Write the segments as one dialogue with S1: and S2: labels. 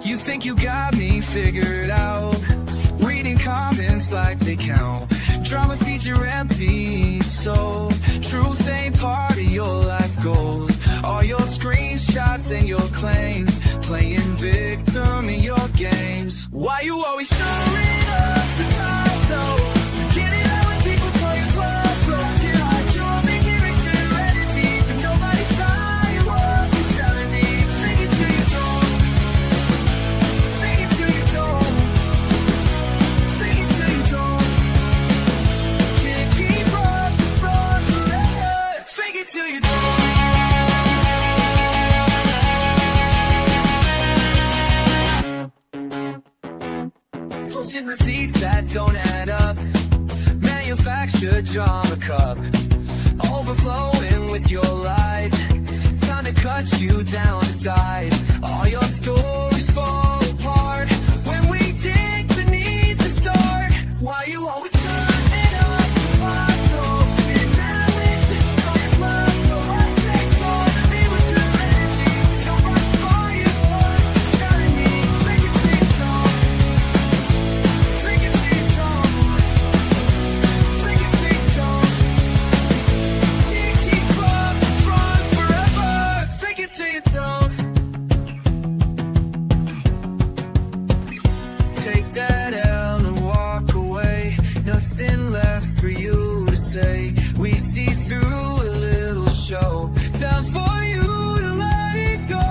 S1: You think you got me figured out, reading comments like they count. Drama feeds your empty soul. Truth ain't part of your life goals. All your screenshots and your claims, playing victim in your games. Why you always stirring up the top though? Getting out when people call you bluff, bro. Till I jump and give it to your energy, but nobody's buying what you're selling me. Fake it till you don't. Fake it till you don't. Fake it till you don't. Can't keep up the run forever. Fake it till you don't. Posting receipts that don't add up. Manufactured drama cup, overflowing with your lies. Time to cut you down to size. All your stories fall apart when we dig beneath the start. Why you always turning up the bottle? And now it's people call your bluff. So I take all me with your energy. Nobody's buying what you're selling me. Fake it till you don't. Fake it till you don't. Fake it till you don't. Can't keep up the front forever. Fake it till you don't. Take that L and walk away. Nothing left for you to say. We see through a little show. Time for you to let it go.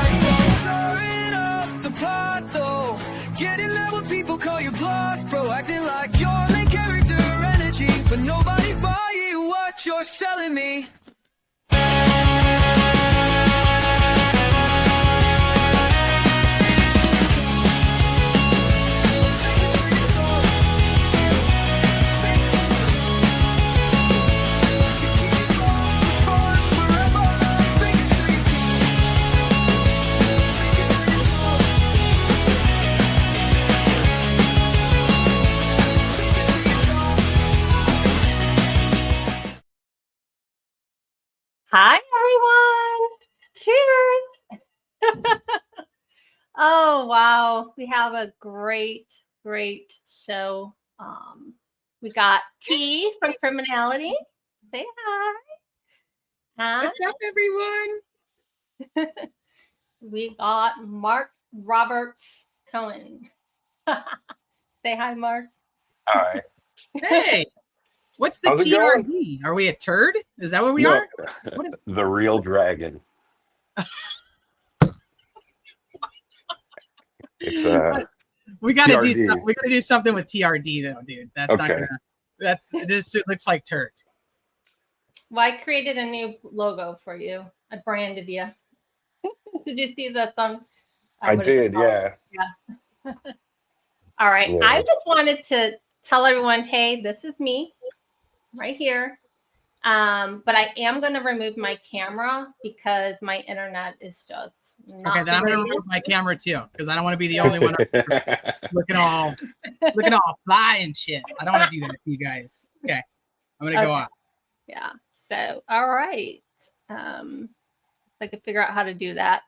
S1: Stirring up the pot though. Getting loud when people call you bluff, bro. Acting like your main character energy, but nobody's buying what you're selling me.
S2: Hi, everyone. Cheers. Oh, wow. We have a great show. We got T from Criminality. Say hi. And
S3: What's up, everyone?
S2: we got Mark Roberts Cohen. Say hi, Mark.
S4: Hi.
S3: Hey, what's the
S4: How's it going?
S3: TRD? Are we a turd? Is that what we
S4: No,
S3: are? What is-
S4: the real dragon. It's
S3: We gotta do.
S4: TRD.
S3: We gotta do something with TRD though, dude. That's not
S4: Okay.
S3: gonna. That's it looks like turd.
S2: Well, I created a new logo for you. I branded you. Did you see the thumb?
S4: I
S2: what is it
S4: did,
S2: called?
S4: yeah.
S2: All right.
S4: Yeah.
S2: I just wanted to tell everyone, hey, this is me right here. But I am going to remove my camera because my internet is just not
S3: Okay, then I'm gonna
S2: great.
S3: remove my camera too because I don't want to be the only one looking all fly and shit. I don't want to do that to you guys. Okay, I'm gonna go
S2: Okay.
S3: off.
S2: Yeah. So, all right. If I could figure out how to do that.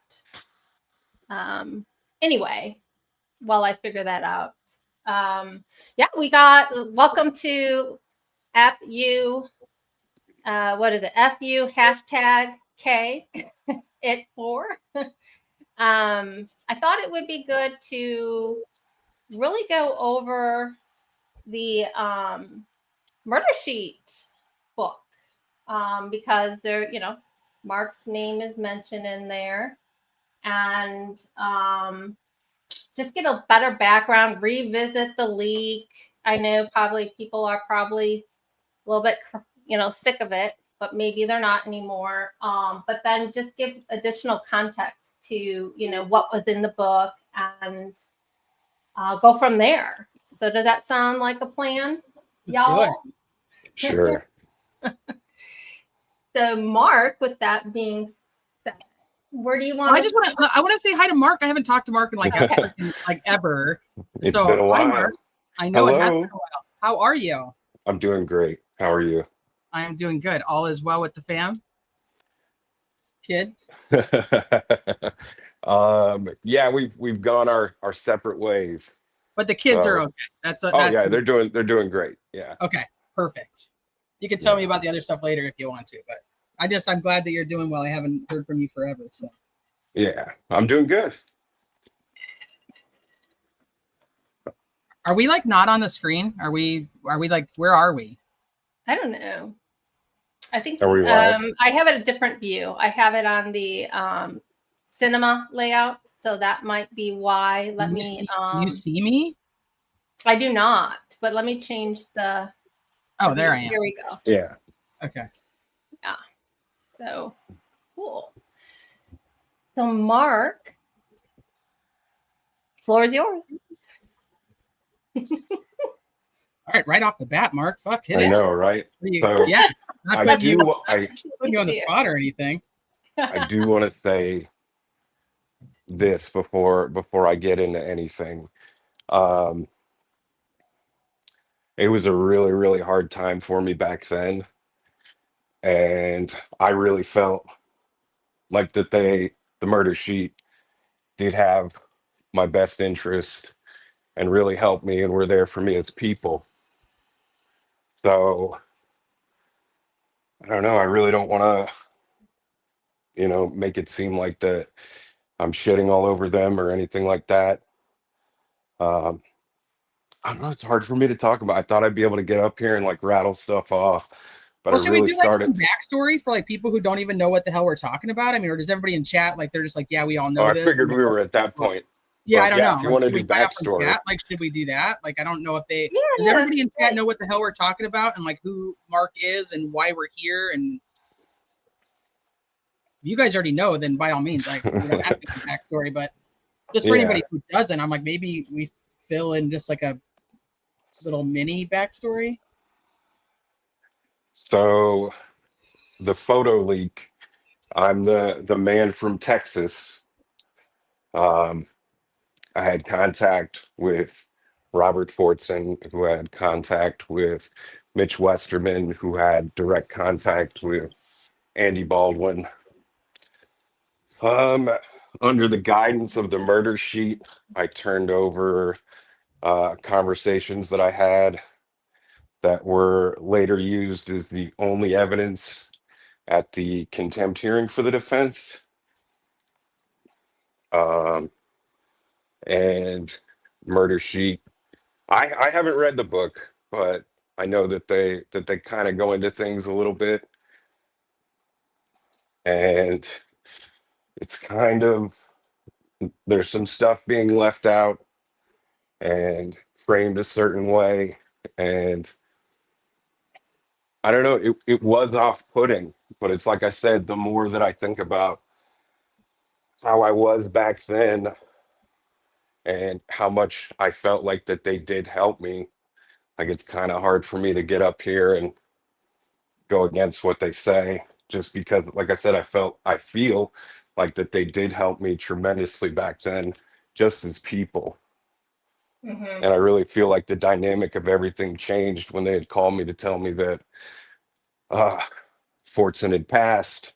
S2: Anyway, while I figure that out. Yeah, we got welcome to FU. What is it? FU hashtag K it 4. I thought it would be good to really go over the murder sheet book because there, Mark's name is mentioned in there, and just get a better background, revisit the leak. I know probably people are probably a little bit, sick of it, but maybe they're not anymore. But then just give additional context to, what was in the book and go from there. So does that sound like a plan,
S3: Let's do
S2: y'all?
S3: it.
S4: Sure.
S2: So Mark, with that being said, where do you want?
S3: I want to say hi to Mark. I haven't talked to Mark in like ever.
S4: It's
S3: So
S4: been a
S3: hi,
S4: while.
S3: Mark. I know it has
S4: Hello.
S3: been a while. How are you?
S4: I'm doing great. How are you?
S3: I am doing good. All is well with the fam? Kids?
S4: Yeah, we've gone our separate ways.
S3: But the kids are
S4: So,
S3: okay. That's
S4: oh yeah, they're doing great. Yeah.
S3: okay. Perfect. You can tell me
S4: Yeah.
S3: about the other stuff later if you want to, but I'm glad that you're doing well. I haven't heard from you forever. So
S4: Yeah. I'm doing good.
S3: are we like not on the screen? Are we like where are we?
S2: I don't know. I think
S4: Are we live?
S2: I have it a different view. I have it on the cinema layout, so that might be why. Let me.
S3: Do you see me?
S2: I do not, but let me change the.
S3: Oh, there I am.
S2: Here we go.
S4: Yeah.
S3: Okay.
S2: Yeah. So cool. So Mark, floor is yours.
S3: All right, right off the bat, Mark. Fuck, hit
S4: I
S3: it.
S4: know, right?
S3: You-
S4: So
S3: yeah. Not
S4: I
S3: putting
S4: do
S3: you,
S4: I
S3: putting you on the spot or anything.
S4: I do want to say this before I get into anything. Um, it was a really, really hard time for me back then. And I really felt like the murder sheet did have my best interest and really helped me and were there for me as people. So I don't know. I really don't want to, make it seem like that I'm shitting all over them or anything like that. Um, I don't know. It's hard for me to talk about. I thought I'd be able to get up here and like rattle stuff off, but I
S3: Well, should we
S4: really
S3: do like
S4: started.
S3: some backstory for like people who don't even know what the hell we're talking about? I mean, or does everybody in chat like they're just like, yeah, we all
S4: Oh,
S3: know
S4: I
S3: this?
S4: figured we were at that
S3: Well,
S4: point.
S3: yeah, I
S4: But
S3: don't
S4: yeah,
S3: know.
S4: if you
S3: Like,
S4: want to
S3: should
S4: do
S3: we find out from
S4: backstory,
S3: chat? Like, should we do that? Like, I don't know if they
S2: Yeah,
S3: does everybody in
S2: that's
S3: chat know what the hell we're talking about and like who Mark is and why we're here? And if you guys already know, then by all means, like we don't have to do backstory, but just for
S4: yeah.
S3: anybody who doesn't, I'm like maybe we fill in just like a little mini backstory.
S4: So the photo leak. I'm the man from Texas. Um, I had contact with Robert Fortson, who had contact with Mitch Westerman, who had direct contact with Andy Baldwin. Um, Under the guidance of the murder sheet, I turned over conversations that I had that were later used as the only evidence at the contempt hearing for the defense. Um, and Murder Sheet. I haven't read the book, but I know that they kind of go into things a little bit, and it's kind of there's some stuff being left out and framed a certain way, and I don't know, it was off-putting, but it's like I said, the more that I think about how I was back then and how much I felt like that they did help me, like it's kind of hard for me to get up here and go against what they say just because like I feel like that they did help me tremendously back then just as people.
S2: Mhm.
S4: And I really feel like the dynamic of everything changed when they had called me to tell me that uh Fortson had passed,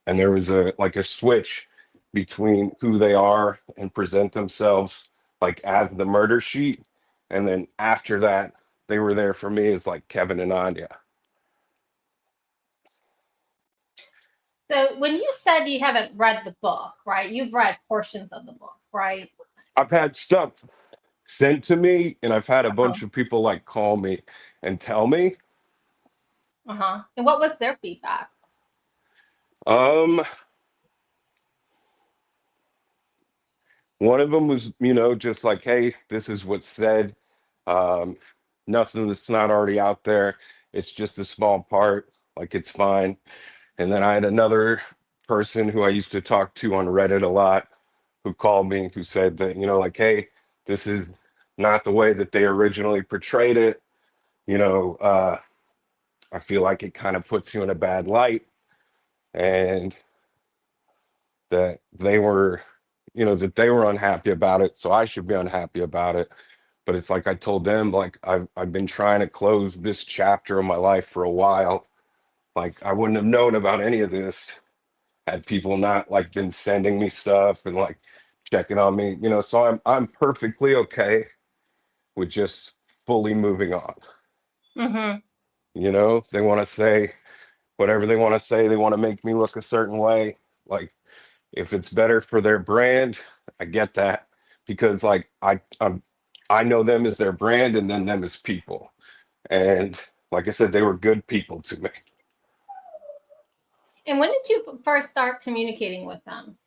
S4: and there was a switch between who they are and present themselves like as the murder sheet, and then after that they were there for me as like Kevin and Anya.
S2: So when you said you haven't read the book, right? You've read portions of the book, right?
S4: I've had stuff sent to me, and I've had a bunch of people like call me and tell me.
S2: Uh-huh. And what was their feedback?
S4: Um, One of them was, just like, hey, this is what's said. Um, Nothing that's not already out there. It's just a small part. Like it's fine. And then I had another person who I used to talk to on Reddit a lot who called me who said that, like, hey, this is not the way that they originally portrayed it. You know, uh, I feel like it kind of puts you in a bad light, and that they were, that they were unhappy about it. So I should be unhappy about it. But it's like I told them, like I've been trying to close this chapter of my life for a while. Like I wouldn't have known about any of this had people not like been sending me stuff and like checking on me, you know. So I'm perfectly okay with just fully moving on.
S2: Mm-hmm.
S4: You know, they want to say whatever they want to say. They want to make me look a certain way. Like if it's better for their brand, I get that because like I know them as their brand and then them as people. And like I said, they were good people to me.
S2: And when did you first start communicating with them?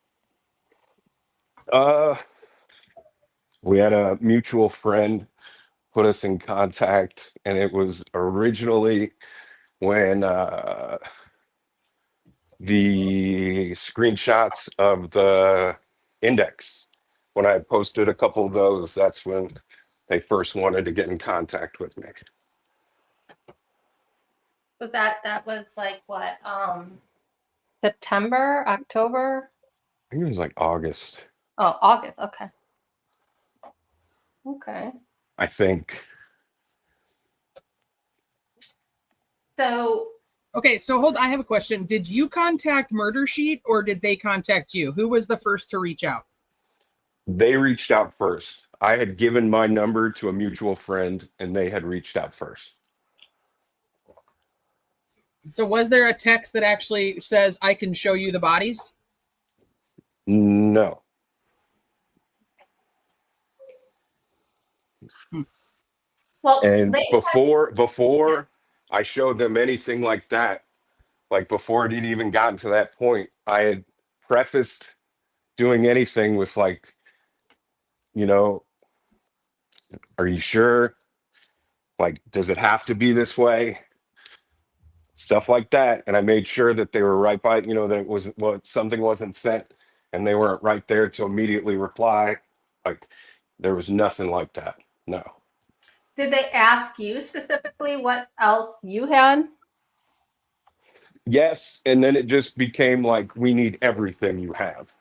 S4: Uh, we had a mutual friend put us in contact, and it was originally when the screenshots of the index, when I posted a couple of those, that's when they first wanted to get in contact with me.
S2: Was that was like what, September, October?
S4: I think it was like August,
S2: Oh, August. Okay. Okay.
S4: I think.
S2: So
S3: Okay, so hold. I have a question. Did you contact Murder Sheet or did they contact you? Who was the first to reach out?
S4: They reached out first. I had given my number to a mutual friend, and they had reached out first.
S3: So was there a text that actually says, I can show you the bodies?
S4: No.
S2: well,
S4: And
S2: they
S4: before I showed them anything like that, like before it had even gotten to that point, I had prefaced doing anything with like, you know, are you sure? Like, does it have to be this way? Stuff like that. And I made sure that they were right by, you know, that it was what something wasn't sent and they weren't right there to immediately reply. Like there was nothing like that. No.
S2: did they ask you specifically what else you had?
S4: Yes. And then it just became like, we need everything you have.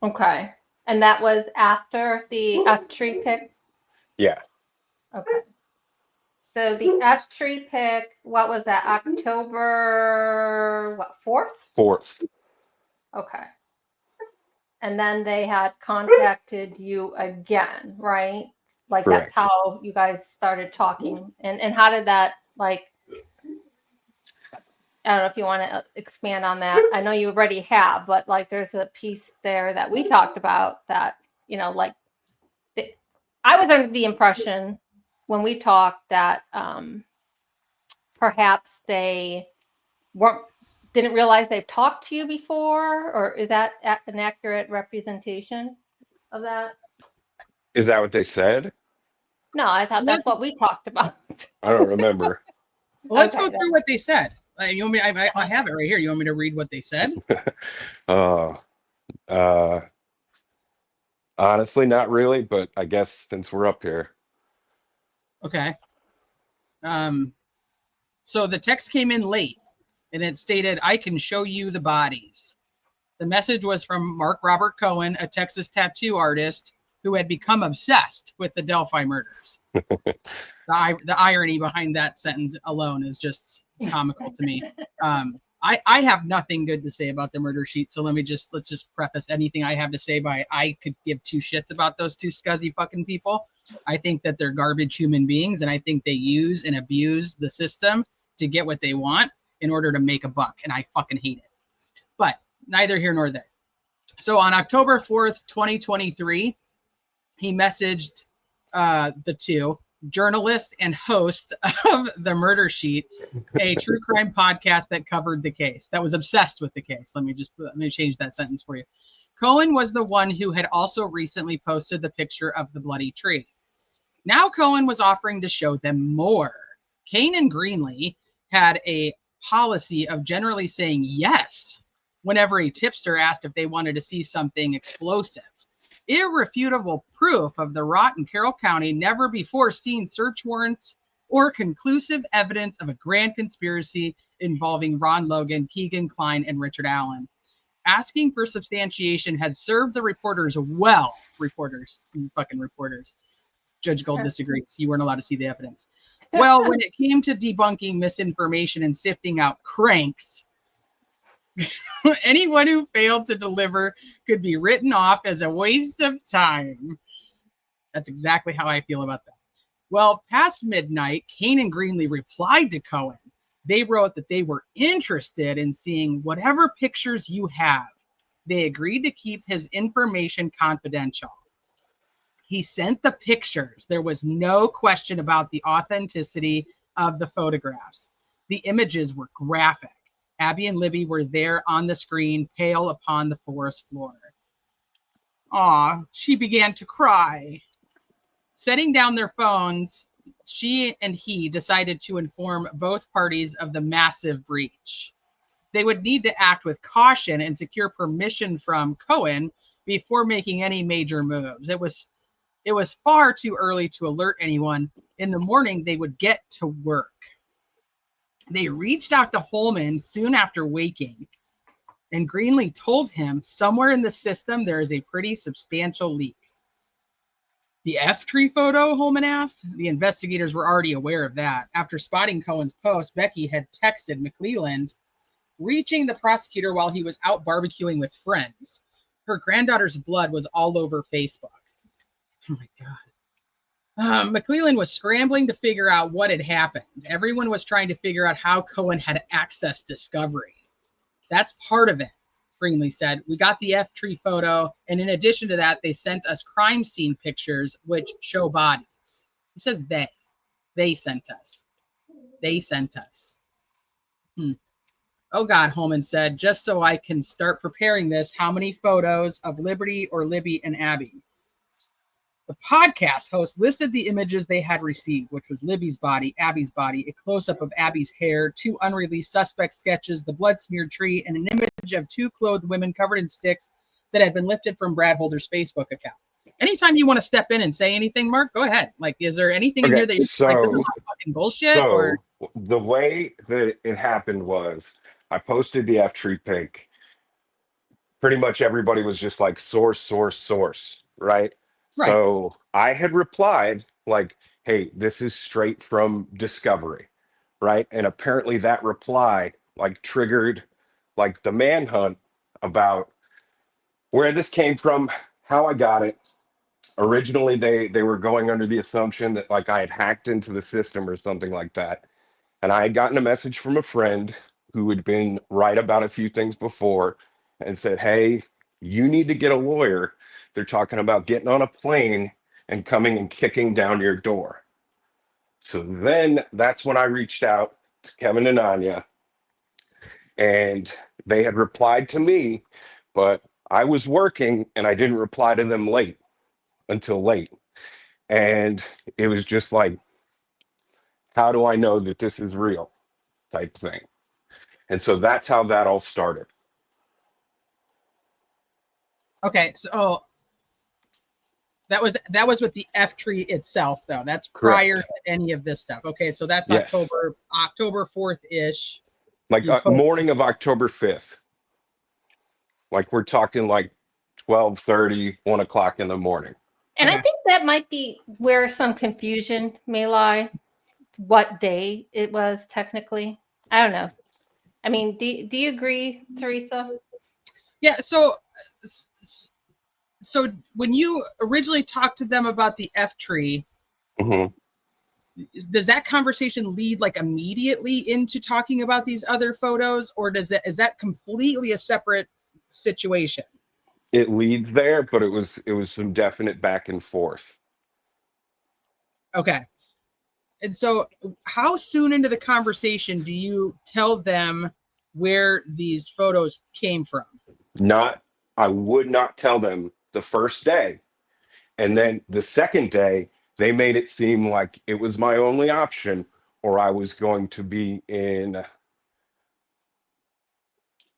S2: Okay. And that was after the F tree pick?
S4: Yeah.
S2: Okay. So the F tree pick, what was that? October, what, 4th?
S4: Fourth.
S2: Okay. And then they had contacted you again, right? Like
S4: Correct.
S2: that's how you guys started talking. And how did that, like, I don't know if you want to expand on that. I know you already have, but like there's a piece there that we talked about that, you know, like I was under the impression when we talked that perhaps they didn't realize they've talked to you before, or is that an accurate representation of that?
S4: Is that what they said?
S2: No, I thought that's what we talked about.
S4: I don't remember.
S3: Well, let's
S2: Okay,
S3: go through what they said. You want me? I have it right here. You want me to read what they said?
S4: Honestly, not really, but I guess since we're up here.
S3: Okay. So the text came in late, and it stated, "I can show you the bodies." The message was from Mark Robert Cohen, a Texas tattoo artist who had become obsessed with the Delphi murders. The irony behind that sentence alone is just comical to me. I have nothing good to say about the Murder Sheet, so let's just preface anything I have to say by I could give two shits about those two scuzzy fucking people. I think that they're garbage human beings, and I think they use and abuse the system to get what they want in order to make a buck, and I fucking hate it. But neither here nor there. So on October 4th, 2023, he messaged the two, journalist and host of the Murder Sheet, a true crime podcast that covered the case, that was obsessed with the case. Let me change that sentence for you. Cohen was the one who had also recently posted the picture of the bloody tree. Now Cohen was offering to show them more. Kane and Greenlee had a policy of generally saying yes whenever a tipster asked if they wanted to see something explosive. Irrefutable proof of the rot in Carroll County, never before seen search warrants, or conclusive evidence of a grand conspiracy involving Ron Logan, Keegan Kline, and Richard Allen. Asking for substantiation had served the reporters well, fucking reporters. Judge Gold disagrees. You weren't allowed to see the evidence. Well, when it came to debunking misinformation and sifting out cranks, anyone who failed to deliver could be written off as a waste of time. That's exactly how I feel about that. Well, past midnight, Kane and Greenlee replied to Cohen. They wrote that they were interested in seeing whatever pictures you have. They agreed to keep his information confidential. He sent the pictures. There was no question about the authenticity of the photographs. The images were graphic. Abby and Libby were there on the screen, pale upon the forest floor. Aw, she began to cry. Setting down their phones, she and he decided to inform both parties of the massive breach. They would need to act with caution and secure permission from Cohen before making any major moves. It was far too early to alert anyone. In the morning, they would get to work. They reached out to Holman soon after waking, and Greenlee told him somewhere in the system there is a pretty substantial leak. The F-tree photo, Holman asked. The investigators were already aware of that. After spotting Cohen's post, Becky had texted McClelland, reaching the prosecutor while he was out barbecuing with friends. Her granddaughter's blood was all over Facebook. Oh my God. McClelland was scrambling to figure out what had happened. Everyone was trying to figure out how Cohen had accessed discovery. That's part of it, Greenlee said. We got the F-tree photo, and in addition to that, they sent us crime scene pictures which show bodies. He says they. They sent us. They sent us. Oh God, Holman said, just so I can start preparing this, how many photos of Liberty or Libby and Abby? The podcast host listed the images they had received, which was Libby's body, Abby's body, a close-up of Abby's hair, 2 unreleased suspect sketches, the blood-smeared tree, and an image of 2 clothed women covered in sticks that had been lifted from Brad Holder's Facebook account. Anytime you want to step in and say anything, Mark, go ahead. Like, is there anything in here that you're like, this is fucking bullshit? Or
S4: The way that it happened was I posted the F-tree pic. Pretty much everybody was just like source, right? So I had replied like, hey, this is straight from Discovery, right? And apparently that reply like triggered like the manhunt about where this came from, how I got it. Originally, they were going under the assumption that like I had hacked into the system or something like that. And I had gotten a message from a friend who had been right about a few things before and said, hey, you need to get a lawyer. They're talking about getting on a plane and coming and kicking down your door. So then that's when I reached out to Kevin and Anya, and they had replied to me, but I was working and I didn't reply to them until late. And it was just like, how do I know that this is real type thing? And so that's how that all started.
S3: okay, so that was with the F-tree itself, though. That's
S4: Correct.
S3: prior to any of this stuff. Okay, so that's
S4: Yes.
S3: October 4th-ish.
S4: Like morning of October 5th. Like we're talking like 12:30, 1 o'clock in the morning.
S2: And
S3: Okay.
S2: I think that might be where some confusion may lie. What day it was technically. I don't know. I mean, do you agree, Teresa?
S3: Yeah, so when you originally talked to them about the F-tree,
S4: Mm-hmm.
S3: does that conversation lead like immediately into talking about these other photos, or is that completely a separate situation?
S4: It leads there, but it was some definite back and forth.
S3: Okay. And so how soon into the conversation do you tell them where these photos came from?
S4: I would not tell them the first day. And then the second day, they made it seem like it was my only option, or I was going to be in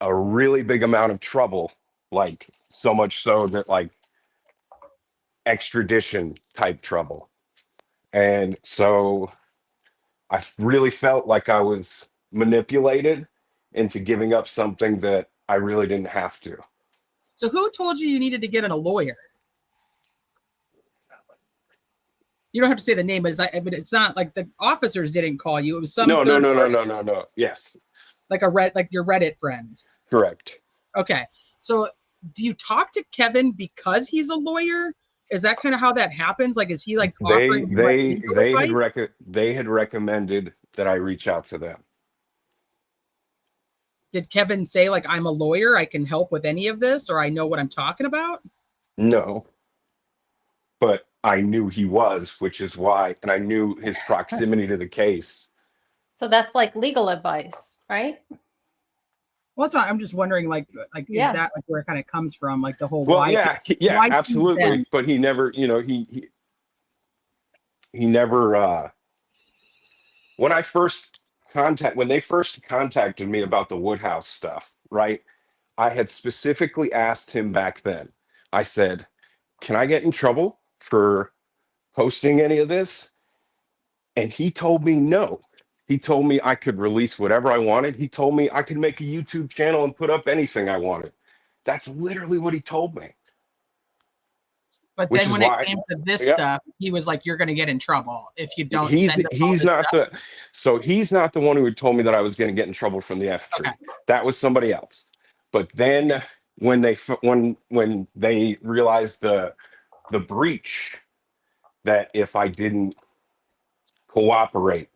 S4: a really big amount of trouble, like so much so that like extradition type trouble. And so I really felt like I was manipulated into giving up something that I really didn't have to.
S3: So who told you needed to get in a lawyer? You don't have to say the name, but it's not like the officers didn't call you. It was some
S4: No,
S3: third party,
S4: no. Yes,
S3: like your Reddit friend.
S4: correct.
S3: Okay. So do you talk to Kevin because he's a lawyer? Is that kind of how that happens? Like, is he like offering you like legal advice?
S4: They had recommended that I reach out to them.
S3: Did Kevin say like, I'm a lawyer, I can help with any of this, or I know what I'm talking about?
S4: No, but I knew he was, which is why, and I knew his proximity to the case.
S2: So that's like legal advice, right?
S3: Well, it's not, I'm just wondering, like
S2: Yeah.
S3: is that like where it kind of comes from, like the whole
S4: Well,
S3: why?
S4: yeah,
S3: why
S4: absolutely. But he never, he never. When they first contacted me about the Woodhouse stuff, right? I had specifically asked him back then. I said, "Can I get in trouble for posting any of this?" And he told me no. He told me I could release whatever I wanted. He told me I could make a YouTube channel and put up anything I wanted. That's literally what he told me.
S3: But
S4: Which
S3: then
S4: is
S3: when it
S4: why,
S3: came to this
S4: yeah,
S3: stuff, he was like, you're going to get in trouble if you don't send us all
S4: he's
S3: this
S4: not
S3: stuff.
S4: he's not the one who had told me that I was going to get in trouble from the F tree.
S3: Okay.
S4: That was somebody else. But then when they realized the breach, that if I didn't cooperate,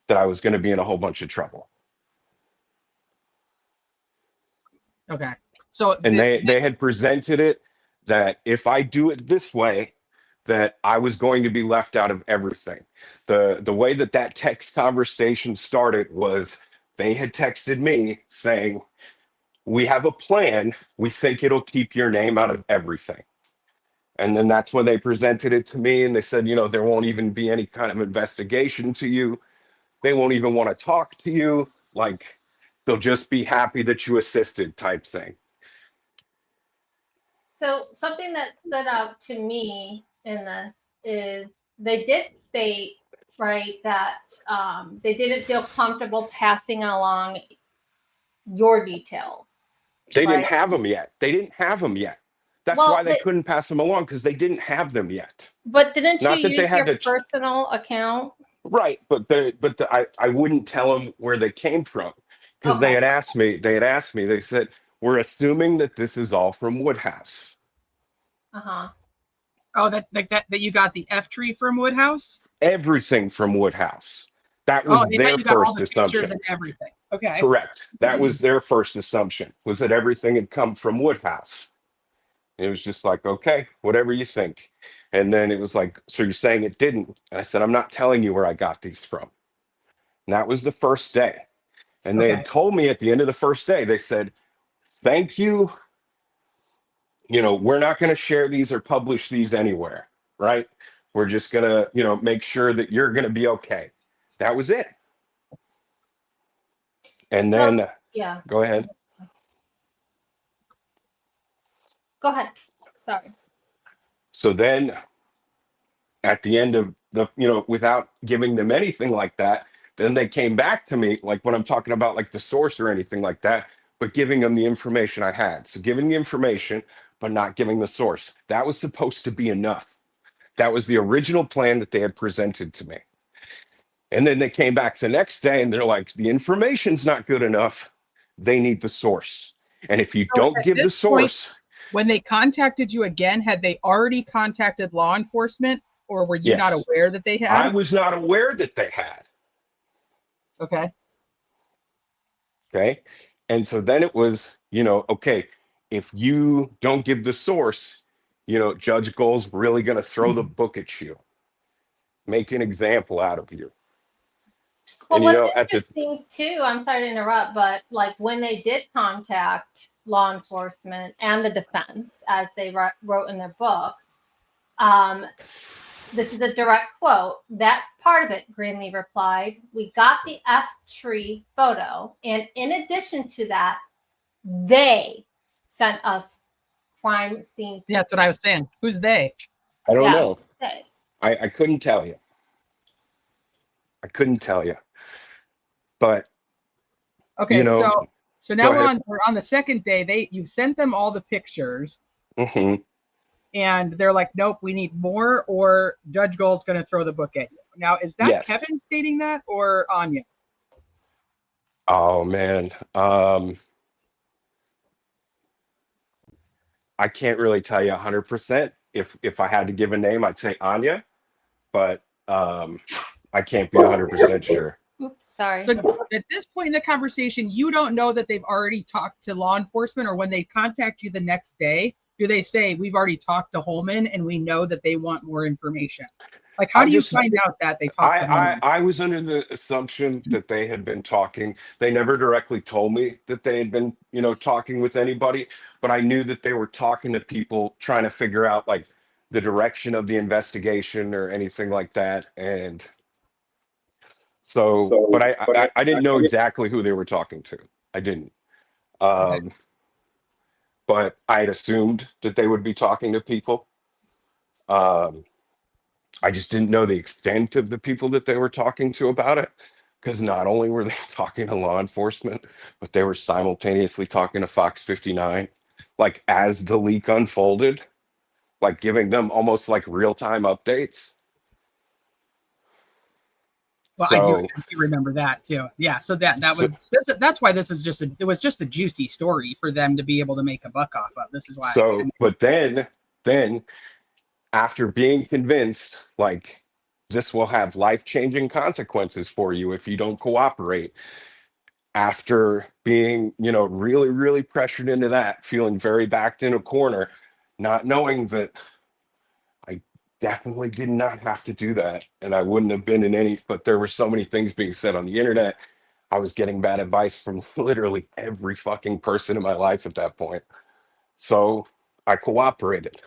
S4: that I was going to be in a whole bunch of trouble.
S3: Okay. So
S4: And they had presented it that if I do it this way, that I was going to be left out of everything. The way that text conversation started was they had texted me saying, "We have a plan. We think it'll keep your name out of everything." And then that's when they presented it to me, and they said, there won't even be any kind of investigation to you. They won't even want to talk to you. Like, they'll just be happy that you assisted, type thing.
S2: So something that stood out to me in this is they did state, right, that they didn't feel comfortable passing along your details.
S4: They
S2: right?
S4: didn't have them yet. That's
S2: Well,
S4: why they couldn't pass them along, because they didn't have them yet.
S2: but didn't you
S4: Not that they
S2: use
S4: had
S2: your
S4: to,
S2: personal account?
S4: right? I wouldn't tell them where they came from, because
S2: Okay.
S4: they had asked me. They said, "We're assuming that this is all from Woodhouse."
S2: Uh-huh.
S3: Oh, that you got the F tree from Woodhouse?
S4: Everything from Woodhouse. That
S3: Oh,
S4: was
S3: they
S4: their
S3: thought you got all
S4: first
S3: the pictures
S4: assumption.
S3: and everything. Okay.
S4: Correct. That was their first assumption, was that everything had come from Woodhouse. It was just like, okay, whatever you think. And then it was like, "So you're saying it didn't?" And I said, "I'm not telling you where I got these from." And that was the first day. And they
S3: Okay.
S4: had told me at the end of the first day, they said, "Thank you. We're not going to share these or publish these anywhere, right? We're just going to, make sure that you're going to be okay." That was it. And then,
S2: yeah.
S4: go ahead.
S2: Go ahead. Sorry.
S4: So then at the end of the, without giving them anything like that, then they came back to me, like when I'm talking about like the source or anything like that, but giving them the information I had. So giving the information, but not giving the source. That was supposed to be enough. That was the original plan that they had presented to me. And then they came back the next day and they're like, "The information's not good enough. They need the source. And if you
S3: So
S4: don't
S3: at
S4: give the
S3: this point,
S4: source."
S3: when they contacted you again, had they already contacted law enforcement, or were you not
S4: Yes.
S3: aware that they
S4: I
S3: had?
S4: was not aware that they had.
S3: Okay.
S4: Okay. And so then it was, okay, if you don't give the source, Judge Gold's really going to throw the book at you, make an example out of you.
S2: Well,
S4: And,
S2: what's interesting too, I'm sorry to interrupt, but like when they did contact law enforcement and the defense, as they wrote in their book, this is a direct quote. "That's part of it," Greenlee replied. "We got the F tree photo. And in addition to that, they sent us crime scene."
S3: Yeah, that's what I was saying. Who's they?
S4: I don't
S2: Yeah,
S4: know.
S2: they.
S4: I couldn't tell you. But,
S3: Okay, so now
S4: go ahead.
S3: we're on the second day. You sent them all the pictures,
S4: Mhm.
S3: and they're like, nope, we need more, or Judge Gold's going to throw the book at you. Now, is that
S4: Yes.
S3: Kevin stating that or Anya?
S4: Oh man. I can't really tell you 100%. If I had to give a name, I'd say Anya, but I can't be 100% sure.
S2: Oops, sorry.
S3: So at this point in the conversation, you don't know that they've already talked to law enforcement, or when they contact you the next day, do they say, we've already talked to Holman and we know that they want more information? Like, how do you find out that they talked to Holman?
S4: I was under the assumption that they had been talking. They never directly told me that they had been, talking with anybody, but I knew that they were talking to people trying to figure out like the direction of the investigation or anything like that. And so, but I didn't know exactly who they were talking to. I didn't.
S3: Okay.
S4: But I had assumed that they would be talking to people. I just didn't know the extent of the people that they were talking to about it, because not only were they talking to law enforcement, but they were simultaneously talking to Fox 59, like as the leak unfolded, like giving them almost like real-time updates.
S3: Well, I do remember that too. Yeah, so that's why this is it was just a juicy story for them to be able to make a buck off of. This is why.
S4: But then after being convinced, like, this will have life-changing consequences for you if you don't cooperate, after being, really, really pressured into that, feeling very backed in a corner, not knowing that I definitely did not have to do that, and I wouldn't have been in any, but there were so many things being said on the internet. I was getting bad advice from literally every fucking person in my life at that point. So I cooperated.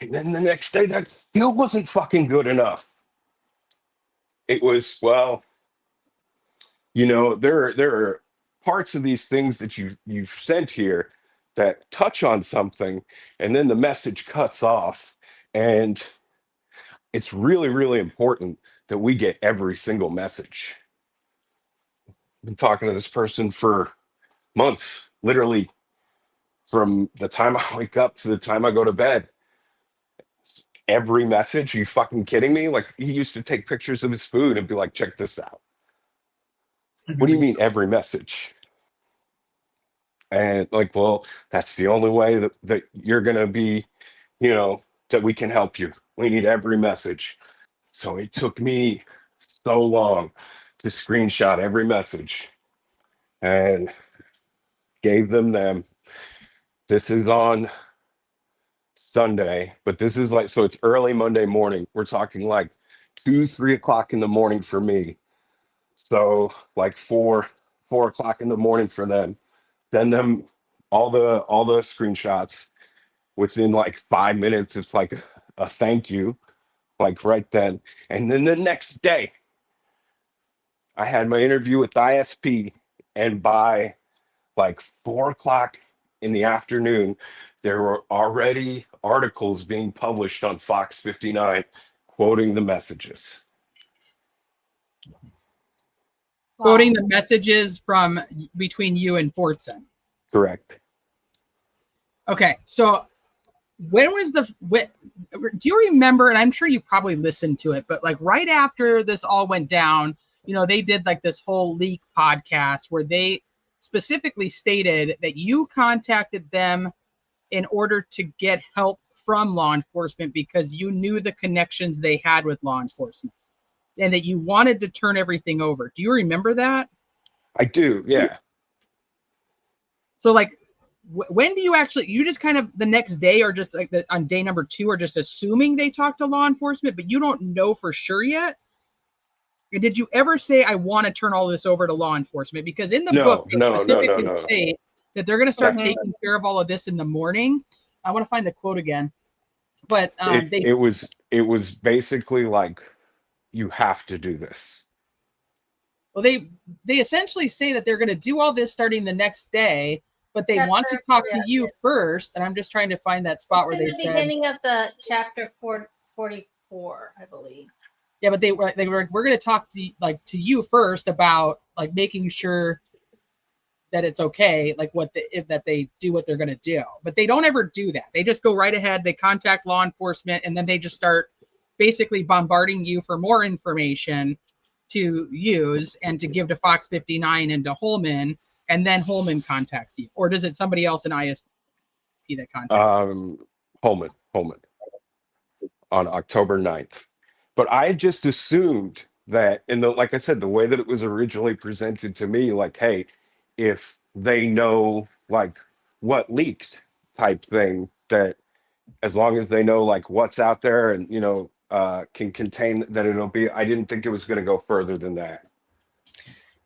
S4: And then the next day, that still wasn't fucking good enough. It was, well, there are parts of these things that you've sent here that touch on something, and then the message cuts off. And it's really, really important that we get every single message. I've been talking to this person for months, literally from the time I wake up to the time I go to bed. Every message. Are you fucking kidding me? Like, he used to take pictures of his food and be like, check this out. What do you mean every message? And like, well, that's the only way that you're going to be, that we can help you. We need every message. So it took me so long to screenshot every message and gave them. This is on Sunday, but this is like, so it's early Monday morning. We're talking like 2-3 o'clock in the morning for me. So like 4 o'clock in the morning for them. Send them all the screenshots. Within like 5 minutes, it's like a thank you, like right then. And then the next day, I had my interview with ISP, and by like 4 o'clock in the afternoon, there were already articles being published on Fox 59 quoting the messages.
S3: Quoting the messages from between you and Fortson.
S4: Correct.
S3: Okay, so when was do you remember, and I'm sure you probably listened to it, but like right after this all went down, they did like this whole leak podcast where they specifically stated that you contacted them in order to get help from law enforcement because you knew the connections they had with law enforcement and that you wanted to turn everything over. Do you remember that?
S4: I do, yeah.
S3: So like, when do you just kind of the next day, or just like on day number 2, or just assuming they talked to law enforcement, but you don't know for sure yet? Or did you ever say, I want to turn all this over to law enforcement? Because in the book, they specifically say that they're going to start taking care of all of this in the morning. I want to find the quote again. But it
S4: was basically like, you have to do this.
S3: Well, they essentially say that they're going to do all this starting the next day, but they want to talk to you first. And I'm just trying to find that spot where they said,
S2: the beginning of the chapter 44, I believe.
S3: Yeah, but we're going to talk to you first about like making sure that it's okay, like that they do what they're going to do. But they don't ever do that. They just go right ahead. They contact law enforcement, and then they just start basically bombarding you for more information to use and to give to Fox 59 and to Holman, and then Holman contacts you. Or does it somebody else in ISP that contacts you?
S4: Holman on October 9th. But I just assumed that, like I said, the way that it was originally presented to me, like, hey, if they know like what leaked type thing, that as long as they know like what's out there and can contain that, it'll be. I didn't think it was going to go further than that.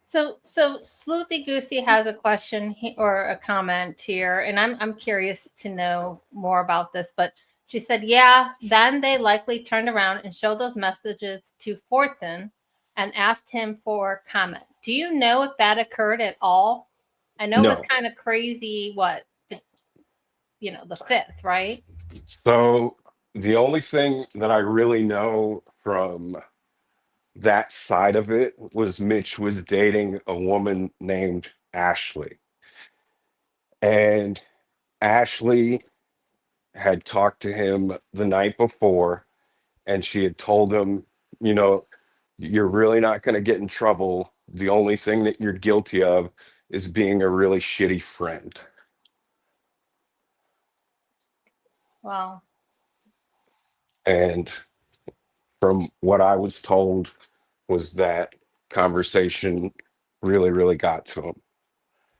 S2: So Sleuthy Goosey has a question or a comment here, and I'm curious to know more about this. But she said, yeah, then they likely turned around and showed those messages to Fortson and asked him for comment. Do you know if that occurred at all? I know it was kind of crazy. The 5th, right?
S4: So the only thing that I really know from that side of it was Mitch was dating a woman named Ashley. And Ashley had talked to him the night before, and she had told him, you're really not going to get in trouble. The only thing that you're guilty of is being a really shitty friend.
S2: Wow.
S4: And from what I was told was that conversation really, really got to him.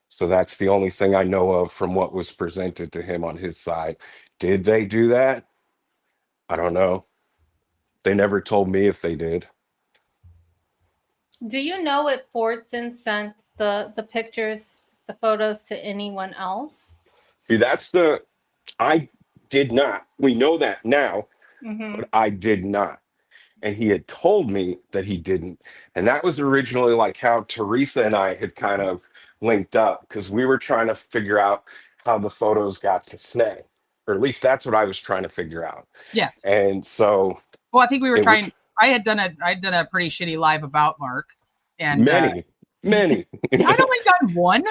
S4: So that's the only thing I know of from what was presented to him on his side. Did they do that? I don't know. They never told me if they did.
S2: Do you know if Fortson sent the pictures, the photos to anyone else?
S4: See, I did not. We know that now, but I did not. And he had told me that he didn't. And that was originally like how Teresa and I had kind of linked up, because we were trying to figure out how the photos got to Snay. Or at least that's what I was trying to figure out.
S3: Yes.
S4: And so,
S3: well, I think we were trying. I'd done a pretty shitty live about Mark, and
S4: many.
S3: I'd only done one.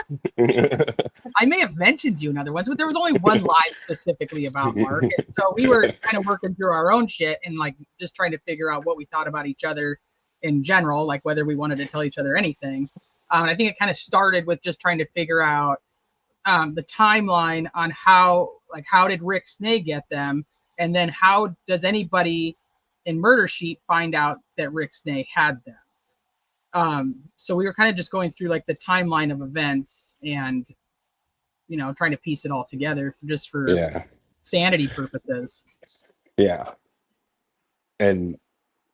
S3: I may have mentioned you in other ones, but there was only one live specifically about Mark. And so we were kind of working through our own shit and like just trying to figure out what we thought about each other in general, like whether we wanted to tell each other anything. I think it kind of started with just trying to figure out the timeline on how did Rick Snay get them, and then how does anybody in Murder Sheet find out that Rick Snay had them. So we were kind of just going through like the timeline of events and trying to piece it all together just for sanity purposes.
S4: Yeah. And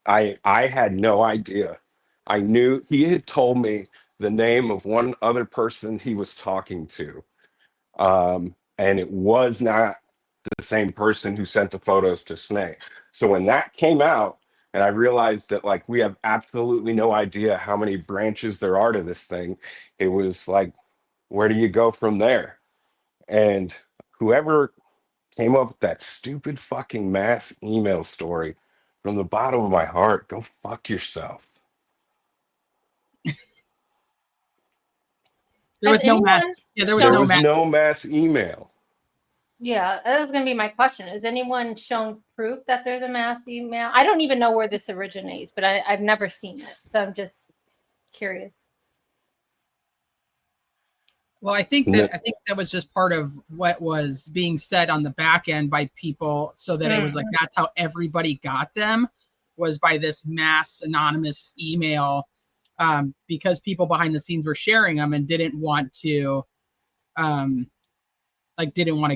S4: I had no idea. I knew he had told me the name of one other person he was talking to. And it was not the same person who sent the photos to Snay. So when that came out, and I realized that like we have absolutely no idea how many branches there are to this thing, it was like, where do you go from there? And whoever came up with that stupid fucking mass email story, from the bottom of my heart, go fuck yourself.
S3: There was no mass. Yeah, there was
S4: no mass email.
S2: Yeah, that was going to be my question. Has anyone shown proof that there's a mass email? I don't even know where this originates, but I've never seen it. So I'm just curious.
S3: Well, I think that was just part of what was being said on the back end by people, so that it was like that's how everybody got them, was by this mass anonymous email, because people behind the scenes were sharing them and didn't want to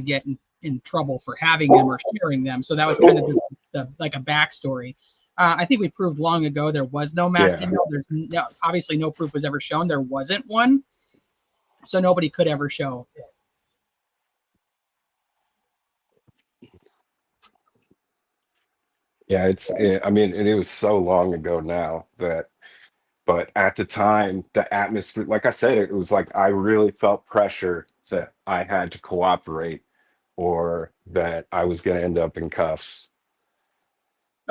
S3: get in trouble for having them or sharing them. So that was kind of like a backstory. I think we proved long ago there was no mass email. There's obviously no proof was ever shown. There wasn't one. So nobody could ever show it.
S4: Yeah, it was so long ago now but at the time, the atmosphere, like I said, it was like I really felt pressure that I had to cooperate or that I was going to end up in cuffs.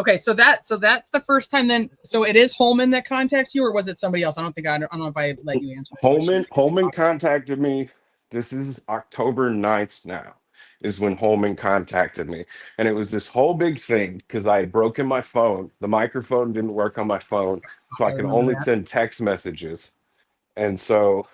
S3: Okay, so that's the first time then. So it is Holman that contacts you, or was it somebody else? I don't know if I let you answer that question.
S4: Holman contacted me. This is October 9th now, is when Holman contacted me. And it was this whole big thing because I had broken my phone. The microphone didn't work on my phone, so I
S3: I
S4: can
S3: remember
S4: only
S3: that.
S4: send text messages. And so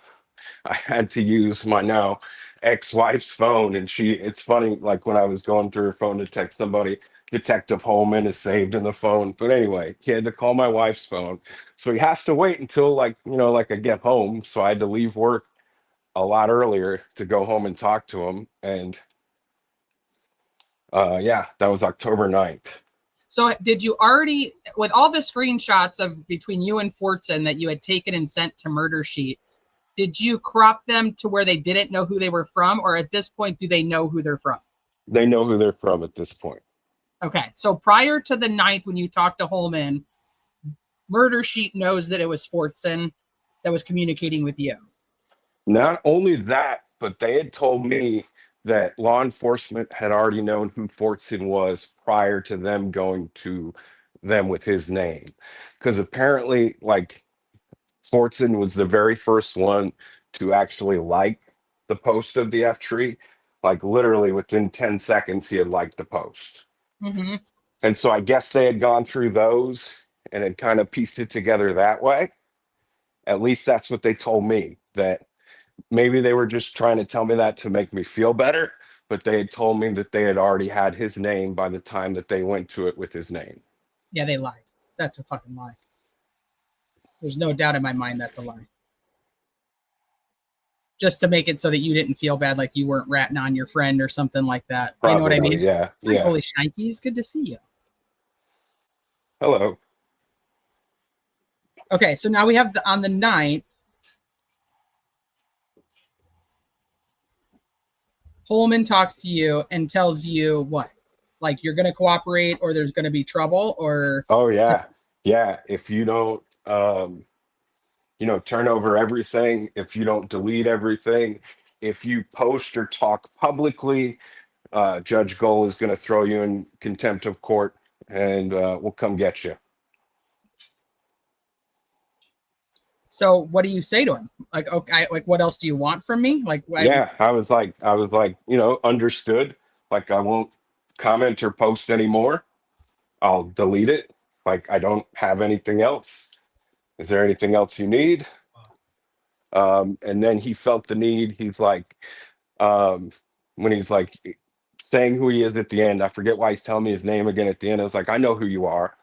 S4: I had to use my now ex-wife's phone. And it's funny, like when I was going through her phone to text somebody, Detective Holman is saved in the phone. But anyway, he had to call my wife's phone. So he has to wait until like I get home. So I had to leave work a lot earlier to go home and talk to him. And yeah, that was October 9th.
S3: So did you already, with all the screenshots of between you and Fortson that you had taken and sent to Murder Sheet, did you crop them to where they didn't know who they were from, or at this point do they know who they're from?
S4: They know who they're from at this point.
S3: Okay, so prior to the 9th when you talked to Holman, Murder Sheet knows that it was Fortson that was communicating with you.
S4: Not only that, but they had told me that law enforcement had already known who Fortson was prior to them going to them with his name. Because apparently, like, Fortson was the very first one to actually like the post of the F tree. Like, literally within 10 seconds, he had liked the post.
S3: Mm-hmm.
S4: And so I guess they had gone through those and had kind of pieced it together that way. At least that's what they told me, that maybe they were just trying to tell me that to make me feel better, but they had told me that they had already had his name by the time that they went to it with his name.
S3: Yeah, they lied. That's a fucking lie. There's no doubt in my mind that's a lie. Just to make it so that you didn't feel bad, like you weren't ratting on your friend or something like that.
S4: Probably,
S3: you know what I mean?
S4: Yeah,
S3: Hi,
S4: yeah.
S3: holy shnikes, good to see you.
S4: Hello.
S3: Okay, so now we have on the 9th, Holman talks to you and tells you what? Like you're going to cooperate or there's going to be trouble or...
S4: Oh, yeah. Yeah. If you don't, turn over everything, if you don't delete everything, if you post or talk publicly, Judge Goal is going to throw you in contempt of court and we'll come get you.
S3: So what do you say to him? Like, okay, like what else do you want from me? Like,
S4: Yeah, I was like, understood. Like, I won't comment or post anymore. I'll delete it. Like, I don't have anything else. Is there anything else you need? And then he felt the need. He's like, when he's like saying who he is at the end, I forget why he's telling me his name again at the end. I was like, I know who you are.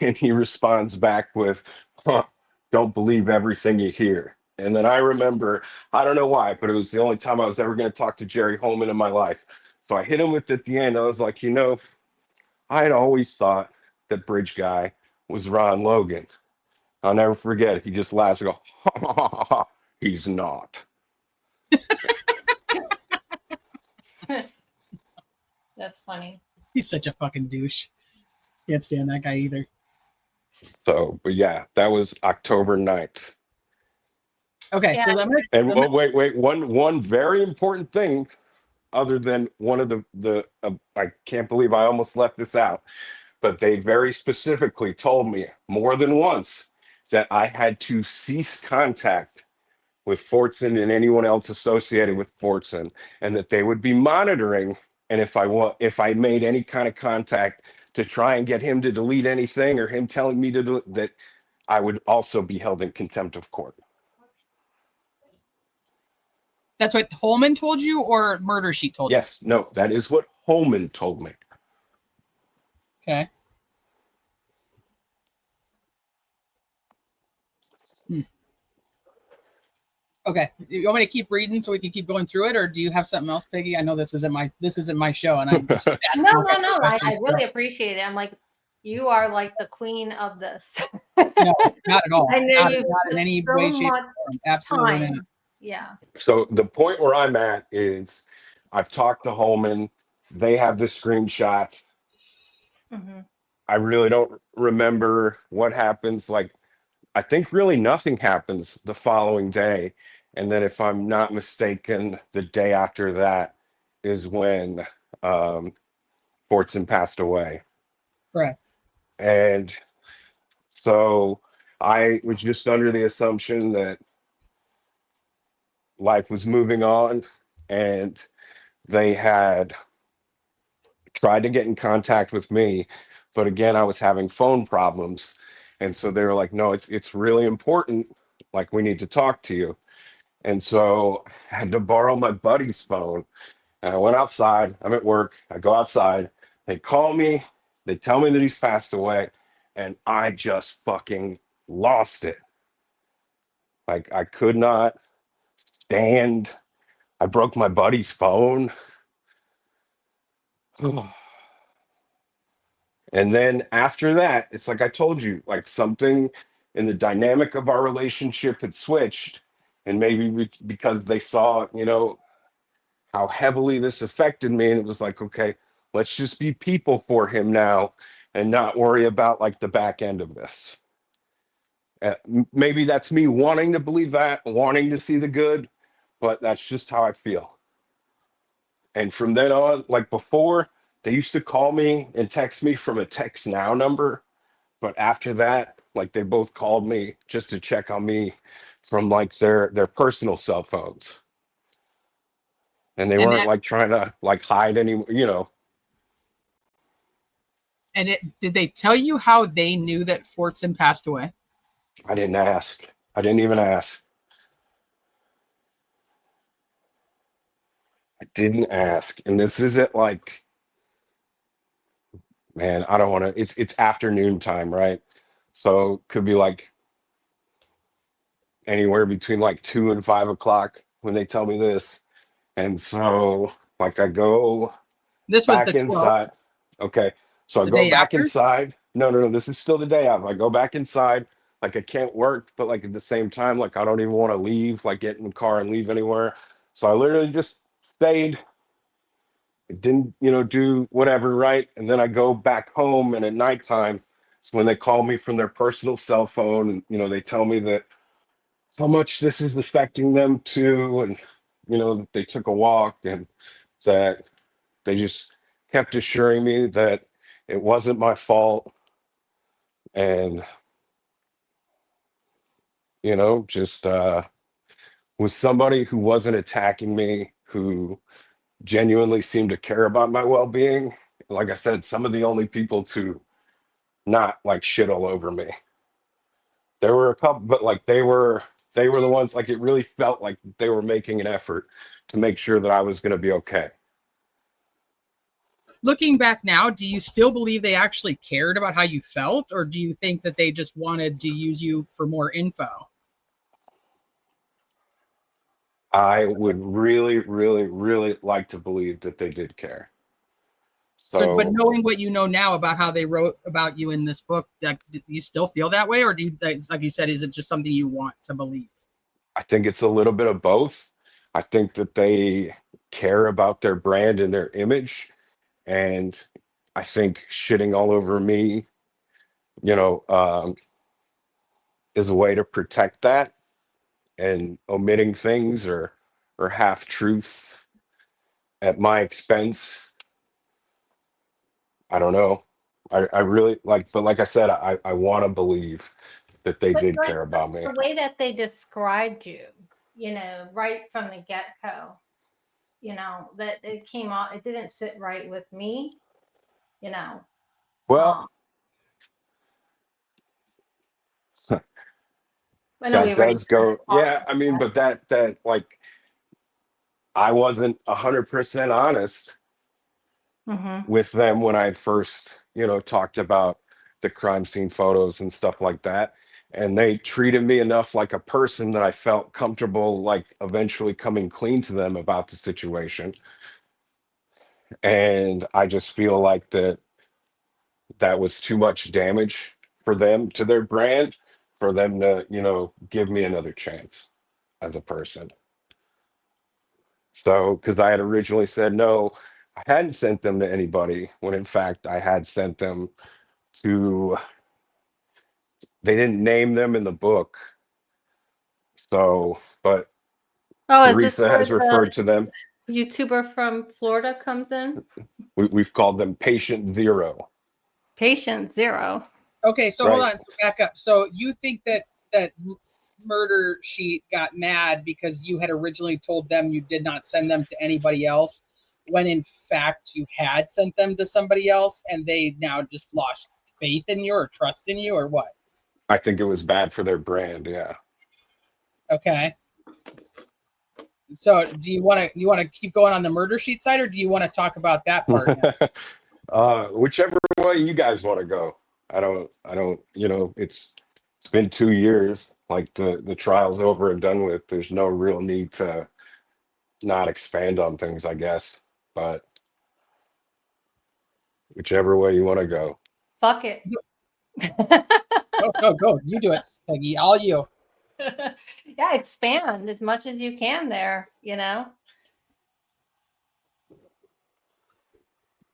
S4: And he responds back with, huh, don't believe everything you hear. And then I remember, I don't know why, but it was the only time I was ever going to talk to Jerry Holman in my life. So I hit him with it at the end. I was like, I had always thought that Bridge Guy was Ron Logan. I'll never forget it. He just laughs and go, ha, ha, ha, ha, ha. He's not.
S2: That's funny.
S3: he's such a fucking douche. Can't stand that guy either.
S4: So, but yeah, that was October 9th.
S3: Okay,
S2: Yeah.
S3: so
S4: And wait, one very important thing, other than one of the I can't believe I almost left this out, but they very specifically told me more than once that I had to cease contact with Fortson and anyone else associated with Fortson, and that they would be monitoring. And if I made any kind of contact to try and get him to delete anything or him telling me to do it, that I would also be held in contempt of court.
S3: that's what Holman told you or Murder Sheet told
S4: Yes, no, that is what Holman told me.
S3: you? Okay. Okay. You want me to keep reading so we can keep going through it, or do you have something else, Peggy? I know this isn't my show, and I'm just
S2: No. I really appreciate it. I'm like, you are like the queen of this.
S3: no, not at all.
S2: I know
S3: not,
S2: you
S3: not in any
S2: so
S3: way, shape, or
S2: much
S3: form. Absolutely
S2: time.
S3: not.
S2: Yeah.
S4: So the point where I'm at is I've talked to Holman. They have the screenshots.
S2: Mm-hmm.
S4: I really don't remember what happens. Like, I think really nothing happens the following day. And then if I'm not mistaken, the day after that is when Fortson passed away.
S3: Correct.
S4: And so I was just under the assumption that life was moving on, and they had tried to get in contact with me, but again, I was having phone problems. And so they were like, no, it's really important. Like, we need to talk to you. And so I had to borrow my buddy's phone. And I went outside. I'm at work. I go outside. They call me. They tell me that he's passed away. And I just fucking lost it. Like, I could not stand. I broke my buddy's phone. And then after that, it's like I told you, like something in the dynamic of our relationship had switched. And maybe because they saw, how heavily this affected me. And it was like, okay, let's just be people for him now and not worry about like the back end of this. Maybe that's me wanting to believe that, wanting to see the good, but that's just how I feel. And from then on, like before, they used to call me and text me from a text now number. But after that, like they both called me just to check on me from like their personal cell phones. And they
S3: And
S4: weren't
S3: that,
S4: like trying to like hide any.
S3: and did they tell you how they knew that Fortson passed away?
S4: I didn't ask. I didn't even ask. I didn't ask. And this isn't like, man, I don't want to, it's afternoon time, right? So could be like anywhere between like 2 and 5 o'clock when they tell me this. And so like I go
S3: This was the
S4: back
S3: 12th,
S4: inside. Okay. So I
S3: the
S4: go
S3: day
S4: back
S3: after.
S4: inside. No. This is still the day of. I go back inside. Like I can't work, but like at the same time, like I don't even want to leave, like get in the car and leave anywhere. So I literally just stayed. Didn't, do whatever, right? And then I go back home, and at nighttime, it's when they call me from their personal cell phone, and they tell me that how much this is affecting them too, and that they took a walk, and that they just kept assuring me that it wasn't my fault, and just was somebody who wasn't attacking me, who genuinely seemed to care about my well-being. Like I said, some of the only people to not like shit all over me. There were a couple, but like they were the ones, like it really felt like they were making an effort to make sure that I was going to be okay.
S3: Looking back now, do you still believe they actually cared about how you felt, or do you think that they just wanted to use you for more info?
S4: I would really, really, really like to believe that they did care.
S3: So, but
S4: So
S3: knowing what you know now about how they wrote about you in this book, do you still feel that way, or do you, like you said, is it just something you want to believe?
S4: I think it's a little bit of both. I think that they care about their brand and their image. And I think shitting all over me, you know, um, is a way to protect that, and omitting things or half truths at my expense. I don't know. I really like, but like I said, I want to believe that they
S2: But
S4: did
S2: like
S4: care about me.
S2: the way that they described you, right from the get-go, that it came out, it didn't sit right with me, you know.
S4: Well,
S2: Um, I know we
S4: that
S2: already
S4: does go,
S2: talked
S4: yeah.
S2: about
S4: I mean,
S2: that.
S4: but that like I wasn't 100% honest
S2: Mm-hmm.
S4: with them when I first, talked about the crime scene photos and stuff like that. And they treated me enough like a person that I felt comfortable, like eventually coming clean to them about the situation. And I just feel like that was too much damage for them to their brand, for them to, give me another chance as a person. So, because I had originally said no, I hadn't sent them to anybody, when in fact I had sent them to, they didn't name them in the book. So, but
S2: Oh, is this
S4: Teresa
S2: where
S4: has referred
S2: the
S4: to them.
S2: YouTuber from Florida comes in?
S4: We've called them patient zero.
S2: Patient 0.
S3: Okay, so hold
S4: Right.
S3: on, so back up. So you think that murder sheet got mad because you had originally told them you did not send them to anybody else, when in fact you had sent them to somebody else, and they now just lost faith in you or trust in you, or what?
S4: I think it was bad for their brand. Yeah.
S3: Okay. So do you want to keep going on the murder sheet side, or do you want to talk about that part now?
S4: Whichever way you guys want to go. I don't, it's been 2 years. Like the trial's over and done with. There's no real need to not expand on things, I guess. But whichever way you want to go.
S2: Fuck it.
S3: Go. You do it, Peggy. All you.
S2: Yeah, expand as much as you can there, you know?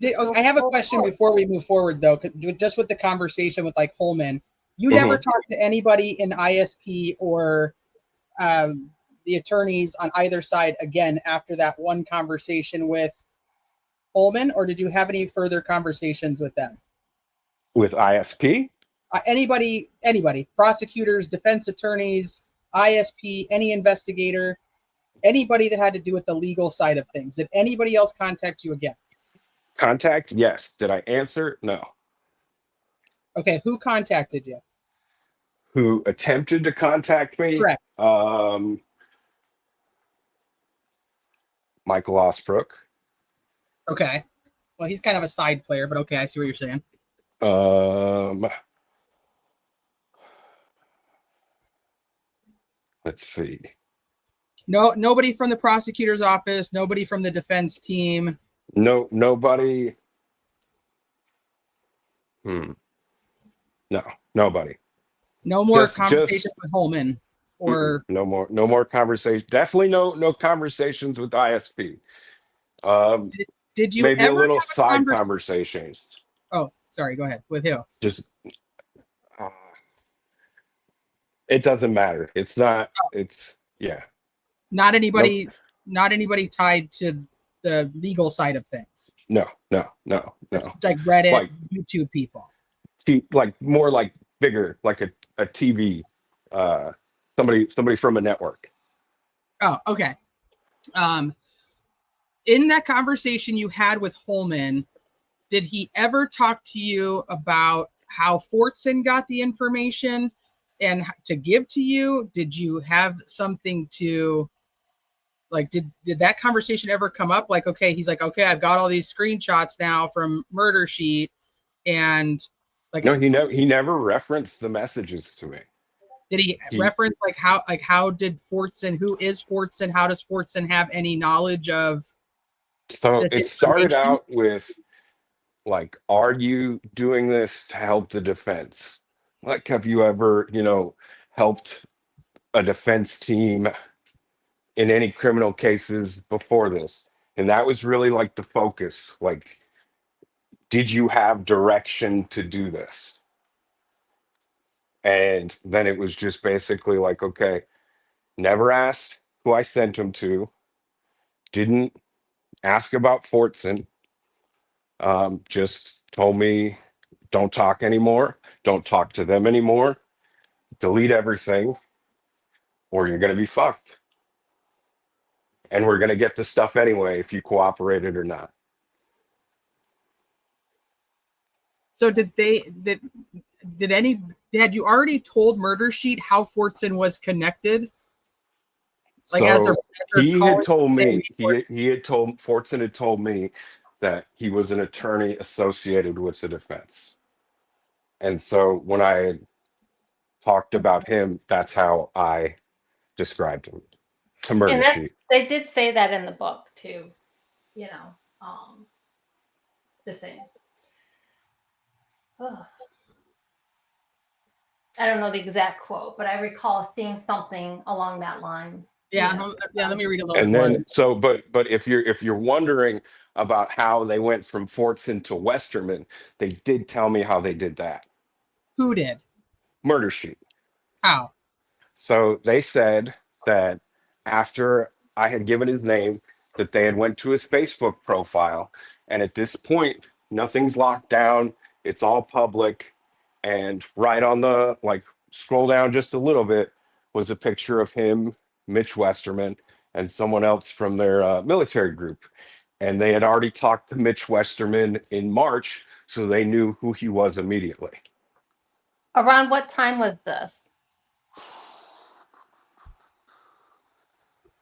S3: I have a question before we move forward, though, just with the conversation with like Holman. You never talked to anybody in ISP or the attorneys on either side again after that one conversation with Holman, or did you have any further conversations with them?
S4: With ISP?
S3: Anybody, prosecutors, defense attorneys, ISP, any investigator, anybody that had to do with the legal side of things. Did anybody else contact you again?
S4: Contact? Yes. Did I answer? No.
S3: Okay, who contacted you?
S4: Who attempted to contact me?
S3: Correct.
S4: Michael Osbrook.
S3: Okay. Well, he's kind of a side player, but okay, I see what you're saying.
S4: Let's see.
S3: No, nobody from the prosecutor's office, nobody from the defense team.
S4: No, nobody. No, nobody.
S3: No more
S4: Just
S3: conversation with Holman, or
S4: no more conversation. Definitely no conversations with ISP.
S3: did you
S4: Maybe
S3: ever
S4: a little
S3: have
S4: side conversations.
S3: Oh, sorry. Go ahead. With who?
S4: Just it doesn't matter. It's not. It's yeah.
S3: Not anybody. Nope. Not anybody tied to the legal side of things.
S4: No.
S3: It's like Reddit,
S4: like
S3: YouTube people.
S4: Like more like bigger, like a TV. Somebody from a network.
S3: Oh, okay. In that conversation you had with Holman, did he ever talk to you about how Fortson got the information and to give to you? Did you have something to like, did that conversation ever come up? Like, okay, he's like, okay, I've got all these screenshots now from Murder Sheet, and like,
S4: No, he never referenced the messages to me.
S3: Did he reference how did Fortson, who is Fortson? How does Fortson have any knowledge of?
S4: So it started out with like, are you doing this to help the defense? Like, have you ever, helped a defense team in any criminal cases before this? And that was really like the focus. Like, did you have direction to do this? And then it was just basically like, okay, never asked who I sent him to, didn't ask about Fortson, just told me, don't talk anymore, don't talk to them anymore, delete everything, or you're going to be fucked. And we're going to get the stuff anyway if you cooperated or not.
S3: So had you already told Murder Sheet how Fortson was connected? Like,
S4: so he had told me, Fortson had told me that he was an attorney associated with the defense. And so when I talked about him, that's how I described him to Murder Sheet.
S2: They did say that in the book too, the same. Oh. I don't know the exact quote, but I recall seeing something along that line.
S3: Yeah, let me read a little
S4: and
S3: more.
S4: Then so but if you're wondering about how they went from Fortson to Westerman, they did tell me how they did that.
S3: Who did?
S4: Murder Sheet.
S3: How?
S4: So they said that after I had given his name, that they had went to his Facebook profile, and at this point, nothing's locked down. It's all public. And right on the, like, scroll down just a little bit was a picture of him, Mitch Westerman, and someone else from their military group. And they had already talked to Mitch Westerman in March, so they knew who he was immediately.
S2: Around what time was this?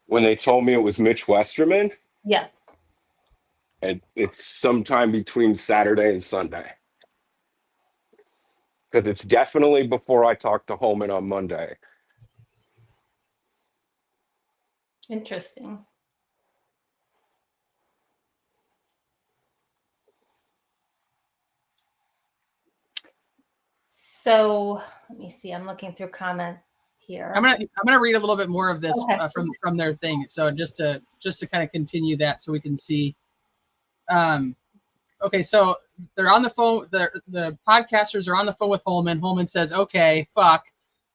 S4: When they told me it was Mitch Westerman,
S2: Yes.
S4: and it's sometime between Saturday and Sunday. Because it's definitely before I talked to Holman on Monday.
S2: Interesting. So let me see. I'm looking through comments here.
S3: I'm gonna read a little bit more of this
S2: Okay.
S3: from their thing. So just to kind of continue that, so we can see. Okay, so they're on the phone. The podcasters are on the phone with Holman. Holman says, "Okay, fuck."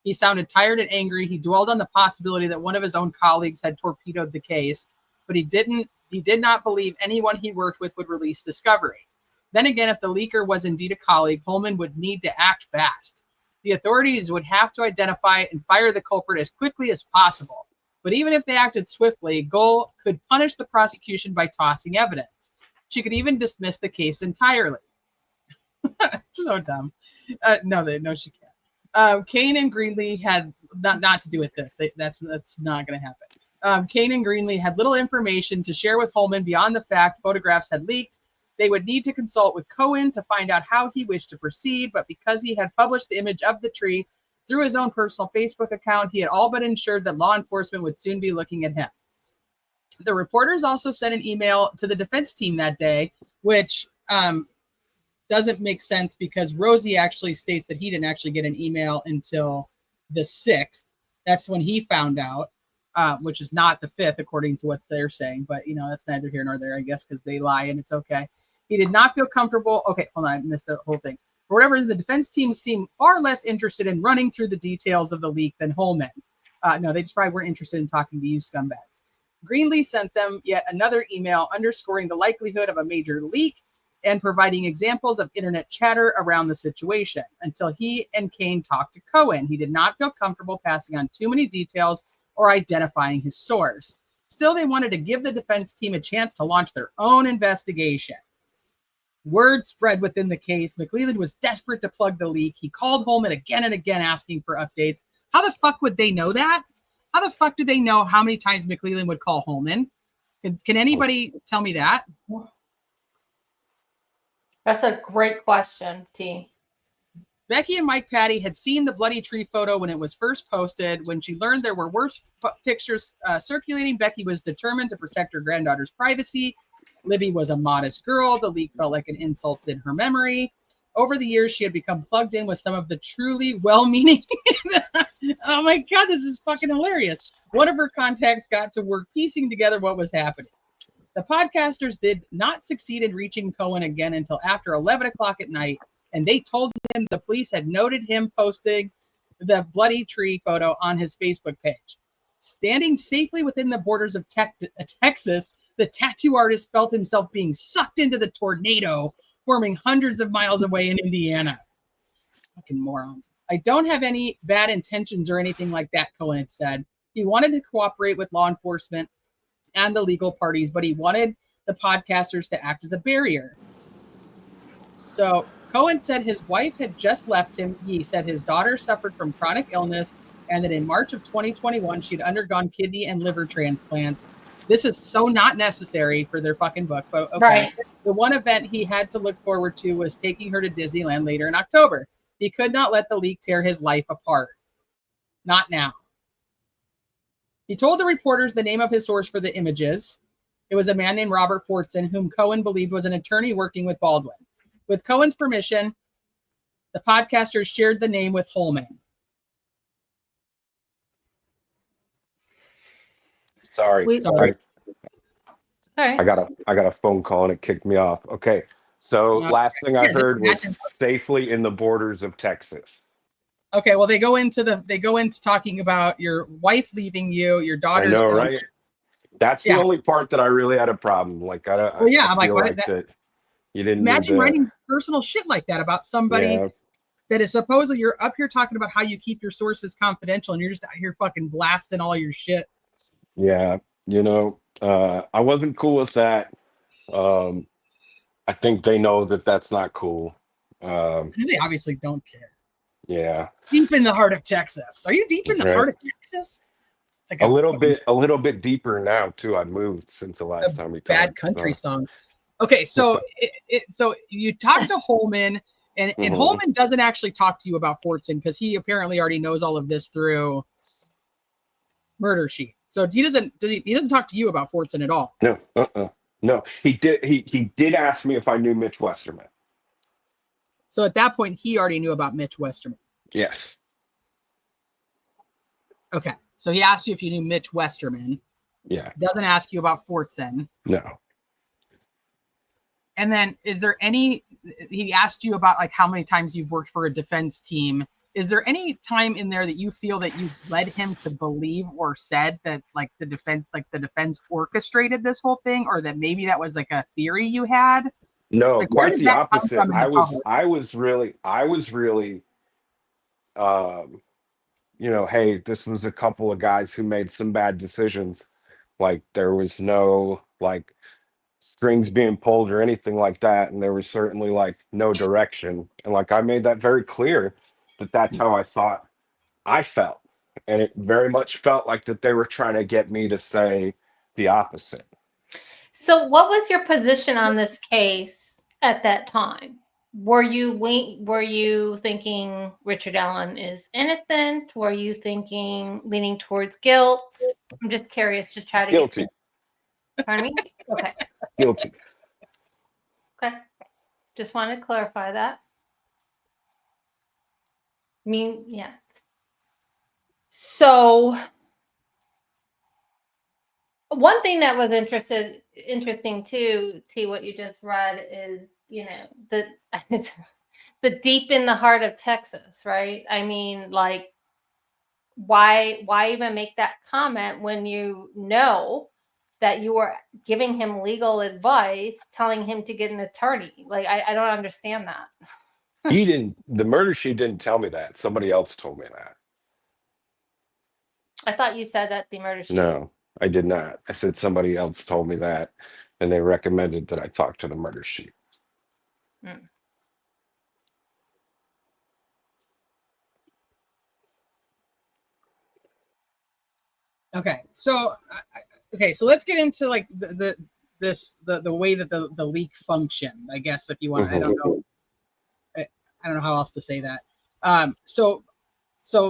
S3: He sounded tired and angry. He dwelled on the possibility that one of his own colleagues had torpedoed the case, but he did not believe anyone he worked with would release discovery. Then again, if the leaker was indeed a colleague, Holman would need to act fast. The authorities would have to identify and fire the culprit as quickly as possible. But even if they acted swiftly, Gull could punish the prosecution by tossing evidence. She could even dismiss the case entirely. So dumb. No, she can't. Kane and Greenlee had not to do with this. That's not going to happen. Kane and Greenlee had little information to share with Holman beyond the fact photographs had leaked. They would need to consult with Cohen to find out how he wished to proceed, but because he had published the image of the tree through his own personal Facebook account, he had all but ensured that law enforcement would soon be looking at him. The reporters also sent an email to the defense team that day, which doesn't make sense because Rosie actually states that he didn't actually get an email until the 6th. That's when he found out, which is not the 5th, according to what they're saying. But, that's neither here nor there, I guess, because they lie and it's okay. He did not feel comfortable. Okay, hold on, I missed the whole thing. For whatever reason, the defense team seemed far less interested in running through the details of the leak than Holman. No, they just probably weren't interested in talking to you scumbags. Greenlee sent them yet another email underscoring the likelihood of a major leak and providing examples of internet chatter around the situation. Until he and Kane talked to Cohen, he did not feel comfortable passing on too many details or identifying his source. Still, they wanted to give the defense team a chance to launch their own investigation. Word spread within the case. McLeland was desperate to plug the leak. He called Holman again and again asking for updates. How the fuck would they know that? How the fuck do they know how many times McLeland would call Holman? Can anybody tell me that?
S2: That's a great question, T.
S3: Becky and Mike Patty had seen the bloody tree photo when it was first posted. When she learned there were worse pictures circulating, Becky was determined to protect her granddaughter's privacy. Libby was a modest girl. The leak felt like an insult in her memory. Over the years, she had become plugged in with some of the truly well-meaning... Oh my God, this is fucking hilarious. One of her contacts got to work piecing together what was happening. The podcasters did not succeed in reaching Cohen again until after 11 o'clock at night, and they told him the police had noted him posting the bloody tree photo on his Facebook page. Standing safely within the borders of Texas, the tattoo artist felt himself being sucked into the tornado forming hundreds of miles away in Indiana. Fucking morons. I don't have any bad intentions or anything like that, Cohen had said. He wanted to cooperate with law enforcement and the legal parties, but he wanted the podcasters to act as a barrier. So Cohen said his wife had just left him. He said his daughter suffered from chronic illness and that in March of 2021, she'd undergone kidney and liver transplants. This is so not necessary for their fucking book, but okay. Right. The one event he had to look forward to was taking her to Disneyland later in October. He could not let the leak tear his life apart. Not now. He told the reporters the name of his source for the images. It was a man named Robert Fortson, whom Cohen believed was an attorney working with Baldwin. With Cohen's permission, the podcasters shared the name with Holman.
S4: Sorry.
S2: All right.
S4: I got a phone call and it kicked me off. Okay. So last thing I heard was safely in the borders of Texas.
S3: Okay, well they go into talking about your wife leaving you, your daughter's
S4: I know,
S3: illness.
S4: right? That's the only part that I really had a problem. Like I feel like that you didn't
S3: imagine writing personal shit like that about somebody
S4: Yeah.
S3: that is supposedly, you're up here talking about how you keep your sources confidential, and you're just out here fucking blasting all your shit.
S4: Yeah. I wasn't cool with that. I think they know that that's not cool.
S3: They obviously don't care.
S4: Yeah.
S3: Deep in the heart of Texas. Are you deep in the
S4: Right.
S3: heart of Texas? It's like
S4: A little bit deeper now too. I've moved since the
S3: a
S4: last time we
S3: bad
S4: talked.
S3: country
S4: So.
S3: song. Okay, so so you talk to Holman, and
S4: Mhm.
S3: Holman doesn't actually talk to you about Fortson because he apparently already knows all of this through Murder Sheet. So he doesn't talk to you about Fortson at all.
S4: No, no. He did ask me if I knew Mitch Westerman.
S3: So at that point, he already knew about Mitch Westerman.
S4: Yes.
S3: Okay, so he asked you if you knew Mitch Westerman.
S4: Yeah.
S3: Doesn't ask you about Fortson.
S4: No.
S3: And then he asked you about like how many times you've worked for a defense team. Is there any time in there that you feel that you led him to believe or said that like the defense orchestrated this whole thing, or that maybe that was like a theory you had?
S4: No,
S3: Like, where
S4: quite
S3: does
S4: the
S3: that come
S4: opposite.
S3: from in the public?
S4: I was really hey, this was a couple of guys who made some bad decisions. Like there was no like strings being pulled or anything like that, and there was certainly like no direction. And like I made that very clear that that's how I thought I felt. And it very much felt like that they were trying to get me to say the opposite.
S2: So what was your position on this case at that time? Were you thinking Richard Allen is innocent? Were you leaning towards guilt? I'm just curious to try to
S4: Guilty.
S2: get. Pardon me? Okay.
S4: Guilty.
S2: Okay. Just wanted to clarify that. Yeah. So one thing that was interesting too, T, what you just read is, the the deep in the heart of Texas, right? I mean, like, why even make that comment when you know that you were giving him legal advice, telling him to get an attorney? Like, I don't understand that.
S4: The murder sheet didn't tell me that. Somebody else told me that.
S2: I thought you said that the murder sheet.
S4: No, I did not. I said somebody else told me that, and they recommended that I talk to the murder sheet.
S2: Mm.
S3: Okay, so let's get into like the way that the leak functioned. I guess if you want, I don't know how else to say that. So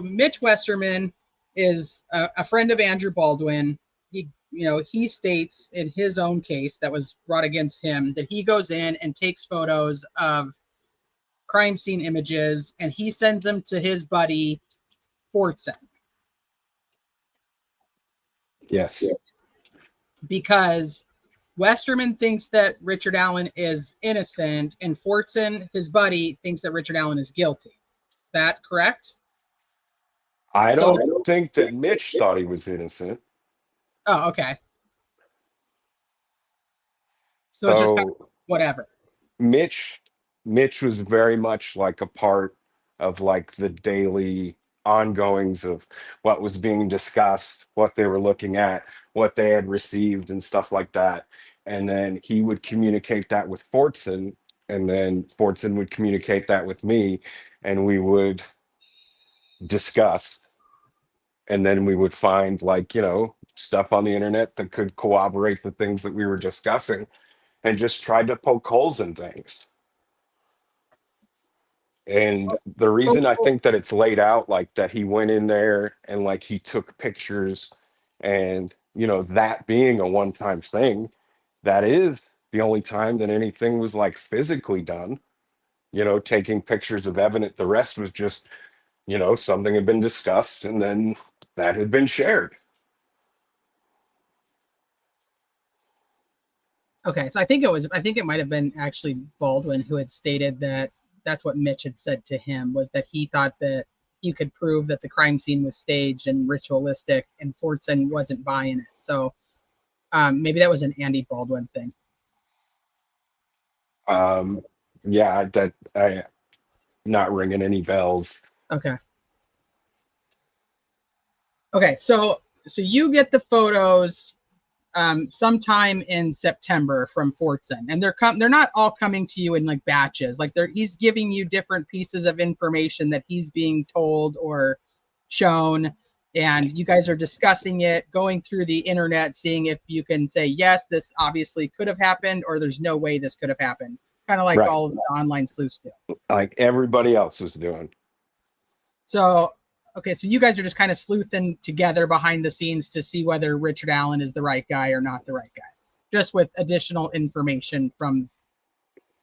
S3: Mitch Westerman is a friend of Andrew Baldwin. He states in his own case that was brought against him that he goes in and takes photos of crime scene images and he sends them to his buddy Fortson.
S4: Yes.
S3: Because Westerman thinks that Richard Allen is innocent and Fortson, his buddy, thinks that Richard Allen is guilty. Is that correct?
S4: I don't think that Mitch thought he was innocent.
S3: Oh, okay. So it's just kind of whatever.
S4: Mitch was very much like a part of like the daily ongoings of what was being discussed, what they were looking at, what they had received and stuff like that. And then he would communicate that with Fortson, and then Fortson would communicate that with me, and we would discuss. And then we would find like, stuff on the internet that could corroborate the things that we were discussing, and just tried to poke holes in things. And the reason I think that it's laid out like that, he went in there and like he took pictures, and that being a one-time thing, that is the only time that anything was like physically done, taking pictures of evidence. The rest was just, something had been discussed and then that had been shared.
S3: Okay, so I think it might have been actually Baldwin who had stated that that's what Mitch had said to him, was that he thought that you could prove that the crime scene was staged and ritualistic, and Fortson wasn't buying it. So maybe that was an Andy Baldwin thing.
S4: Yeah, that I not ringing any bells.
S3: Okay. Okay, so you get the photos sometime in September from Fortson, and they're not all coming to you in like batches. Like he's giving you different pieces of information that he's being told or shown, and you guys are discussing it, going through the internet, seeing if you can say yes, this obviously could have happened, or there's no way this could have happened. Kind of like
S4: Right.
S3: all of the online sleuths do.
S4: Like everybody else was doing.
S3: So, okay, so you guys are just kind of sleuthing together behind the scenes to see whether Richard Allen is the right guy or not the right guy, just with additional information from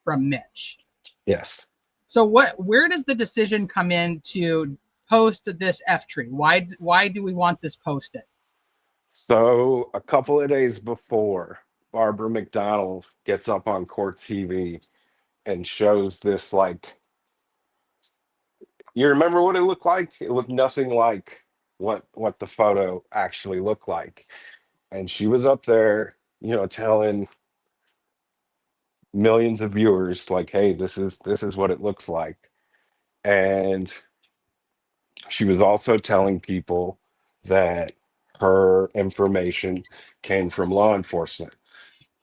S3: Mitch.
S4: Yes.
S3: So, where does the decision come in to post this F tree? Why do we want this posted?
S4: So a couple of days before, Barbara McDonald gets up on court TV and shows this, like, you remember what it looked like? It looked nothing like what the photo actually looked like. And she was up there, telling millions of viewers, like, hey, this is what it looks like. And she was also telling people that her information came from law enforcement.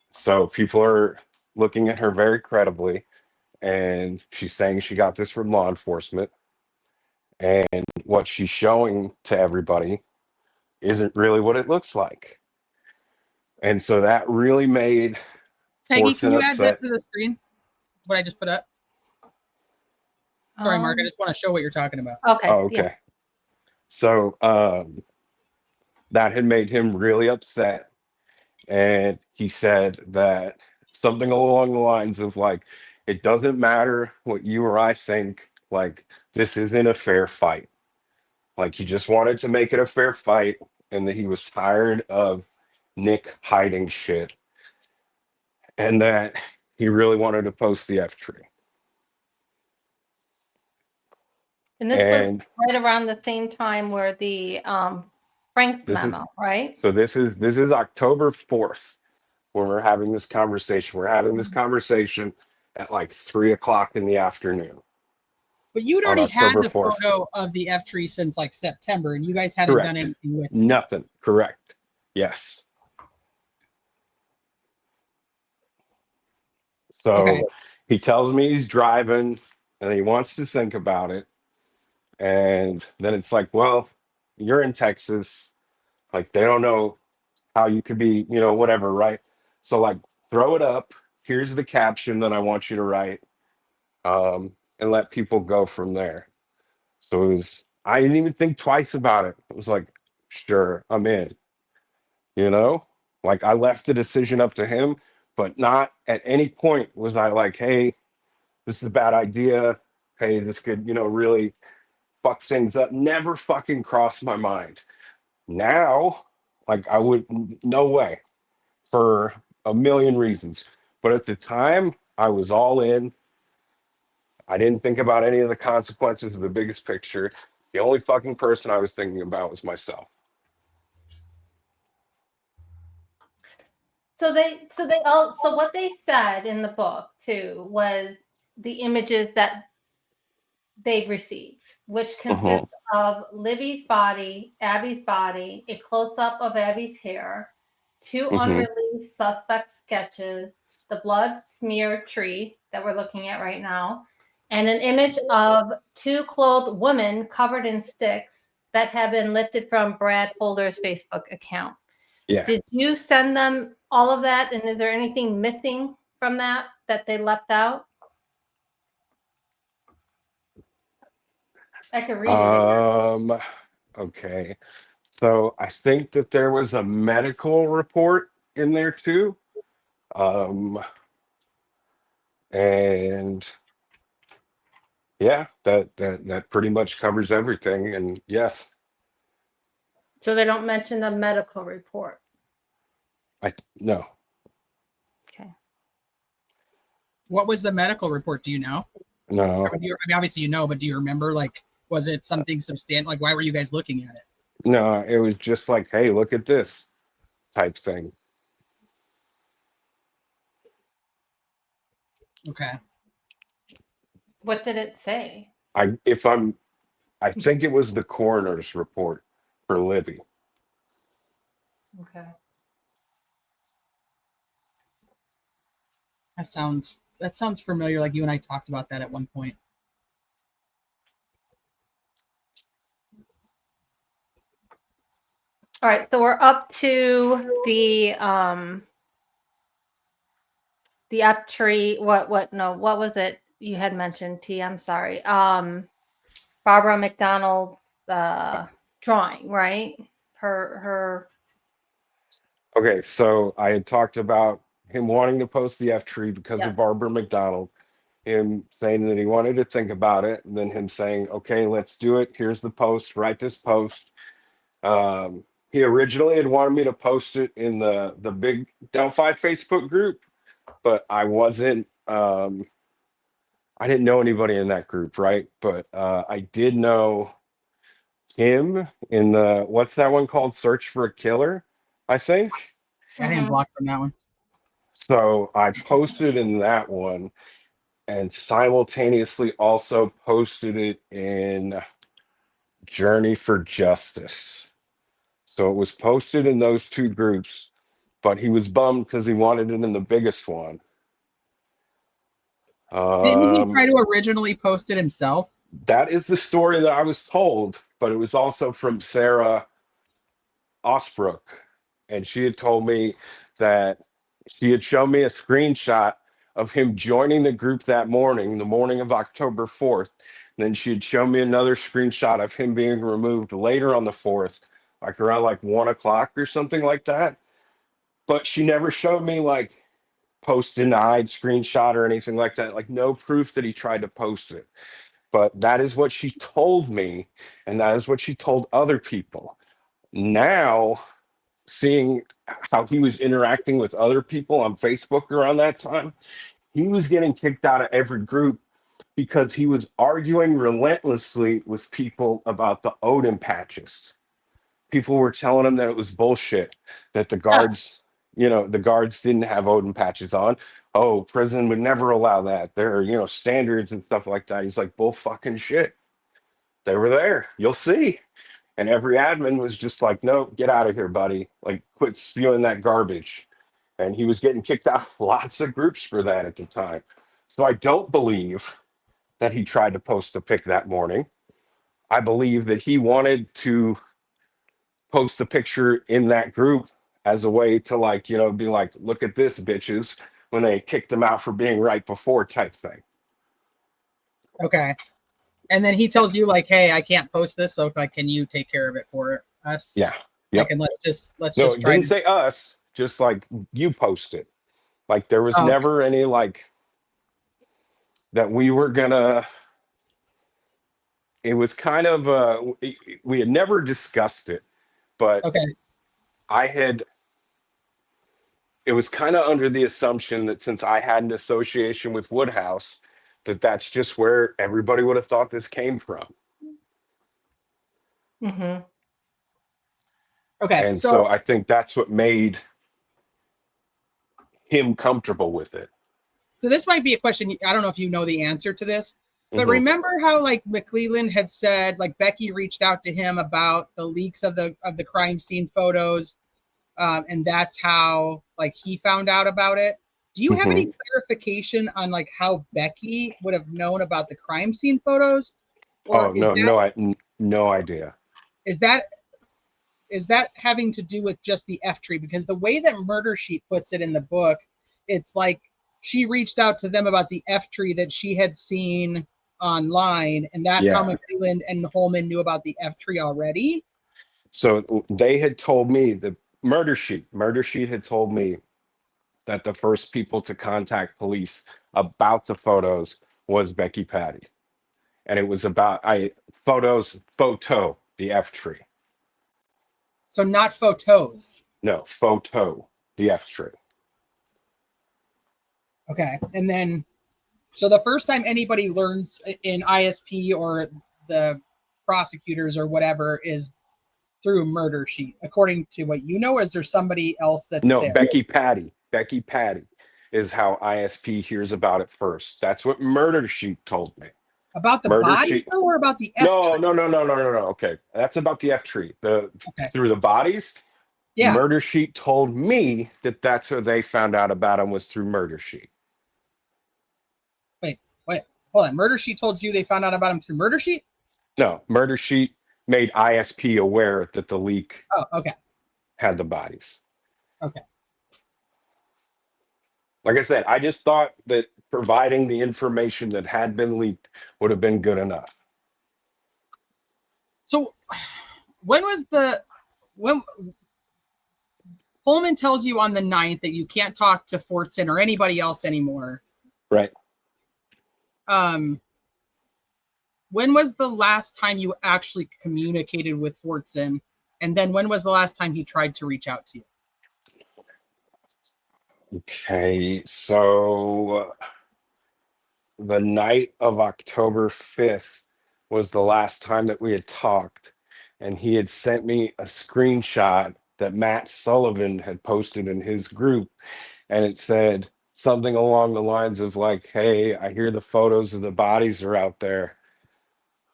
S4: So people are looking at her very credibly, and she's saying she got this from law enforcement. And what she's showing to everybody isn't really what it looks like. And so that really made
S3: Peggy, can
S4: Fortson
S3: you add that
S4: upset.
S3: to the screen? What I just put up? Sorry, Mark, I just want to show what you're talking about.
S2: Okay.
S4: Oh, okay.
S2: Yeah.
S4: So that had made him really upset. And he said that something along the lines of, like, it doesn't matter what you or I think, like, this isn't a fair fight. Like, he just wanted to make it a fair fight, and that he was tired of Nick hiding shit, and that he really wanted to post the F tree.
S2: And this was
S4: And
S2: right around the same time where the Frank's
S4: this is
S2: memo, right?
S4: so this is October 4th when we're having this conversation. We're having this conversation at like 3 o'clock in the afternoon
S3: But you'd
S4: on
S3: already had
S4: October
S3: the
S4: 4th.
S3: photo of the F tree since like September, and you guys hadn't done
S4: Correct.
S3: anything with it.
S4: Nothing. Correct. Yes. So
S3: Okay.
S4: he tells me he's driving and he wants to think about it. And then it's like, well, you're in Texas. Like, they don't know how you could be, whatever, right? So, like, throw it up. Here's the caption that I want you to write, and let people go from there. So I didn't even think twice about it. It was like, sure, I'm in. Like, I left the decision up to him, but not at any point was I like, hey, this is a bad idea. Hey, this could, really fuck things up. Never fucking crossed my mind. Now, like, I would, no way, for a million reasons. But at the time, I was all in. I didn't think about any of the consequences of the biggest picture. The only fucking person I was thinking about was myself.
S2: So what they said in the book too was the images that they've received, which consists of Libby's body, Abby's body, a close-up of Abby's hair, two unreleased suspect sketches, the blood smear tree that we're looking at right now, and an image of two clothed women covered in sticks that have been lifted from Brad Holder's Facebook account.
S4: Yeah.
S2: Did you send them all of that? And is there anything missing from that they left out? I could read it.
S4: Okay. So I think that there was a medical report in there too. And yeah, that pretty much covers everything. And yes.
S2: So they don't mention the medical report.
S4: No.
S2: Okay.
S3: What was the medical report? Do you know?
S4: No.
S3: I mean, obviously you know, but do you remember? Like, was it something substantial? Like, why were you guys looking at it?
S4: No, it was just like, hey, look at this type thing.
S3: Okay.
S2: What did it say?
S4: I think it was the coroner's report for Libby.
S2: Okay.
S3: That sounds familiar. Like you and I talked about that at one point.
S2: All right, so we're up to the F tree. What was it you had mentioned, T? I'm sorry. Barbara McDonald's drawing, right? Her
S4: Okay, so I had talked about him wanting to post the F tree because of
S2: yes.
S4: Barbara McDonald, him saying that he wanted to think about it, and then him saying, okay, let's do it. Here's the post, write this post. He originally had wanted me to post it in the big Delphi Facebook group, but I wasn't I didn't know anybody in that group, right? But I did know him in the, what's that one called? Search for a Killer, I think.
S3: I think I'm blocked from that one.
S4: So I posted in that one and simultaneously also posted it in Journey for Justice. So it was posted in those two groups, but he was bummed because he wanted it in the biggest one.
S3: Didn't he try to originally post it himself?
S4: That is the story that I was told, but it was also from Sarah Osbrook. And she had told me that she had shown me a screenshot of him joining the group that morning, the morning of October 4th. And then she had shown me another screenshot of him being removed later on the 4th, like around like 1 o'clock or something like that. But she never showed me like post denied screenshot or anything like that, like no proof that he tried to post it. But that is what she told me, and that is what she told other people. Now, seeing how he was interacting with other people on Facebook around that time, he was getting kicked out of every group because he was arguing relentlessly with people about the Odin patches. People were telling him that it was bullshit, that the guards, the guards didn't have Odin patches on. Oh, prison would never allow that. There are, standards and stuff like that. He's like, bull fucking shit. They were there. You'll see. And every admin was just like, no, get out of here, buddy. Like, quit spewing that garbage. And he was getting kicked out of lots of groups for that at the time. So I don't believe that he tried to post a pic that morning. I believe that he wanted to post a picture in that group as a way to be like, look at this, bitches, when they kicked him out for being right before type thing.
S3: Okay. And then he tells you like, hey, I can't post this, so like, can you take care of it for us?
S4: Yeah. Yep.
S3: Like, and let's
S4: No,
S3: just
S4: it
S3: try
S4: didn't
S3: to
S4: say us, just like you post it. Like there was
S3: Oh, okay.
S4: never any like that we were gonna, it was kind of we had never discussed it, but
S3: Okay.
S4: it was kind of under the assumption that since I had an association with Woodhouse, that's just where everybody would have thought this came from.
S2: Mm-hmm.
S3: Okay.
S4: And so I think that's what made him comfortable with it.
S3: So this might be a question. I don't know if you know the answer to this, but
S4: Mm-hmm.
S3: remember how like McClelland had said, like Becky reached out to him about the leaks of the crime scene photos, and that's how like he found out about it. Do you have
S4: Mm-hmm.
S3: any clarification on like how Becky would have known about the crime scene photos? Or
S4: Oh no, no idea.
S3: Is that having to do with just the F tree? Because the way that Murder Sheet puts it in the book, it's like she reached out to them about the F tree that she had seen online, and that's how McClelland and Holman knew about the F tree already.
S4: So they had told me, the Murder Sheet had told me that the first people to contact police about the photos was Becky Patty. And it was about photo, the F tree.
S3: So not photos.
S4: No, photo, the F tree.
S3: Okay. And then, so the first time anybody learns in ISP or the prosecutors or whatever is through Murder Sheet, according to what you know. Is there somebody else that's
S4: No,
S3: there?
S4: Becky Patty. is how ISP hears about it first. That's what Murder Sheet told me.
S3: About the
S4: Murder
S3: bodies
S4: Sheet.
S3: though, or about the F
S4: No,
S3: tree?
S4: no, no, no, no, no, no. Okay, that's about the F tree.
S3: Okay.
S4: Through the bodies.
S3: Yeah.
S4: Murder Sheet told me that that's where they found out about him was through Murder Sheet.
S3: Wait, hold on. Murder Sheet told you they found out about him through Murder Sheet?
S4: No, Murder Sheet made ISP aware that the leak
S3: Oh, okay.
S4: had the bodies.
S3: Okay.
S4: Like I said, I just thought that providing the information that had been leaked would have been good enough.
S3: So when Pullman tells you on the 9th that you can't talk to Fortson or anybody else anymore.
S4: Right.
S3: When was the last time you actually communicated with Fortson? And then when was the last time he tried to reach out to you?
S4: Okay, so the night of October 5th was the last time that we had talked, and he had sent me a screenshot that Matt Sullivan had posted in his group, and it said something along the lines of like, hey, I hear the photos of the bodies are out there.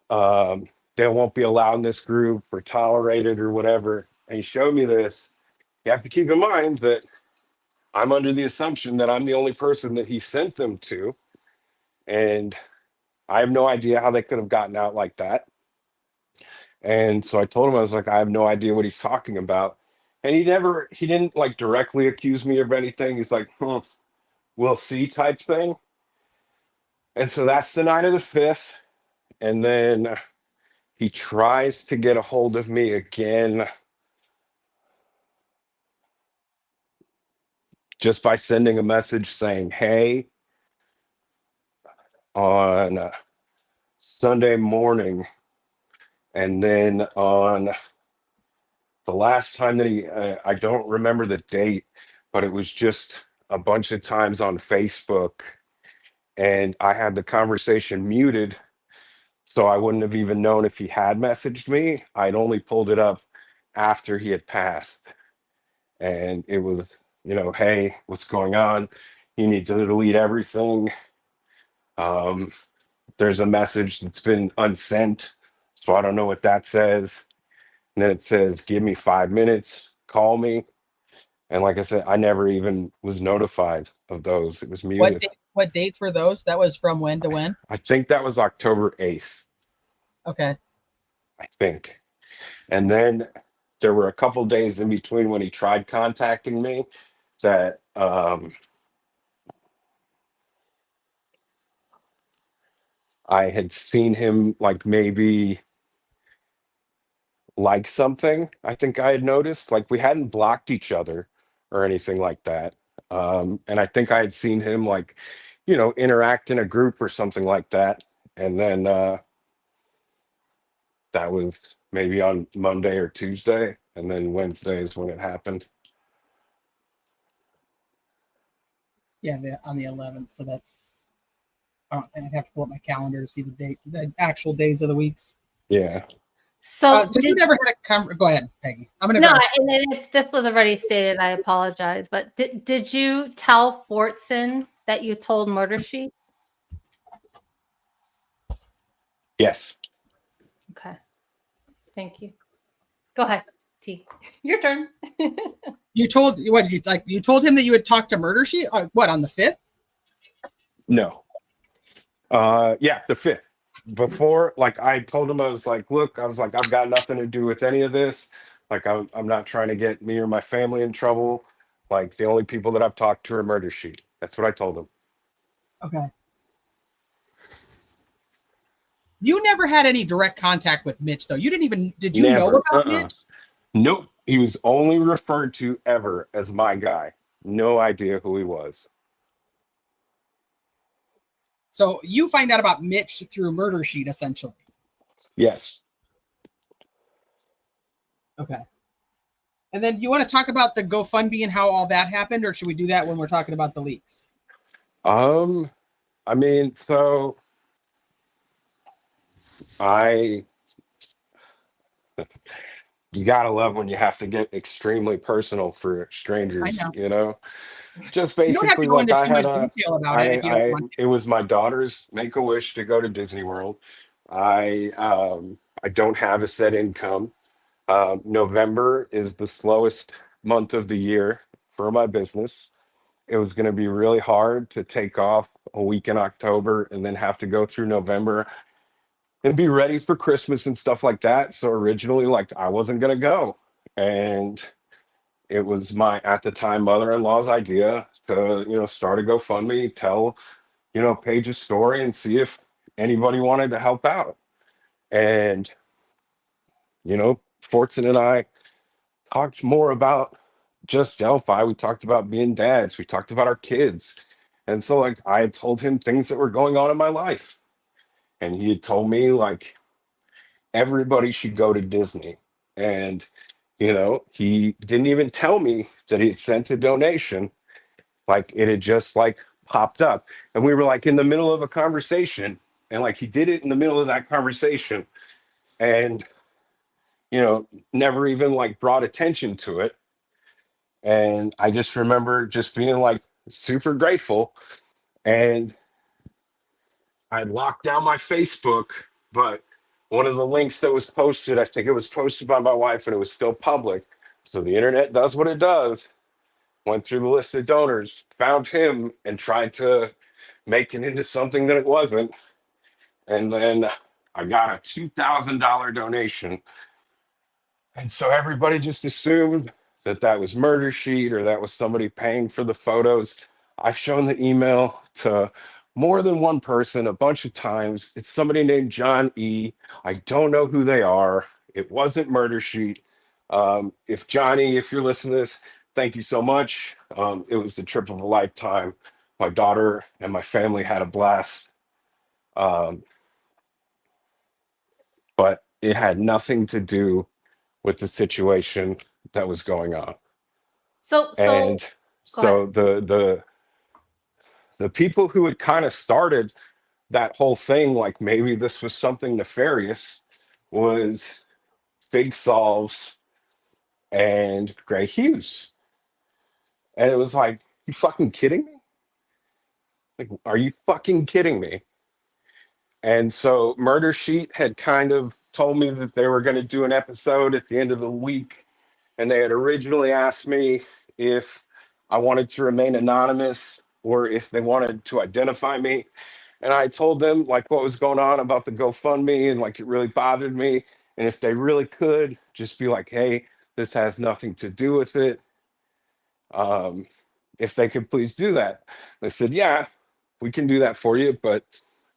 S4: They won't be allowed in this group or tolerated or whatever. And he showed me this. You have to keep in mind that I'm under the assumption that I'm the only person that he sent them to. And I have no idea how they could have gotten out like that. And so I told him, I was like, I have no idea what he's talking about. And he didn't like directly accuse me of anything. He's like, we'll see type thing. And so that's the night of the 5th. And then he tries to get a hold of me again just by sending a message saying, hey, on Sunday morning. And then on the last time that I don't remember the date, but it was just a bunch of times on Facebook. And I had the conversation muted, so I wouldn't have even known if he had messaged me. I'd only pulled it up after he had passed. And it was, hey, what's going on? You need to delete everything. There's a message that's been unsent, so I don't know what that says. And then it says, give me 5 minutes, call me. And like I said, I never even was notified of those. It was muted.
S3: What dates were those? That was from when to when?
S4: I think that was October 8th.
S3: Okay.
S4: I think. And then there were a couple days in between when he tried contacting me that I had seen him like maybe like something. I think I had noticed like we hadn't blocked each other or anything like that. And I think I had seen him like, interact in a group or something like that. And then that was maybe on Monday or Tuesday. And then Wednesday is when it happened.
S3: Yeah, on the 11th. So that's, I'd have to pull up my calendar to see the actual days of the weeks.
S4: Yeah.
S2: So,
S3: So you never had go ahead, Peggy. I'm gonna
S2: no,
S3: go.
S2: and then if this was already stated, I apologize. But did you tell Fortson that you told Murder Sheet?
S4: Yes.
S2: Okay. Thank you. Go ahead, T. Your turn.
S3: You told you told him that you had talked to Murder Sheet? What, on the 5th?
S4: No. Yeah, the 5th. Before, like I told him, I was like, look, I've got nothing to do with any of this. Like I'm not trying to get me or my family in trouble. Like the only people that I've talked to are Murder Sheet. That's what I told him.
S3: Okay. You never had any direct contact with Mitch, though. Did you know
S4: Never.
S3: about Mitch?
S4: Nope. He was only referred to ever as my guy. No idea who he was.
S3: So you find out about Mitch through Murder Sheet, essentially.
S4: Yes.
S3: Okay. And then you want to talk about the GoFundMe and how all that happened, or should we do that when we're talking about the leaks?
S4: I mean, so you gotta love when you have to get extremely personal for strangers,
S3: I know.
S4: Just
S3: You don't have to
S4: basically
S3: go
S4: like
S3: into
S4: I
S3: too
S4: had
S3: much
S4: a
S3: detail about it if you don't want to.
S4: it was my daughter's make-a-wish to go to Disney World. I don't have a set income. November is the slowest month of the year for my business. It was going to be really hard to take off a week in October and then have to go through November and be ready for Christmas and stuff like that. So originally, like, I wasn't going to go. And it was my, at the time, mother-in-law's idea to, start a GoFundMe, tell, Paige's story and see if anybody wanted to help out. And, Fortson and I talked more about just Delphi. We talked about being dads. We talked about our kids. And so, like, I had told him things that were going on in my life. And he had told me, like, everybody should go to Disney. And, he didn't even tell me that he had sent a donation. Like, it had just, like, popped up. And we were, like, in the middle of a conversation. And, like, he did it in the middle of that conversation. And, never even, like, brought attention to it. And I just remember just being like super grateful. And I locked down my Facebook, but one of the links that was posted, I think it was posted by my wife and it was still public. So the internet does what it does. Went through the list of donors, found him, and tried to make it into something that it wasn't. And then I got a $2,000 donation. And so everybody just assumed that that was Murder Sheet or that was somebody paying for the photos. I've shown the email to more than one person a bunch of times. It's somebody named John E. I don't know who they are. It wasn't Murder Sheet. If Johnny, if you're listening to this, thank you so much. It was the trip of a lifetime. My daughter and my family had a blast. But it had nothing to do with the situation that was going on.
S2: So
S4: And
S2: go ahead.
S4: so the people who had kind of started that whole thing, like maybe this was something nefarious, was Fig Solves and Gray Hughes. And it was like, you fucking kidding me? Like, are you fucking kidding me? And so Murder Sheet had kind of told me that they were going to do an episode at the end of the week. And they had originally asked me if I wanted to remain anonymous or if they wanted to identify me. And I told them like what was going on about the GoFundMe and like it really bothered me. And if they really could just be like, hey, this has nothing to do with it. If they could please do that. They said, yeah, we can do that for you, but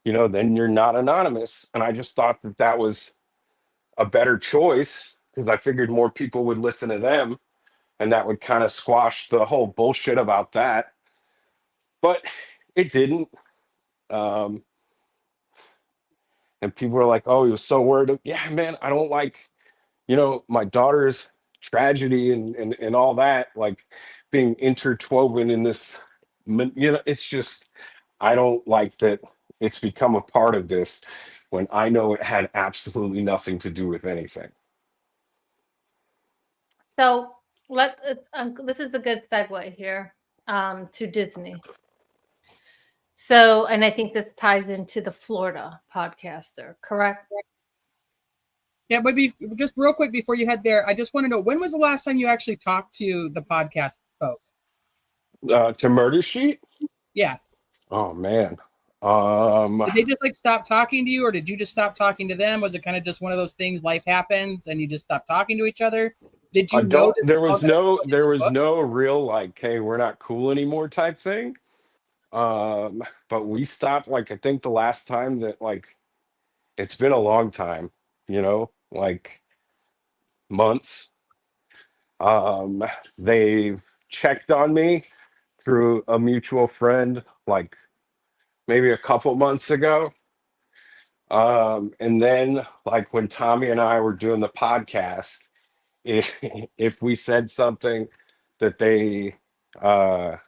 S4: then you're not anonymous. And I just thought that that was a better choice because I figured more people would listen to them and that would kind of squash the whole bullshit about that. But it didn't. And people were like, oh, he was so worried. Yeah, man, I don't like, my daughter's tragedy and all that, like being interwoven in this, it's just, I don't like that it's become a part of this when I know it had absolutely nothing to do with anything.
S2: So this is a good segue here to Disney. So, and I think this ties into the Florida podcaster, correct?
S3: Yeah, but just real quick before you head there, I just want to know, when was the last time you actually talked to the podcast folk?
S4: To Murder Sheet?
S3: Yeah.
S4: Oh man.
S3: Did they just like stop talking to you, or did you just stop talking to them? Was it kind of just one of those things, life happens and you just stop talking to each other? Did you
S4: I
S3: know
S4: don't
S3: this
S4: there
S3: was all
S4: was
S3: gonna
S4: no
S3: go in
S4: there
S3: this
S4: was
S3: book?
S4: no real like, hey, we're not cool anymore type thing. But we stopped like I think the last time that like it's been a long time, like months. They've checked on me through a mutual friend like maybe a couple months ago. And then like when Tommy and I were doing the podcast, if, if we said something that they thought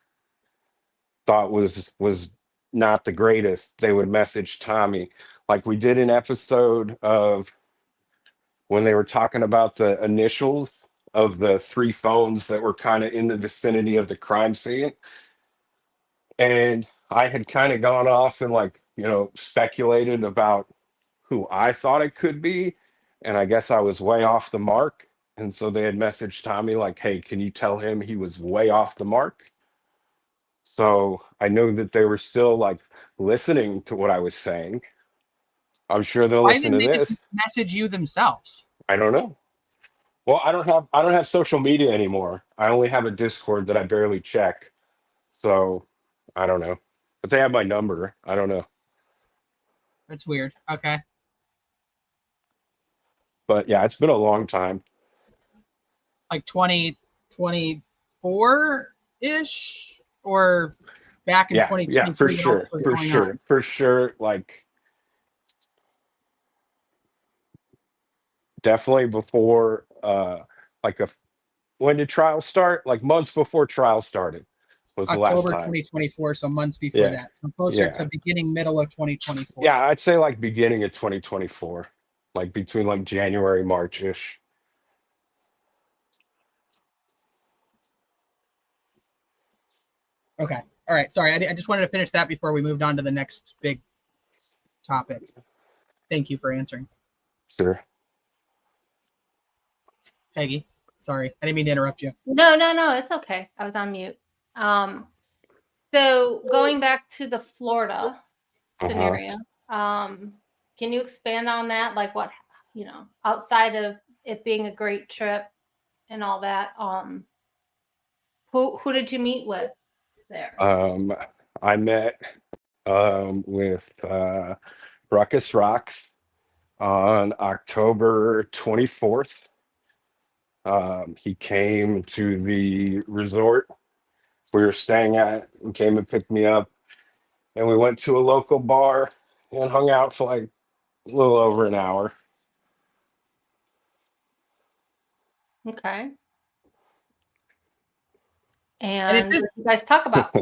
S4: was not the greatest, they would message Tommy. Like we did an episode of when they were talking about the initials of the 3 phones that were kind of in the vicinity of the crime scene. And I had kind of gone off and like, speculated about who I thought it could be. And I guess I was way off the mark. And so they had messaged Tommy like, hey, can you tell him he was way off the mark? So I know that they were still like listening to what I was saying. I'm sure they'll
S3: Why
S4: listen
S3: didn't
S4: to
S3: they just
S4: this.
S3: message you themselves?
S4: I don't know. Well, I don't have social media anymore. I only have a Discord that I barely check. So I don't know. But they have my number. I don't know.
S3: That's weird. Okay.
S4: But yeah, it's been a long time.
S3: Like 2024-ish? Or back in
S4: Yeah,
S3: 2023
S4: for
S3: when all
S4: sure.
S3: this was
S4: For
S3: going
S4: sure.
S3: on?
S4: For sure. Like definitely before like a when did trial start? Like months before trial started was the last
S3: October
S4: time.
S3: 2024, so months before
S4: Yeah.
S3: that. So closer
S4: Yeah.
S3: to beginning, middle of 2024.
S4: Yeah, I'd say like beginning of 2024. Like between like January, March-ish.
S3: Okay. All right. Sorry. I just wanted to finish that before we moved on to the next big topic. Thank you for answering.
S4: Sure.
S3: Peggy. Sorry. I didn't mean to interrupt you.
S2: No, it's okay. I was on mute. So going back to the Florida scenario, can you expand on that? Like what, outside of it being a great trip and all that, who did you meet with there?
S4: I met with Ruckus Rocks on October 24th. He came to the resort we were staying at and came and picked me up. And we went to a local bar and hung out for like a little over an hour.
S2: Okay.
S3: And
S2: And what did you guys talk about?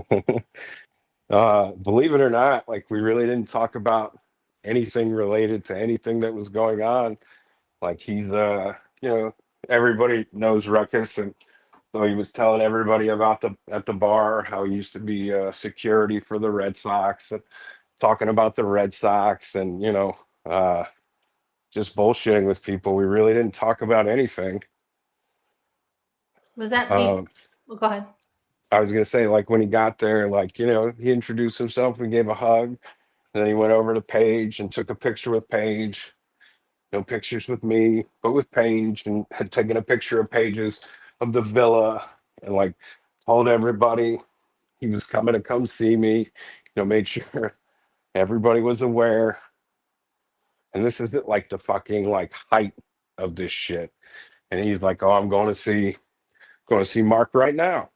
S4: Believe it or not, like we really didn't talk about anything related to anything that was going on. Like he's everybody knows Ruckus, and so he was telling everybody about at the bar how he used to be security for the Red Sox, and talking about the Red Sox, and just bullshitting with people. We really didn't talk about anything.
S2: Was that
S4: Um,
S2: well, go ahead.
S4: I was gonna say, like when he got there, like he introduced himself, we gave a hug, and then he went over to Paige and took a picture with Paige. No pictures with me, but with Paige, and had taken a picture of Paige's of the villa, and like told everybody he was coming to come see me. Made sure everybody was aware. And this isn't like the fucking like height of this shit. And he's like, "Oh, I'm going to see Mark right now."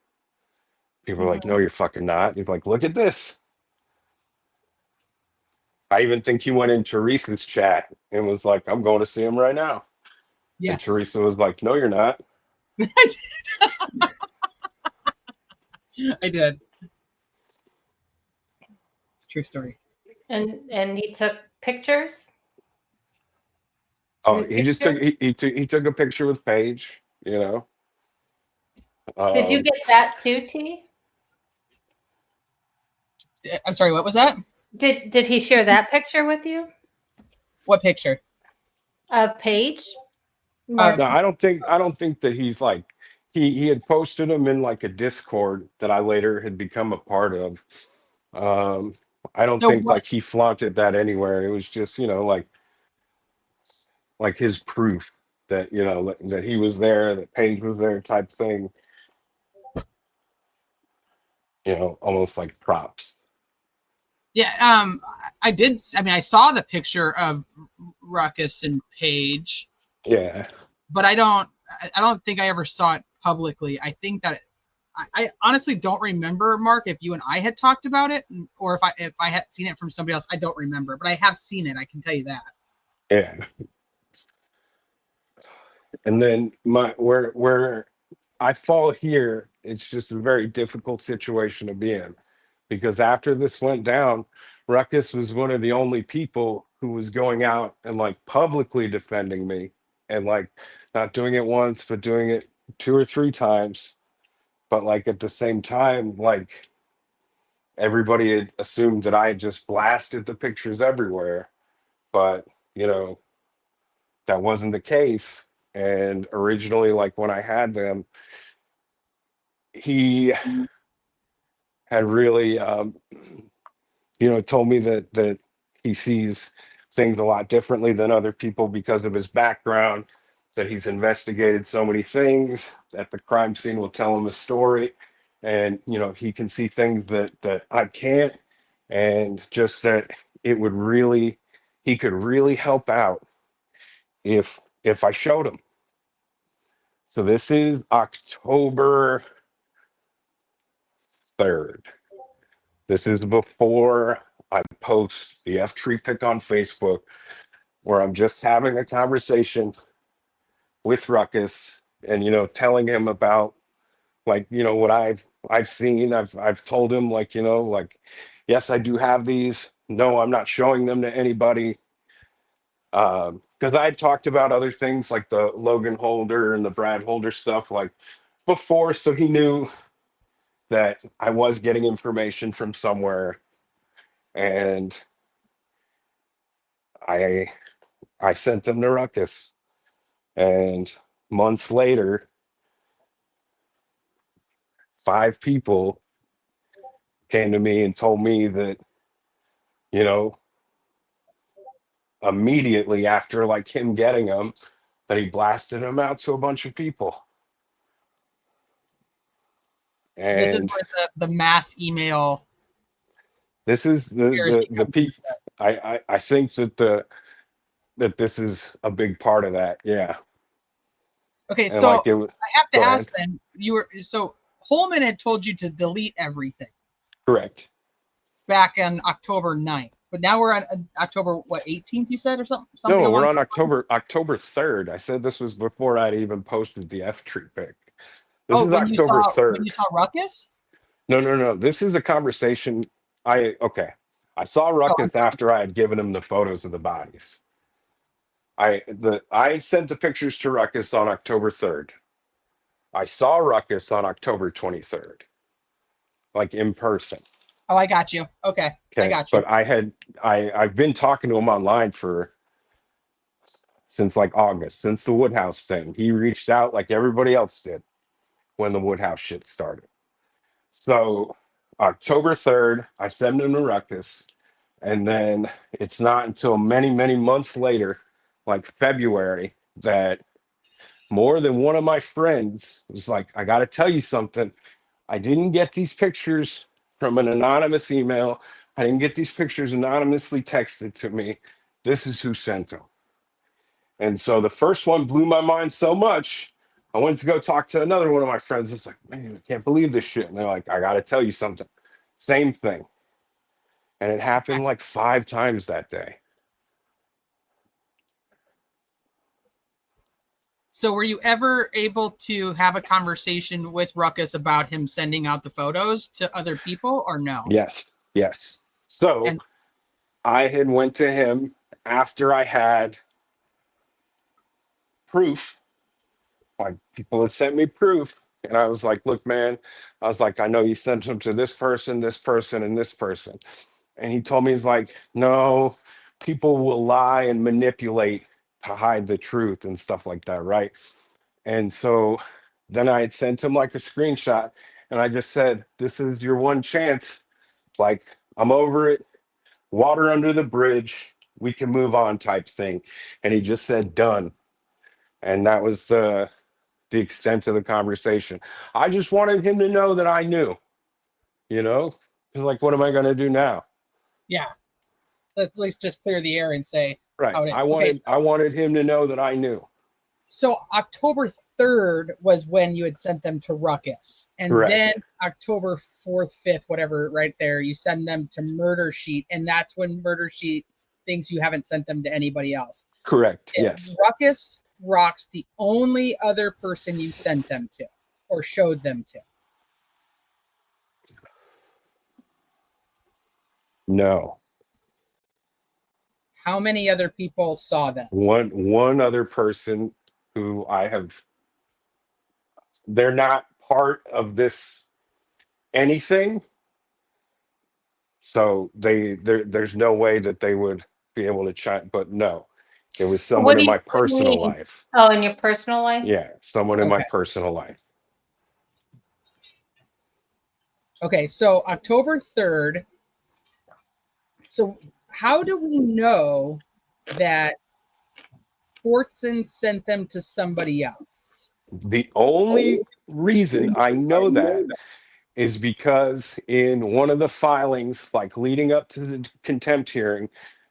S4: People are like, "No, you're fucking not." He's like, "Look at this." I even think he went in Teresa's chat and was like, "I'm going to see him right now." And
S3: yes.
S4: Teresa was like, "No, you're not."
S3: I did. It's a true story.
S2: And he took pictures?
S4: Oh, he just took he took a picture with Paige,
S2: Did you get that too, T?
S3: I'm sorry, what was that?
S2: Did he share that picture with you?
S3: What picture?
S2: Of Paige?
S4: No, I don't think that he's like he had posted them in like a Discord that I later had become a part of. I don't
S3: So
S4: think
S3: what?
S4: like he flaunted that anywhere. It was just, like his proof that, that he was there, that Paige was there type thing. Almost like props.
S3: Yeah, I did. I mean, I saw the picture of Ruckus and Paige.
S4: Yeah.
S3: But I don't think I ever saw it publicly. I think that I honestly don't remember, Mark, if you and I had talked about it, or if I had seen it from somebody else. I don't remember, but I have seen it. I can tell you that.
S4: Yeah. And then where I fall here, it's just a very difficult situation to be in, because after this went down, Ruckus was one of the only people who was going out and like publicly defending me, and like not doing it once, but doing it 2 or 3 times, but like at the same time, like everybody had assumed that I had just blasted the pictures everywhere, but you know, that wasn't the case. And originally, like when I had them, he had really, told me that he sees things a lot differently than other people because of his background, that he's investigated so many things, that the crime scene will tell him a story, and he can see things that I can't, and just that it would really, he could really help out if I showed him. So this is October 3rd. This is before I post the F tree pic on Facebook, where I'm just having a conversation with Ruckus and telling him about like what I've seen. I've told him like yes, I do have these. No, I'm not showing them to anybody. Because I talked about other things like the Logan Holder and the Brad Holder stuff like before, so he knew that I was getting information from somewhere, and I sent them to Ruckus, and months later, 5 people came to me and told me that you know immediately after like him getting them, that he blasted them out to a bunch of people.
S3: This is
S4: And
S3: where the mass email
S4: this is
S3: conspiracy
S4: the
S3: comes
S4: people. I think that this is a big part of that. Yeah.
S3: Okay,
S4: And
S3: so
S4: like it was,
S3: I have to
S4: go
S3: ask
S4: ahead.
S3: then, Holman had told you to delete everything
S4: Correct.
S3: back on October 9th, but now we're on October, what, 18th, you said, or something
S4: No, we're
S3: along.
S4: on October 3rd. I said this was before I'd even posted the F tree pic. This
S3: Oh,
S4: is October
S3: when
S4: 3rd.
S3: you saw Ruckus?
S4: No. This is a conversation. Okay. I saw
S3: Oh, I'm
S4: Ruckus
S3: sorry.
S4: after I had given him the photos of the bodies. I sent the pictures to Ruckus on October 3rd. I saw Ruckus on October 23rd, like in person.
S3: Oh, I got you. Okay, I
S4: Okay.
S3: got you.
S4: But I've been talking to him online since like August, since the Woodhouse thing. He reached out like everybody else did when the Woodhouse shit started. So October 3rd, I send him to Ruckus. And then it's not until many, many months later, like February, that more than one of my friends was like, I got to tell you something. I didn't get these pictures from an anonymous email. I didn't get these pictures anonymously texted to me. This is who sent them. And so the first one blew my mind so much. I went to go talk to another one of my friends. It's like, man, I can't believe this shit. And they're like, I got to tell you something. Same thing. And it happened like 5 times that day.
S3: So were you ever able to have a conversation with Ruckus about him sending out the photos to other people, or no?
S4: Yes. So
S3: And
S4: I had went to him after I had proof, like people had sent me proof. And I was like, look, man, I was like, I know you sent them to this person, and this person. And he told me, he's like, no, people will lie and manipulate to hide the truth and stuff like that, right? And so then I had sent him like a screenshot, and I just said, this is your one chance. Like, I'm over it, water under the bridge, we can move on type thing. And he just said, done. And that was the extent of the conversation. I just wanted him to know that I knew, you know? 'Cause, like, what am I going to do now?
S3: yeah, let's at least just clear the air and say
S4: Right.
S3: how it is.
S4: I
S3: Okay,
S4: wanted him to know that I knew.
S3: so October 3rd was when you had sent them to Ruckus. And then
S4: Correct.
S3: October 4th, 5th, whatever, right there, you send them to Murder Sheet. And that's when Murder Sheet thinks you haven't sent them to anybody else.
S4: Correct.
S3: If
S4: Yes.
S3: Ruckus Rock's the only other person you sent them to or showed them to.
S4: No.
S3: How many other people saw them?
S4: One other person who I have they're not part of this anything. So there's no way that they would be able to chime. But no, it was someone in my
S2: What do you
S4: personal
S2: mean?
S4: life.
S2: Oh, in your personal life?
S4: Yeah, someone in my
S3: Okay.
S4: personal life.
S3: Okay, so October 3rd. So how do we know that Fortson sent them to somebody else?
S4: The only reason I know that is because in one of the filings, like leading up to the contempt hearing,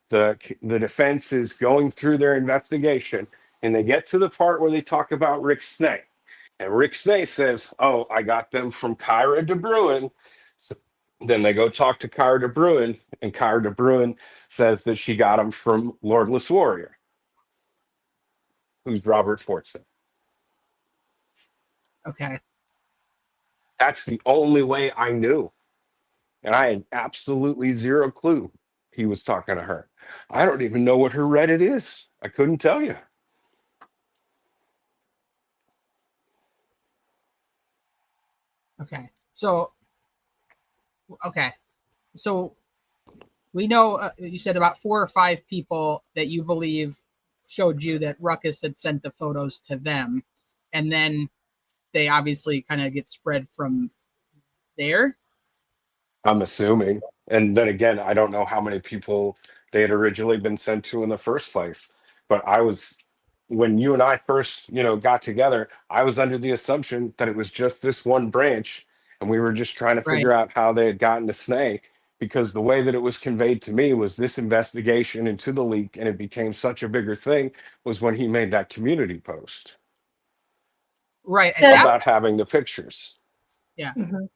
S4: the defense is going through their investigation, and they get to the part where they talk about Rick Snay, and Rick Snay says, "Oh, I got them from Kyra De Bruin." So then they go talk to Kyra De Bruin, and Kyra De Bruin says that she got them from Lordless Warrior, who's Robert Fortson.
S3: Okay.
S4: That's the only way I knew. And I had absolutely zero clue he was talking to her. I don't even know what her Reddit is. I couldn't tell you.
S3: Okay. So we know you said about 4 or 5 people that you believe showed you that Ruckus had sent the photos to them, and then they obviously kind of get spread from there.
S4: I'm assuming. And then again, I don't know how many people they had originally been sent to in the first place. But when you and I first, got together, I was under the assumption that it was just this one branch, and we were just trying to
S3: Right.
S4: figure out how they had gotten to Snake, because the way that it was conveyed to me was this investigation into the leak, and it became such a bigger thing, was when he made that community post
S3: Right.
S2: So-
S3: And that,
S4: about having the pictures.
S3: yeah.
S2: Mhm.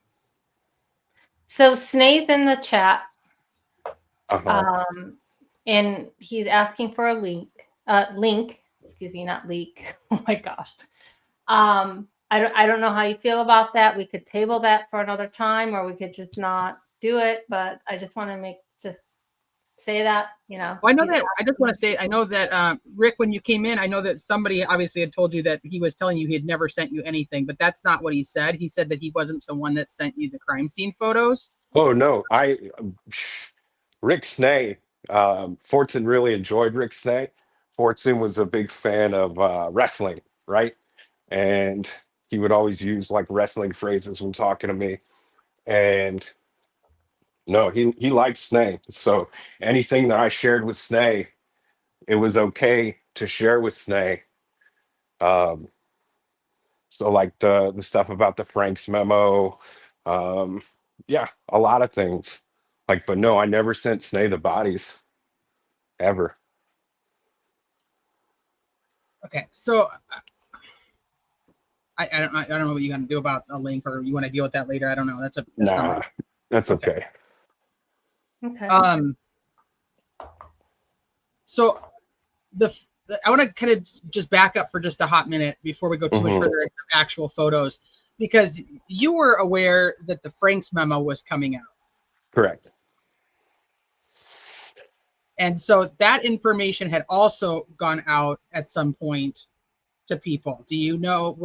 S2: So Snae's in the chat,
S4: Uh-huh.
S2: and he's asking for a link. Excuse me, not leak. Oh my gosh. I don't know how you feel about that. We could table that for another time, or we could just not do it. But I just want to just say that,
S3: Well, I know that. I just want to say, I know that Rick, when you came in, I know that somebody obviously had told you that he was telling you he had never sent you anything, but that's not what he said. He said that he wasn't the one that sent you the crime scene photos.
S4: Oh no, Rick Snay, Fortson really enjoyed Rick Snay. Fortson was a big fan of wrestling, right? And he would always use like wrestling phrases when talking to me. And no, he liked Snay. So anything that I shared with Snay, it was okay to share with Snay. Um, so like the stuff about the Frank's memo, um, yeah, a lot of things. Like, but no, I never sent Snay the bodies ever.
S3: Okay, so I don't know what you got to do about a link, or you want to deal with that later. I don't know. That's not
S4: Nah,
S3: my,
S4: that's okay.
S2: Okay.
S3: So I want to kind of just back up for just a hot minute before we go too much
S4: Mhm.
S3: further into actual photos, because you were aware that the Frank's memo was coming out.
S4: Correct.
S3: And so that information had also gone out at some point to people. Do you know,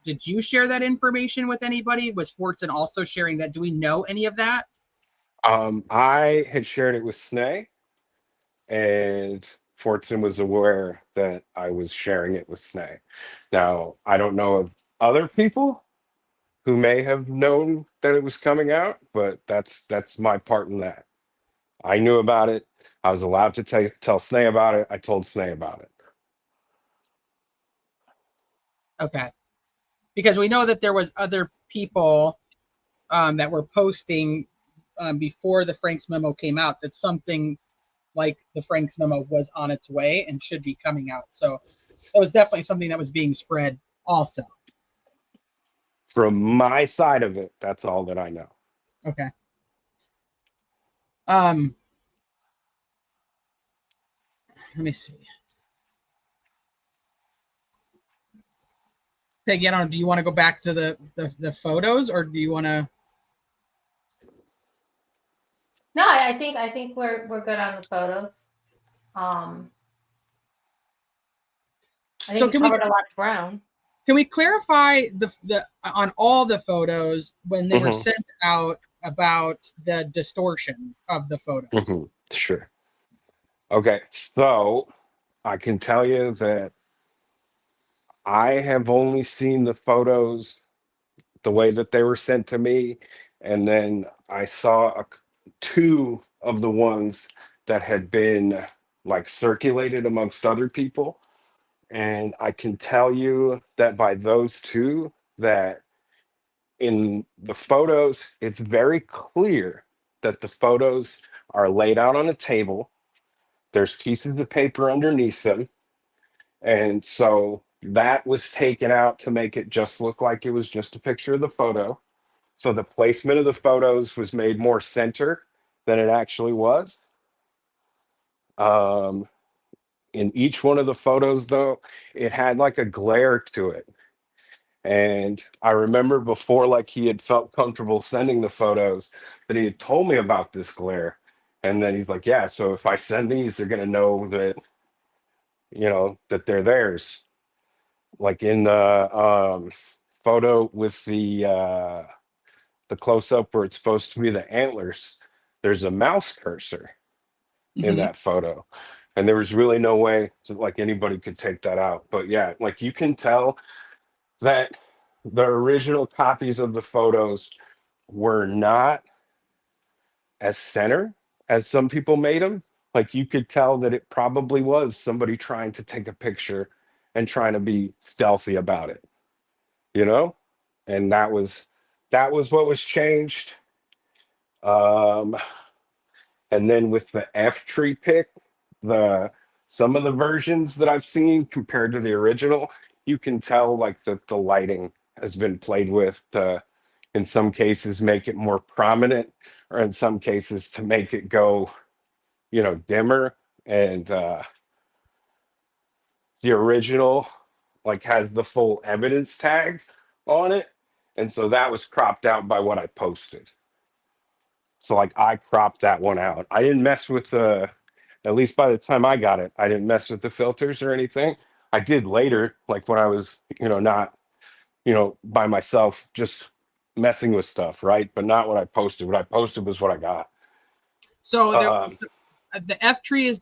S3: did you share that information with anybody? Was Fortson also sharing that? Do we know any of that?
S4: I had shared it with Snay, and Fortson was aware that I was sharing it with Snay. Now, I don't know of other people who may have known that it was coming out, but that's my part in that. I knew about it. I was allowed to tell Snay about it. I told Snay about it.
S3: Okay. Because we know that there was other people that were posting before the Frank's memo came out that something like the Frank's memo was on its way and should be coming out. So it was definitely something that was being spread also.
S4: From my side of it, that's all that I know.
S3: Okay. Let me see. Peggy, I don't know, do you want to go back to the photos, or do you want to?
S2: No, I think we're good on the photos. I think
S3: So
S2: we
S3: can we
S2: covered a lot of ground.
S3: can we clarify the on all the photos when they were
S4: Mhm.
S3: sent out about the distortion of the photos?
S4: Sure. Okay, so I can tell you that I have only seen the photos the way that they were sent to me, and then I saw two of the ones that had been like circulated amongst other people, and I can tell you that by those two, that in the photos, it's very clear that the photos are laid out on a table. There's pieces of paper underneath them. And so that was taken out to make it just look like it was just a picture of the photo. So the placement of the photos was made more center than it actually was. Um, in each one of the photos, though, it had like a glare to it. And I remember before, like he had felt comfortable sending the photos, that he had told me about this glare. And then he's like, yeah, so if I send these, they're going to know that, that they're theirs. Like in the photo with the close up where it's supposed to be the antlers, there's a mouse cursor in
S3: Mhm.
S4: that photo. And there was really no way to, like, anybody could take that out. But yeah, like you can tell that the original copies of the photos were not as center as some people made them. Like you could tell that it probably was somebody trying to take a picture and trying to be stealthy about it, you know? And that was what was changed. Um, and then with the F tree pick, the some of the versions that I've seen compared to the original, you can tell like the lighting has been played with to, in some cases, make it more prominent, or in some cases to make it go, dimmer. And the original like has the full evidence tag on it. And so that was cropped out by what I posted. So like I cropped that one out. I didn't mess with at least by the time I got it, I didn't mess with the filters or anything. I did later, like when I was, not, by myself, just messing with stuff, right? But not what I posted. What I posted was what I got.
S3: So there,
S4: Um,
S3: the F tree is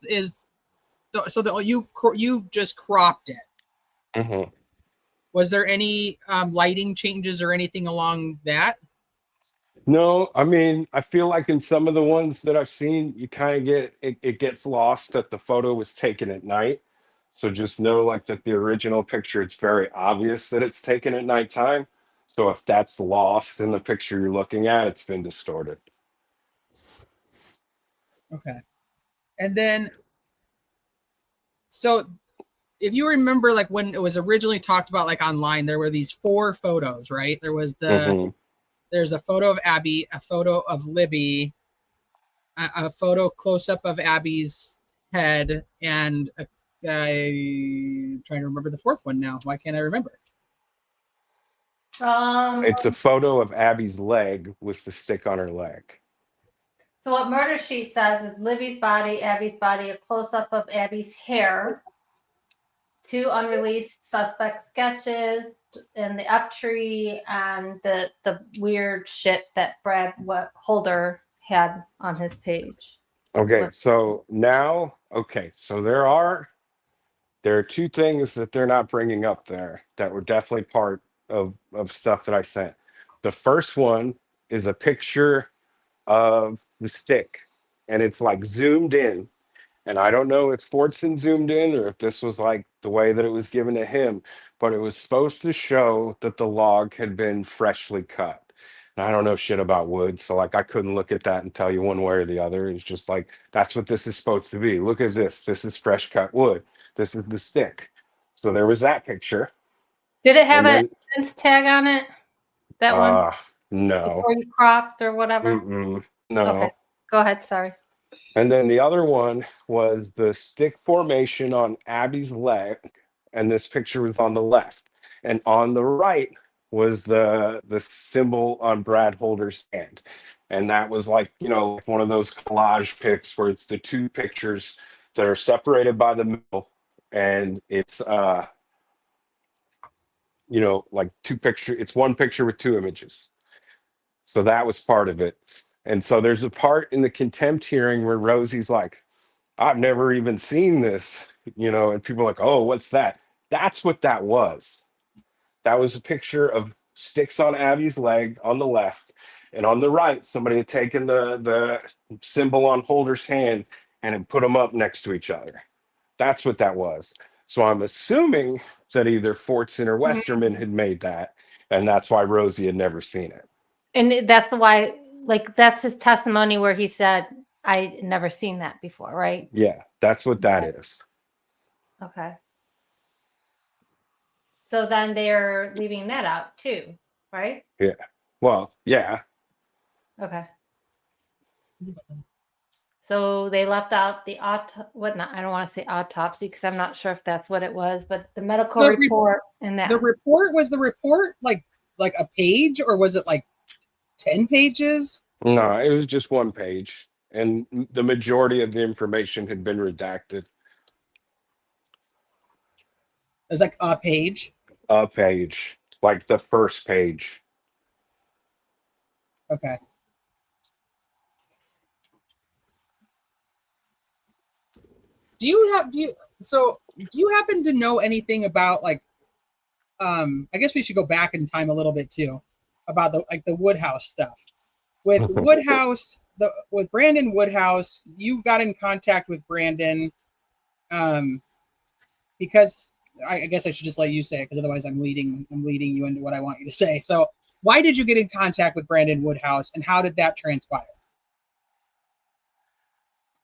S3: so that you just cropped it.
S4: mhm.
S3: Was there any lighting changes or anything along that?
S4: No, I mean, I feel like in some of the ones that I've seen, you kind of it gets lost that the photo was taken at night. So just know like that the original picture, it's very obvious that it's taken at nighttime. So if that's lost in the picture you're looking at, it's been distorted.
S3: Okay. And then, so if you remember, like when it was originally talked about, like online, there were these 4 photos, right?
S4: Hmm.
S3: There's a photo of Abby, a photo of Libby, a photo close up of Abby's head, and I'm trying to remember the 4th one now. Why can't I remember?
S4: It's a photo of Abby's leg with the stick on her leg.
S2: So what Murder Sheet says is Libby's body, Abby's body, a close-up of Abby's hair, 2 unreleased suspect sketches, and the F tree, and the weird shit that Brad Holder had on his page.
S4: Okay, so now, so there are 2 things that they're not bringing up there that were definitely part of stuff that I sent. The first one is a picture of the stick, and it's like zoomed in. And I don't know if Fortson zoomed in or if this was like the way that it was given to him, but it was supposed to show that the log had been freshly cut. And I don't know shit about wood, so like I couldn't look at that and tell you one way or the other. It's just like that's what this is supposed to be. Look at this. This is fresh cut wood. This is the stick. So there was that picture.
S2: Did it have
S4: And
S2: a
S4: then
S2: evidence tag on it? That one
S4: no.
S2: before you cropped or whatever?
S4: Mm-mm,
S2: Okay,
S4: no.
S2: go ahead. Sorry.
S4: And then the other one was the stick formation on Abby's leg, and this picture was on the left. And on the right was the symbol on Brad Holder's hand. And that was like, one of those collage pics where it's the 2 pictures that are separated by the middle. And it's you know, like it's one picture with two images. So that was part of it. And so there's a part in the contempt hearing where Rosie's like, I've never even seen this, you know, and people are like, oh, what's that? That's what that was. That was a picture of sticks on Abby's leg on the left, and on the right, somebody had taken the symbol on Holder's hand and had put them up next to each other. That's what that was. So I'm assuming that either Fortson or Westerman had made that, and that's why Rosie had never seen it.
S2: And that's why, like, that's his testimony where he said, I never seen that before, right?
S4: Yeah, that's what that is.
S2: Okay. So then they're leaving that out too, right?
S4: Yeah. Well, yeah.
S2: Okay. So they left out the I don't want to say autopsy because I'm not sure if that's what it was, but the medical report and that.
S3: The report, was the report like a page, or was it like 10 pages?
S4: No, it was just one page, and the majority of the information had been redacted.
S3: It was like a page.
S4: A page, like the first page.
S3: Okay. Do you happen to know anything about, like, I guess we should go back in time a little bit too, about the Woodhouse stuff. With Woodhouse, with Brandon Woodhouse, you got in contact with Brandon, because I guess I should just let you say it, because otherwise I'm leading you into what I want you to say. So why did you get in contact with Brandon Woodhouse, and how did that transpire?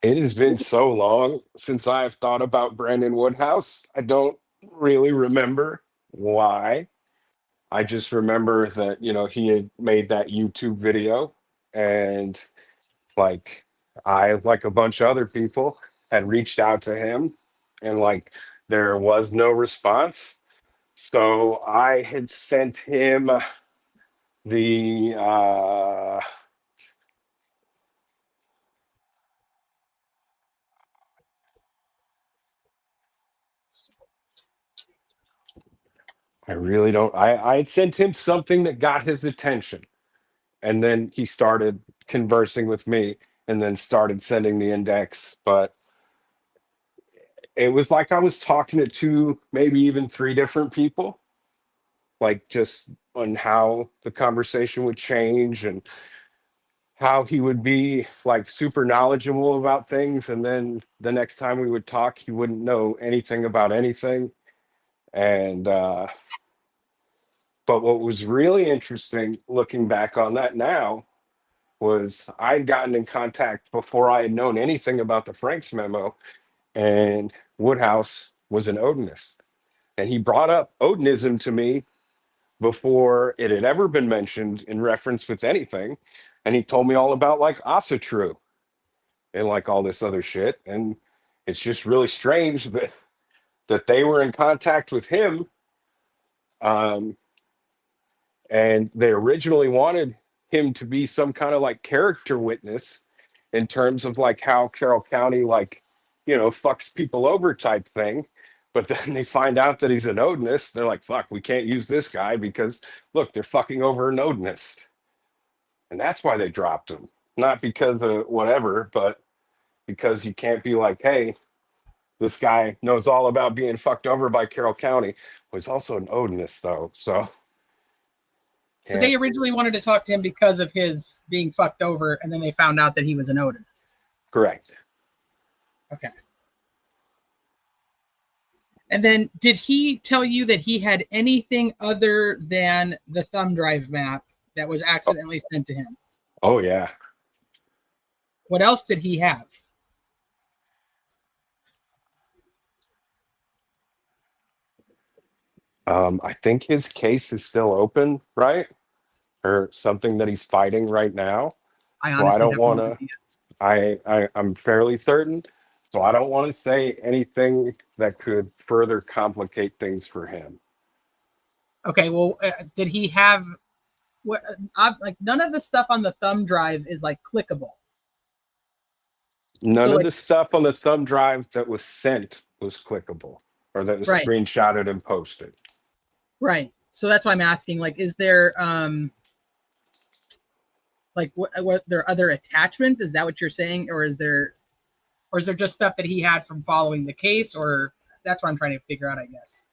S4: It has been so long since I've thought about Brandon Woodhouse. I don't really remember why. I just remember that, you know, he had made that YouTube video, and like like a bunch of other people, had reached out to him, and like there was no response. So I had sent him the I really don't. I had sent him something that got his attention, and then he started conversing with me, and then started sending the index. But it was like I was talking to two, maybe even three different people, like just on how the conversation would change and how he would be like super knowledgeable about things, and then the next time we would talk, he wouldn't know anything about anything. And but what was really interesting looking back on that now was I'd gotten in contact before I had known anything about the Franks memo, and Woodhouse was an Odinist. And he brought up Odinism to me before it had ever been mentioned in reference with anything. And he told me all about like Asatru and like all this other shit. And it's just really strange that they were in contact with him. And they originally wanted him to be some kind of like character witness in terms of like how Carroll County, like, you know, fucks people over type thing. But then they find out that he's an Odinist. They're like, fuck, we can't use this guy because look, they're fucking over an Odinist. And that's why they dropped him. Not because of whatever, but because you can't be like, hey, this guy knows all about being fucked over by Carroll County. Well, he's also an Odinist though. So
S3: They originally wanted to talk to him because of his being fucked over, and then they found out that he was an Odinist.
S4: Correct.
S3: Okay. And then did he tell you that he had anything other than the thumb drive map that was accidentally sent to him?
S4: Oh, yeah.
S3: What else did he have?
S4: I think his case is still open, right? Or something that he's fighting right now. So I don't want to. I'm fairly certain. So I don't want to say anything that could further complicate things for him.
S3: Okay, well, did he have what? Like none of the stuff on the thumb drive is like clickable.
S4: None of the stuff on the thumb drive that was sent was clickable, or that was screenshotted and posted.
S3: Right. So that's why I'm asking, like, is there, like, what there are other attachments? Is that what you're saying? Or is there just stuff that he had from following the case? Or that's what I'm trying to figure out, I guess.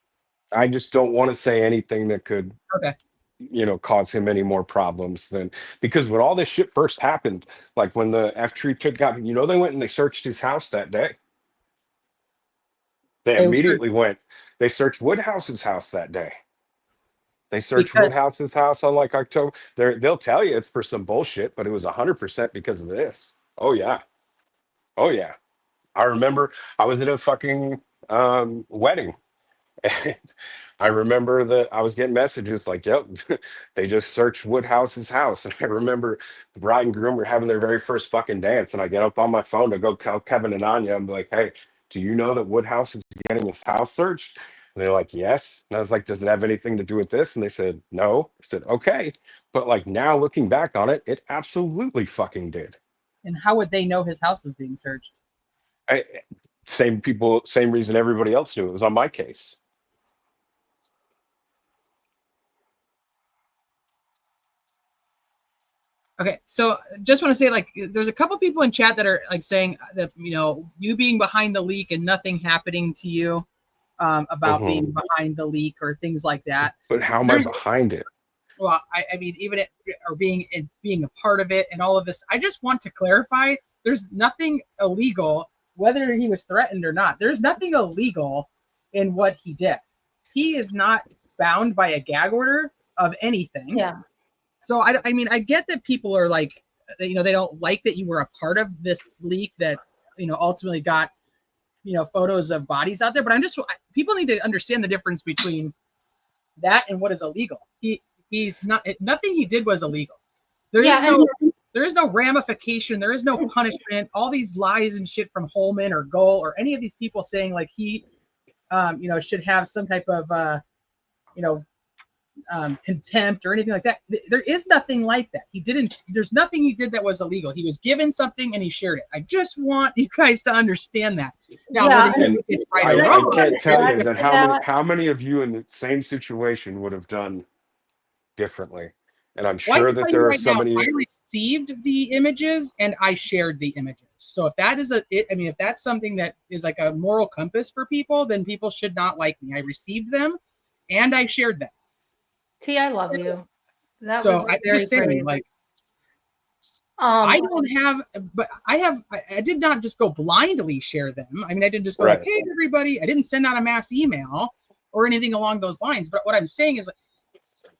S4: I just don't want to say anything that could,
S3: Okay.
S4: cause him any more problems than, because when all this shit first happened, like when the F Tree kid got, they went and they searched his house that day. They
S3: They were sure
S4: immediately went, they searched Woodhouse's house that day. They searched
S3: because,
S4: Woodhouse's house on like October. They'll tell you it's for some bullshit, but it was 100% because of this. Oh yeah. Oh yeah. I remember I was at a fucking wedding. And I remember that I was getting messages like, yep, they just searched Woodhouse's house. And I remember the bride and groom were having their very first fucking dance. And I get up on my phone to go tell Kevin and Anya, I'm like, hey, do you know that Woodhouse is getting his house searched? And they're like, yes. And I was like, does it have anything to do with this? And they said, no. I said, okay. But like now looking back on it, it absolutely fucking did.
S3: and how would they know his house was being searched?
S4: Same reason everybody else knew. It was on my case.
S3: Okay, so just want to say, like, there's a couple people in chat that are like saying that, you being behind the leak and nothing happening to you about being behind the leak or things like that.
S4: But how am I behind it?
S3: Well, I mean, even or being a part of it and all of this, I just want to clarify: there's nothing illegal, whether he was threatened or not. There's nothing illegal in what he did. He is not bound by a gag order of anything.
S2: Yeah.
S3: So I mean, I get that people are like, they don't like that you were a part of this leak that, ultimately got, photos of bodies out there. But people need to understand the difference between that and what is illegal. He's not, nothing he did was illegal. There is no ramification. There is no punishment. All these lies and shit from Holman or Gull or any of these people saying like he, should have some type of, contempt or anything like that. There is nothing like that. There's nothing he did that was illegal. He was given something and he shared it. I just want you guys to understand that. Now, whether it's right or wrong,
S4: I can't tell you that how many of you in the same situation would have done differently. And I'm sure that there are so many.
S3: I received the images and I shared the images. So if that is if that's something that is like a moral compass for people, then people should not like me. I received them and I shared them.
S2: T, I love you. That
S3: So
S2: was
S3: I'm
S2: very
S3: just saying,
S2: brave.
S3: like, I don't have, but I did not just go blindly share them. I mean, I didn't just go like, hey, everybody. I didn't send out a mass email or anything along those lines. But what I'm saying is, like,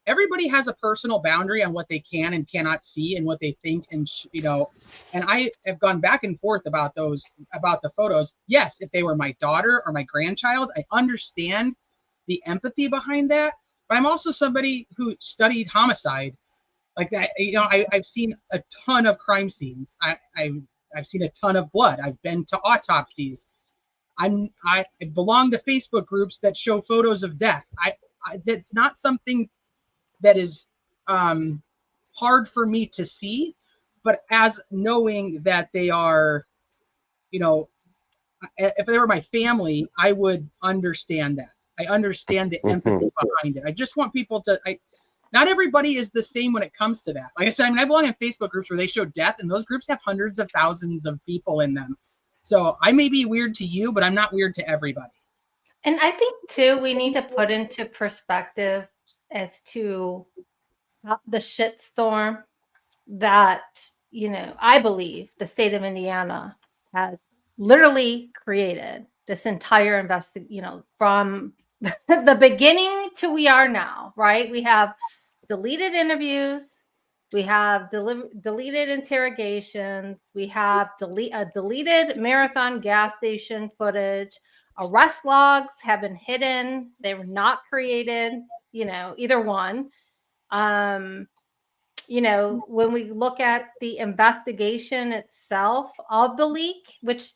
S3: everybody has a personal boundary on what they can and cannot see and what they think. And, and I have gone back and forth about the photos. Yes, if they were my daughter or my grandchild, I understand the empathy behind that. But I'm also somebody who studied homicide. Like that, I've seen a ton of crime scenes. I've seen a ton of blood. I've been to autopsies. I belong to Facebook groups that show photos of death. That's not something that is hard for me to see, but as knowing that they are, if they were my family, I would understand that. I understand the empathy behind it. I just want people to. Not everybody is the same when it comes to that. Like I said, I belong in Facebook groups where they show death, and those groups have hundreds of thousands of people in them. So I may be weird to you, but I'm not weird to everybody.
S2: And I think too, we need to put into perspective as to the shitstorm that, I believe the state of Indiana has literally created this entire from the beginning to we are now, right? We have deleted interviews, we have deleted interrogations, we have deleted marathon gas station footage. Arrest logs have been hidden. They were not created, either one. When we look at the investigation itself of the leak, which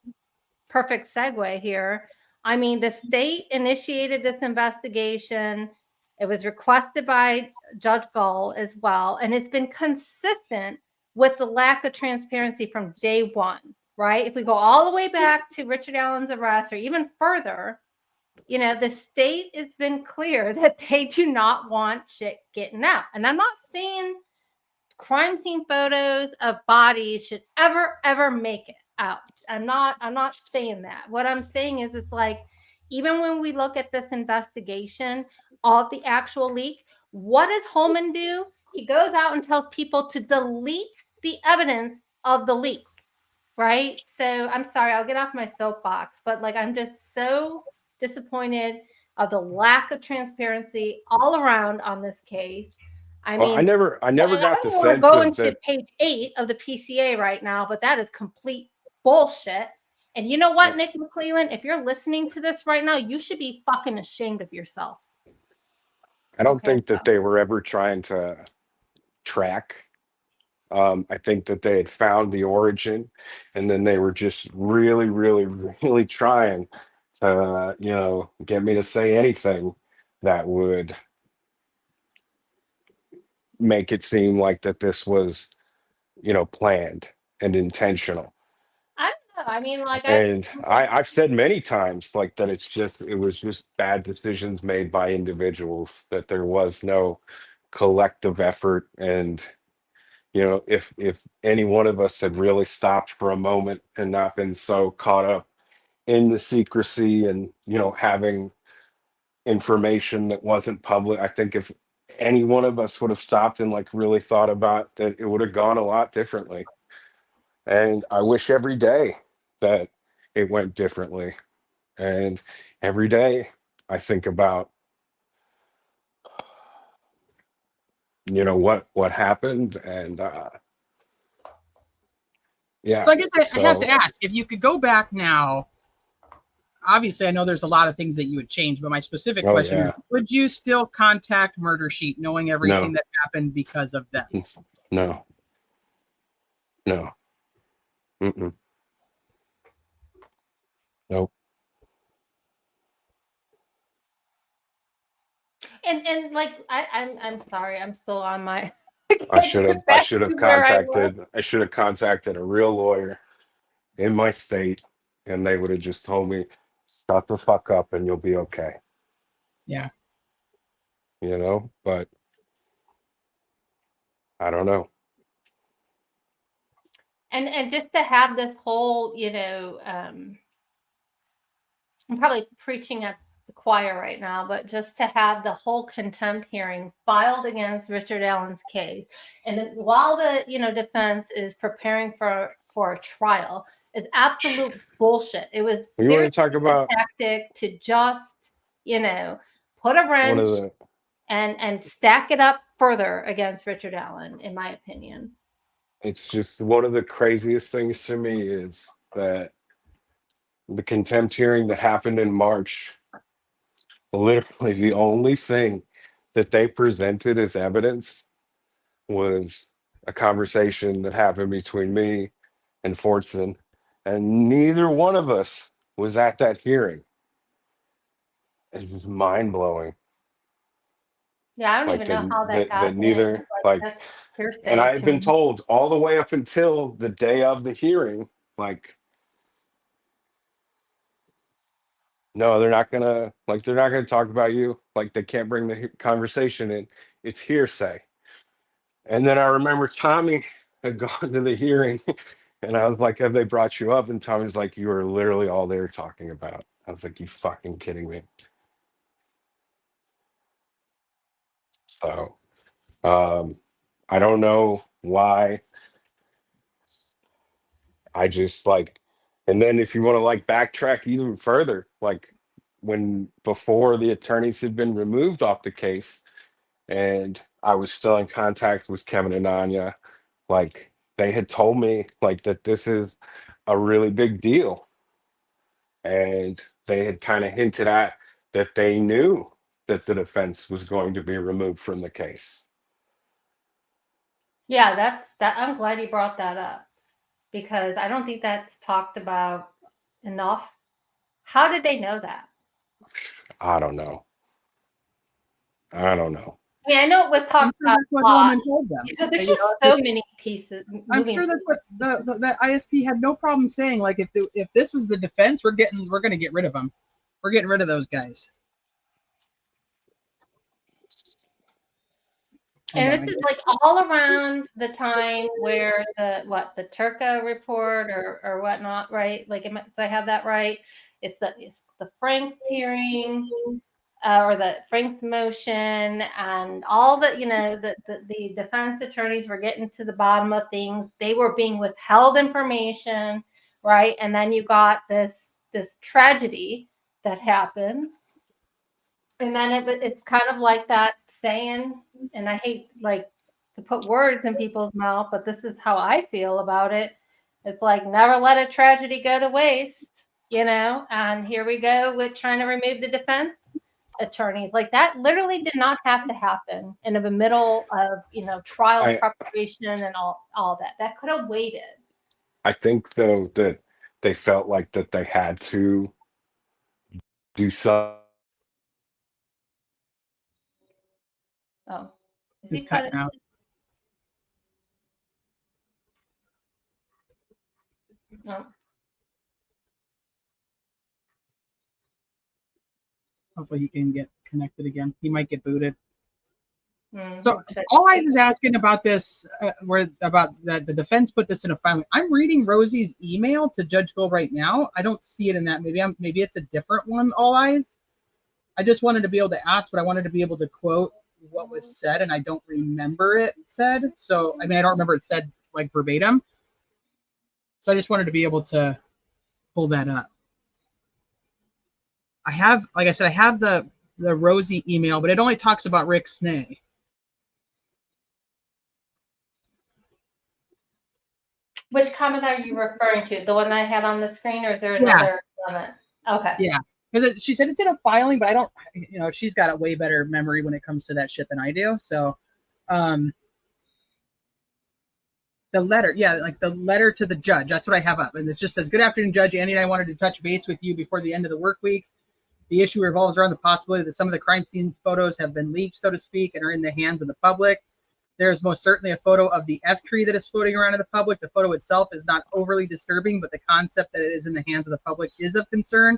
S2: perfect segue here. I mean, the state initiated this investigation. It was requested by Judge Gull as well. And it's been consistent with the lack of transparency from day one, right? If we go all the way back to Richard Allen's arrest or even further, you know, the state has been clear that they do not want shit getting out. And I'm not saying crime scene photos of bodies should ever make it out. I'm not saying that. What I'm saying is, it's like, even when we look at this investigation of the actual leak, what does Holman do? He goes out and tells people to delete the evidence of the leak, right? So I'm sorry, I'll get off my soapbox, but like, I'm just so disappointed of the lack of transparency all around on this case. I
S4: Well,
S2: mean,
S4: I never got the
S2: don't want to
S4: sense
S2: go
S4: of
S2: into
S4: that.
S2: page 8 of the PCA right now, but that is complete bullshit. And you know what, Nick McClellan, if you're listening to this right now, you should be fucking ashamed of yourself.
S4: I don't
S2: Okay.
S4: think that they were ever trying to track. I think that they had found the origin, and then they were just really trying to, you know, get me to say anything that would make it seem like that this was, you know, planned and intentional.
S2: I don't know. I mean, like,
S4: And I've said many times like that it was just bad decisions made by individuals, that there was no collective effort. And you know, if any one of us had really stopped for a moment and not been so caught up in the secrecy and, you know, having information that wasn't public, I think if any one of us would have stopped and like really thought about that, it would have gone a lot differently. And I wish every day that it went differently. And every day I think about, you know, what happened. And yeah.
S3: So I guess I have to ask, if you could go back now, obviously I know there's a lot of things that you would change, but my specific question is, would you still contact Murder Sheet knowing everything that happened because of them?
S4: No. Mm-mm. Nope.
S2: and like, I'm sorry, I'm still on my
S4: I should have contacted a real lawyer in my state, and they would have just told me, shut the fuck up and you'll be okay.
S3: Yeah.
S4: You know, but I don't know.
S2: And just to have this whole, you know, I'm probably preaching at the choir right now, but just to have the whole contempt hearing filed against Richard Allen's case, and then while the, you know, defense is preparing for a trial, is absolute bullshit. It was
S4: You want to talk about
S2: a tactic to just, you know, put a wrench and stack it up further against Richard Allen, in my opinion.
S4: It's just one of the craziest things to me is that the contempt hearing that happened in March, literally the only thing that they presented as evidence was a conversation that happened between me and Fortson, and neither one of us was at that hearing. It was mind-blowing.
S2: Yeah, I don't even know how that got
S4: that neither, like, and I had been told all the way up until the day of the hearing, like, no, they're not gonna talk about you. Like, they can't bring the conversation in. It's hearsay. And then I remember Tommy had gone to the hearing, and I was like, have they brought you up? And Tommy's like, you were literally all they were talking about. I was like, you fucking kidding me? So, I don't know why. I just like, and then if you want to like backtrack even further, like before the attorneys had been removed off the case, and I was still in contact with Kevin and Anya, like they had told me like that this is a really big deal. And they had kind of hinted at that they knew that the defense was going to be removed from the case.
S2: Yeah, that. I'm glad you brought that up, because I don't think that's talked about enough. How did they know that?
S4: I don't know.
S2: I mean, I know it was talked about.
S3: That's what Holman told them.
S2: Because there's just so many pieces.
S3: I'm sure that's what the ISP had no problem saying. Like, if this is the defense, we're going to get rid of them. We're getting rid of those guys.
S2: And this is like all around the time where the Turca report or whatnot, right? Like, if I have that right, it's the Franks hearing or the Franks motion, and all the the defense attorneys were getting to the bottom of things. They were being withheld information, right? And then you got this tragedy that happened, and then it's kind of like that saying, and I hate like to put words in people's mouth, but this is how I feel about it. It's like, never let a tragedy go to waste, and here we go with trying to remove the defense attorneys. Like, that literally did not have to happen in the middle of trial preparation and all that could have waited.
S4: I think though that they felt like that they had to do something.
S2: Oh, is
S3: He's
S2: he
S3: cutting
S2: cutting
S3: out.
S2: No.
S3: Hopefully he can get connected again. He might get booted.
S2: Mm,
S3: So all I was asking about this, about that the defense put this in a filing. I'm reading Rosie's email to Judge Gold right now. I don't see it in that. Maybe it's a different one. All eyes. I just wanted to be able to ask, but I wanted to be able to quote what was said, and I don't remember it said. So I don't remember it said like verbatim. So I just wanted to be able to pull that up. I have, like I said, I have the Rosie email, but it only talks about Rick Snee.
S2: Which comment are you referring to? The one that I have on the screen, or is there another comment? Okay.
S3: Yeah, because she said it's in a filing, but I don't, she's got a way better memory when it comes to that shit than I do. So, the letter, like the letter to the judge, that's what I have up. And this just says, "Good afternoon, Judge. Andy and I wanted to touch base with you before the end of the work week. The issue revolves around the possibility that some of the crime scene photos have been leaked, so to speak, and are in the hands of the public. There is most certainly a photo of the F tree that is floating around in the public. The photo itself is not overly disturbing, but the concept that it is in the hands of the public is of concern.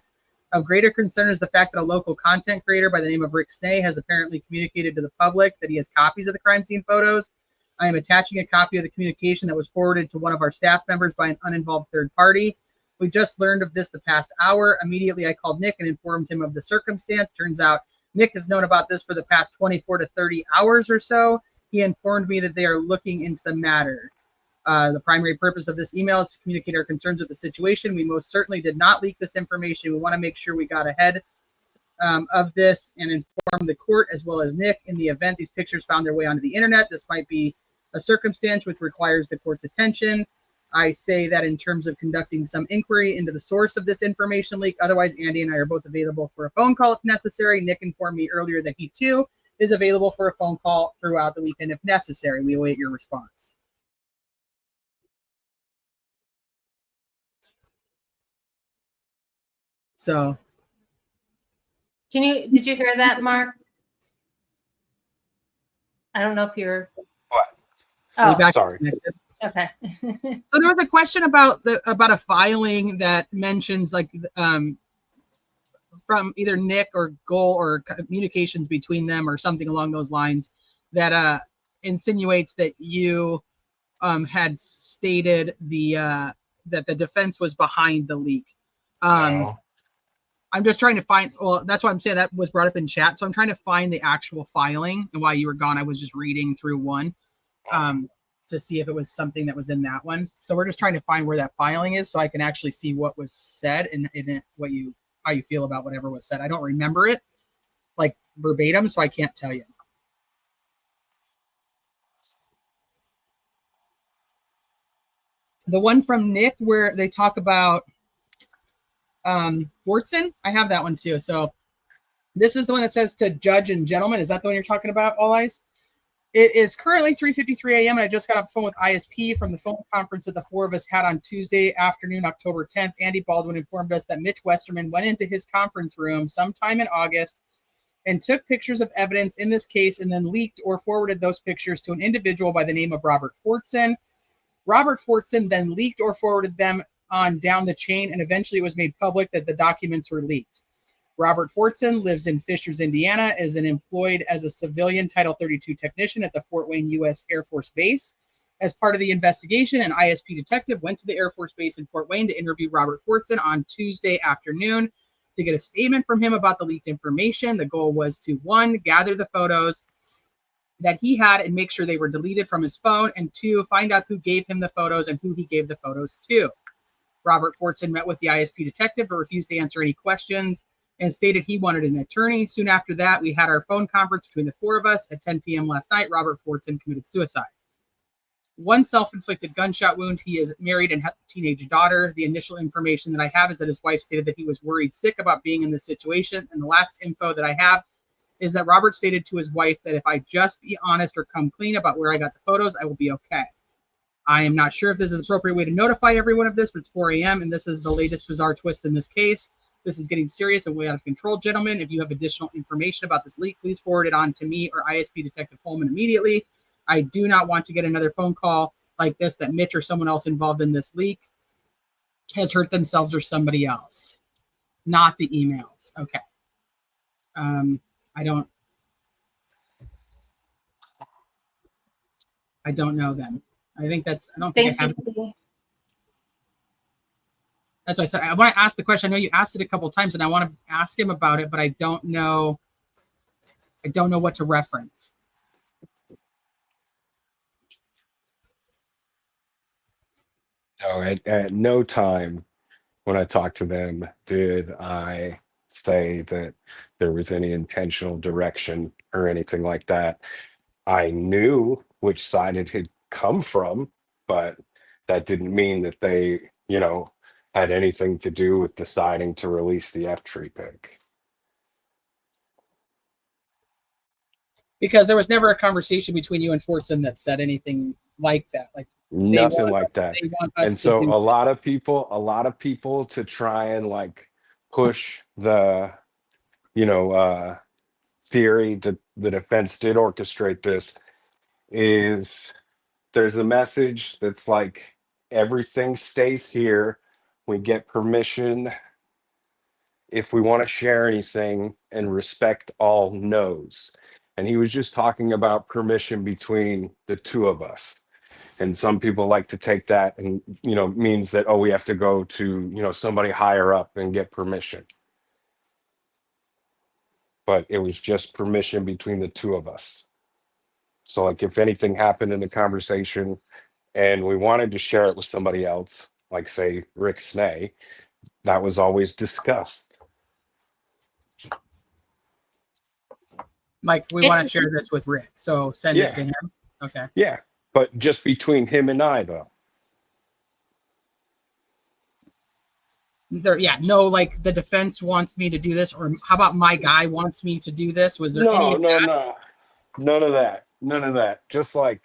S3: Of greater concern is the fact that a local content creator by the name of Rick Snee has apparently communicated to the public that he has copies of the crime scene photos. I am attaching a copy of the communication that was forwarded to one of our staff members by an uninvolved third party. We just learned of this the past hour. Immediately, I called Nick and informed him of the circumstance. Turns out Nick has known about this for the past 24 to 30 hours or so. He informed me that they are looking into the matter. The primary purpose of this email is to communicate our concerns with the situation. We most certainly did not leak this information. We want to make sure we got ahead of this and inform the court as well as Nick in the event these pictures found their way onto the internet. This might be a circumstance which requires the court's attention. I say that in terms of conducting some inquiry into the source of this information leak. Otherwise, Andy and I are both available for a phone call if necessary. Nick informed me earlier that he too is available for a phone call throughout the weekend if necessary. We await your response." So,
S2: did you hear that, Mark? I don't know if you're.
S4: What?
S2: Oh,
S4: Sorry.
S2: Okay.
S3: So there was a question about a filing that mentions like from either Nick or Goal or communications between them or something along those lines that insinuates that you had stated that the defense was behind the leak.
S4: No.
S3: I'm just trying to find, well, that's why I'm saying that was brought up in chat. So I'm trying to find the actual filing, and while you were gone, I was just reading through one to see if it was something that was in that one. So we're just trying to find where that filing is so I can actually see what was said and how you feel about whatever was said. I don't remember it like verbatim, so I can't tell you. The one from Nick where they talk about Fortson, I have that one too. So this is the one that says to judge and gentlemen. Is that the one you're talking about, All Eyes? It is currently 3:53 a.m. and I just got off the phone with ISP from the phone conference that the four of us had on Tuesday afternoon, October 10th. Andy Baldwin informed us that Mitch Westerman went into his conference room sometime in August and took pictures of evidence in this case and then leaked or forwarded those pictures to an individual by the name of Robert Fortson. Robert Fortson then leaked or forwarded them on down the chain, and eventually it was made public that the documents were leaked. Robert Fortson lives in Fishers, Indiana, is employed as a civilian Title 32 technician at the Fort Wayne U.S. Air Force Base. As part of the investigation, an ISP detective went to the Air Force Base in Fort Wayne to interview Robert Fortson on Tuesday afternoon to get a statement from him about the leaked information. The goal was to, 1, gather the photos that he had and make sure they were deleted from his phone, and 2, find out who gave him the photos and who he gave the photos to. Robert Fortson met with the ISP detective but refused to answer any questions and stated he wanted an attorney. Soon after that, we had our phone conference between the 4 of us. At 10 p.m. last night, Robert Fortson committed suicide. 1 self-inflicted gunshot wound. He is married and has a teenage daughter. The initial information that I have is that his wife stated that he was worried sick about being in this situation. And the last info that I have is that Robert stated to his wife that if I just be honest or come clean about where I got the photos, I will be okay. I am not sure if this is the appropriate way to notify everyone of this, but it's 4 a.m. and this is the latest bizarre twist in this case. This is getting serious and way out of control, gentlemen. If you have additional information about this leak, please forward it on to me or ISP Detective Holman immediately. I do not want to get another phone call like this that Mitch or someone else involved in this leak has hurt themselves or somebody else. Not the emails. Okay. I don't know them. I think that's, I don't think I have. That's why I said, I want to ask the question. I know you asked it a couple of times and I want to ask him about it, but I don't know what to reference.
S4: No, at no time when I talked to them did I say that there was any intentional direction or anything like that. I knew which side it had come from, but that didn't mean that they, had anything to do with deciding to release the F-tree pic.
S3: Because there was never a conversation between you and Fortson that said anything like that. Like
S4: Nothing like that.
S3: They want us
S4: And
S3: to
S4: so
S3: do
S4: a lot of people to try and push the, theory that the defense did orchestrate this is there's a message that's like everything stays here. We get permission if we want to share anything and respect all no's. And he was just talking about permission between the 2 of us. And some people like to take that and, means that, oh, we have to go to, somebody higher up and get permission. But it was just permission between the 2 of us. So if anything happened in the conversation and we wanted to share it with somebody else, like say Rick Snay, that was always discussed.
S3: Like, we want to share this with Rick, so send it to him. Okay.
S4: Yeah, but just between him and I, though.
S3: No, the defense wants me to do this, or how about my guy wants me to do this? Was there any?
S4: No, none of that. Just when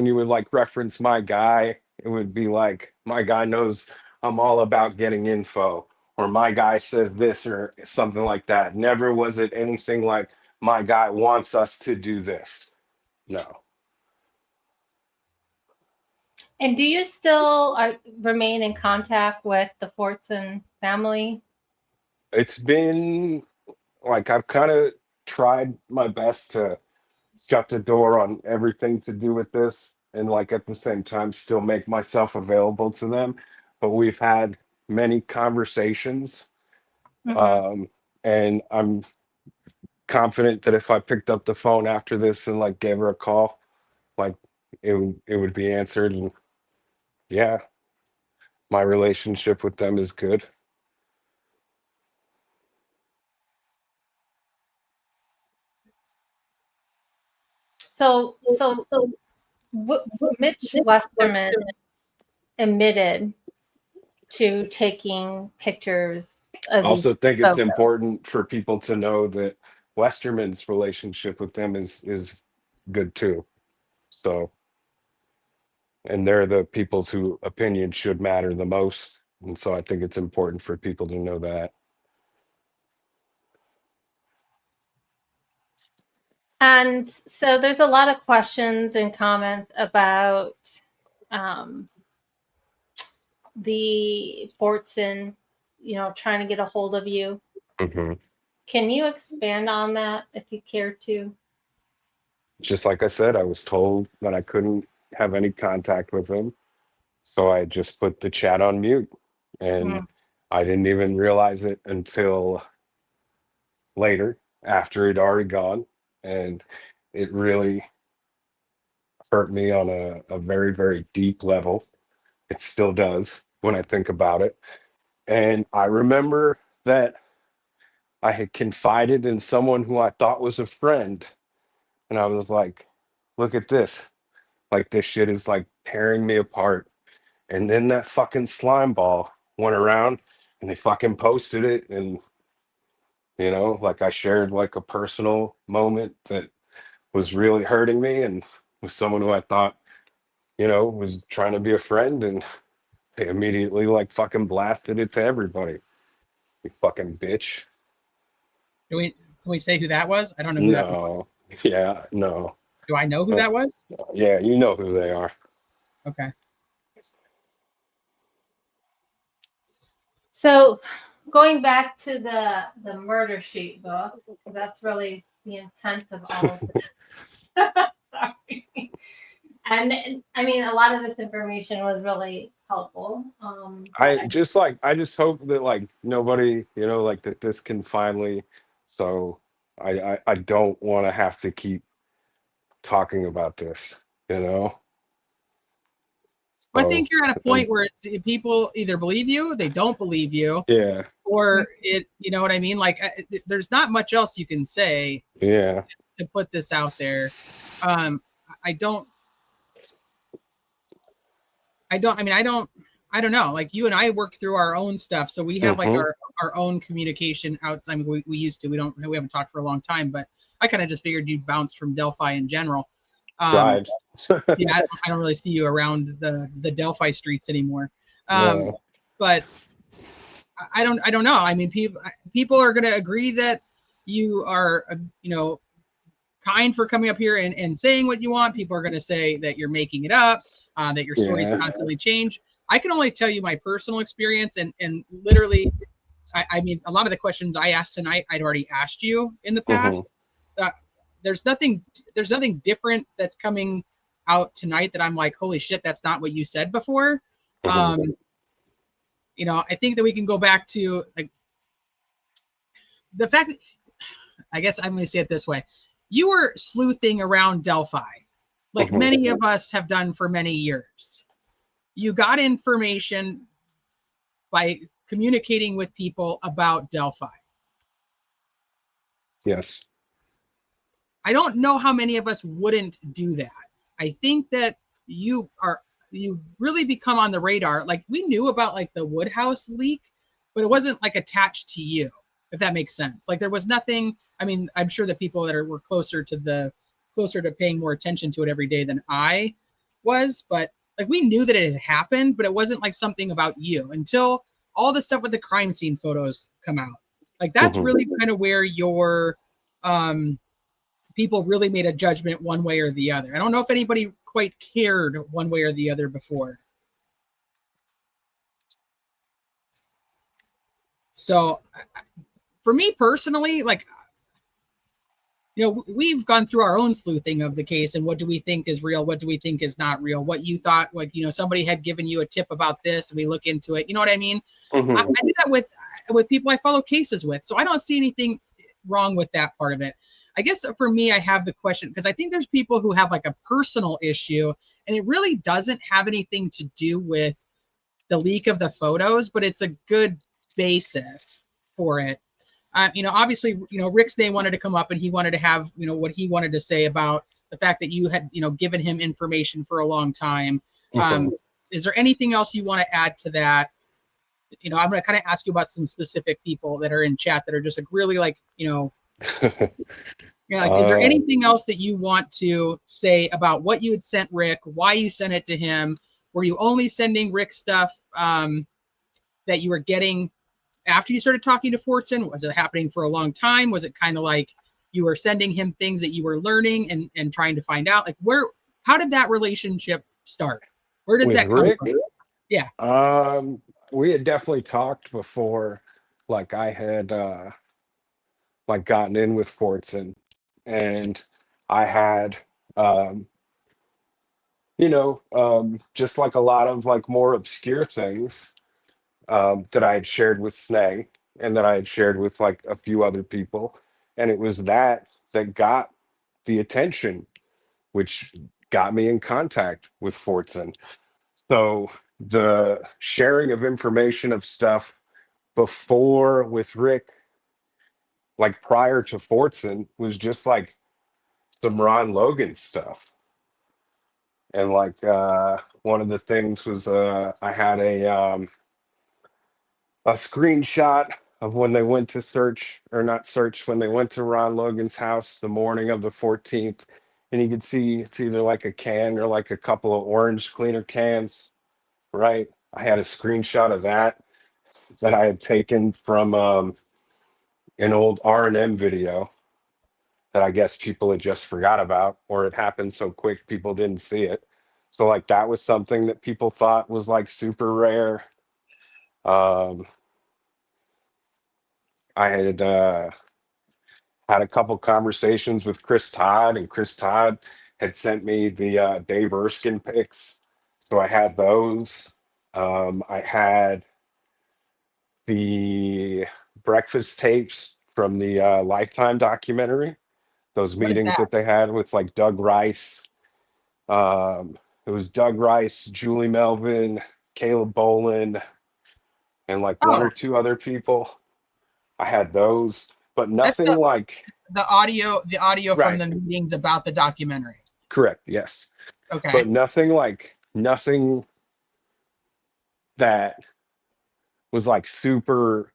S4: you would reference my guy, it would be like, my guy knows I'm all about getting info, or my guy says this or something like that. Never was it anything like my guy wants us to do this. No.
S2: And do you still remain in contact with the Fortson family?
S4: It's been I've kind of tried my best to shut the door on everything to do with this and at the same time still make myself available to them. But we've had many conversations. And I'm confident that if I picked up the phone after this and gave her a call, it would be answered. And yeah, my relationship with them is good.
S2: So Mitch Westerman admitted to taking pictures
S4: I
S2: of
S4: also
S2: these
S4: think it's
S2: photos.
S4: important for people to know that Westerman's relationship with them is good too. So, and they're the people's who opinion should matter the most. And so I think it's important for people to know that.
S2: And so there's a lot of questions and comments about the Fortson, trying to get a hold of you.
S4: hmm
S2: Can you expand on that if you care to?
S4: Just like I said, I was told that I couldn't have any contact with him. So I just put the chat on mute. And I didn't even realize it until later, after he'd already gone. And it really hurt me on a very, very deep level. It still does when I think about it. And I remember that I had confided in someone who I thought was a friend. And I was like, look at this. Like, this shit is like tearing me apart. And then that fucking slime ball went around and they fucking posted it. And, like I shared like a personal moment that was really hurting me and with someone who I thought, was trying to be a friend. And they immediately like fucking blasted it to everybody. You fucking bitch.
S3: Can we say who that was? I don't know who that was.
S4: No. Yeah, no.
S3: Do I know who that was?
S4: Yeah, you know who they are.
S3: Okay.
S2: So going back to the murder sheet book, that's really the intent of all of this. Sorry. And I mean, a lot of this information was really helpful.
S4: I just hope that like nobody, like that this can finally, so I don't want to have to keep talking about this,
S3: Well, I think you're at a point where people either believe you, they don't believe you,
S4: yeah,
S3: or you know what I mean? Like, there's not much else you can say
S4: yeah,
S3: to put this out there. I don't know. Like, you and I work through our own stuff, so we have like our own communication outside. I mean, we used to. We haven't talked for a long time, but I kind of just figured you bounced from DELPHI in general.
S4: right.
S3: Yeah, I don't really see you around the DELPHI streets anymore.
S4: Yeah.
S3: But I don't know. I mean, people are going to agree that you are, kind for coming up here and saying what you want. People are going to say that you're making it up, that your stories constantly change. I can only tell you my personal experience, and literally, I mean, a lot of the questions I asked tonight, I'd already asked you in the past. There's nothing different that's coming out tonight that I'm like, holy shit, that's not what you said before. I think that we can go back to like the fact that, I guess I'm going to say it this way. You were sleuthing around DELPHI, like many of us have done for many years. You got information by communicating with people about DELPHI.
S4: Yes.
S3: I don't know how many of us wouldn't do that. I think that you really become on the radar. Like, we knew about like the Woodhouse leak, but it wasn't like attached to you, if that makes sense. Like, there was nothing. I mean, I'm sure that people that were closer to paying more attention to it every day than I was, but like, we knew that it had happened, but it wasn't like something about you until all the stuff with the crime scene photos come out. Like, that's really kind of where your people really made a judgment one way or the other. I don't know if anybody quite cared one way or the other before. So for me personally, like, we've gone through our own sleuthing of the case and what do we think is real, what do we think is not real, what you thought, like, somebody had given you a tip about this and we look into it. You know what I mean? I do that with people I follow cases with. So I don't see anything wrong with that part of it. I guess for me, I have the question because I think there's people who have like a personal issue and it really doesn't have anything to do with the leak of the photos, but it's a good basis for it. Obviously, Rick's name wanted to come up and he wanted to have, what he wanted to say about the fact that you had, given him information for a long time. Is there anything else you want to add to that? I'm going to kind of ask you about some specific people that are in chat that are just like really like, is there anything else that you want to say about what you had sent Rick, why you sent it to him? Were you only sending Rick stuff that you were getting after you started talking to Fortson? Was it happening for a long time? Was it kind of like you were sending him things that you were learning and trying to find out? Like, how did that relationship start? Where did that come from? Yeah.
S4: we had definitely talked before. Like I had like gotten in with Fortson, and I had um, just like a lot of like more obscure things that I had shared with Snag and that I had shared with like a few other people, and it was that got the attention, which got me in contact with Fortson. So the sharing of information of stuff before with Rick, like prior to Fortson, was just like some Ron Logan stuff. And like one of the things was I had a screenshot of when they went to search, or not search, when they went to Ron Logan's house the morning of the 14th, and you could see it's either like a can or like a couple of orange cleaner cans, right? I had a screenshot of that I had taken from an old R&M video that I guess people had just forgot about, or it happened so quick people didn't see it. So like that was something that people thought was like super rare. Um, I had a couple conversations with Chris Todd, and Chris Todd had sent me the Dave Erskine pics, so I had those. I had the breakfast tapes from the Lifetime documentary, those
S3: What is
S4: meetings
S3: that?
S4: that they had with like Doug Rice. It was Doug Rice, Julie Melvin, Caleb Bolin, and like one
S3: Oh,
S4: or two other people. I had those, but
S3: that's
S4: nothing like
S3: the audio from
S4: right.
S3: the meetings about the documentary.
S4: Correct. Yes.
S3: Okay.
S4: But nothing that was like super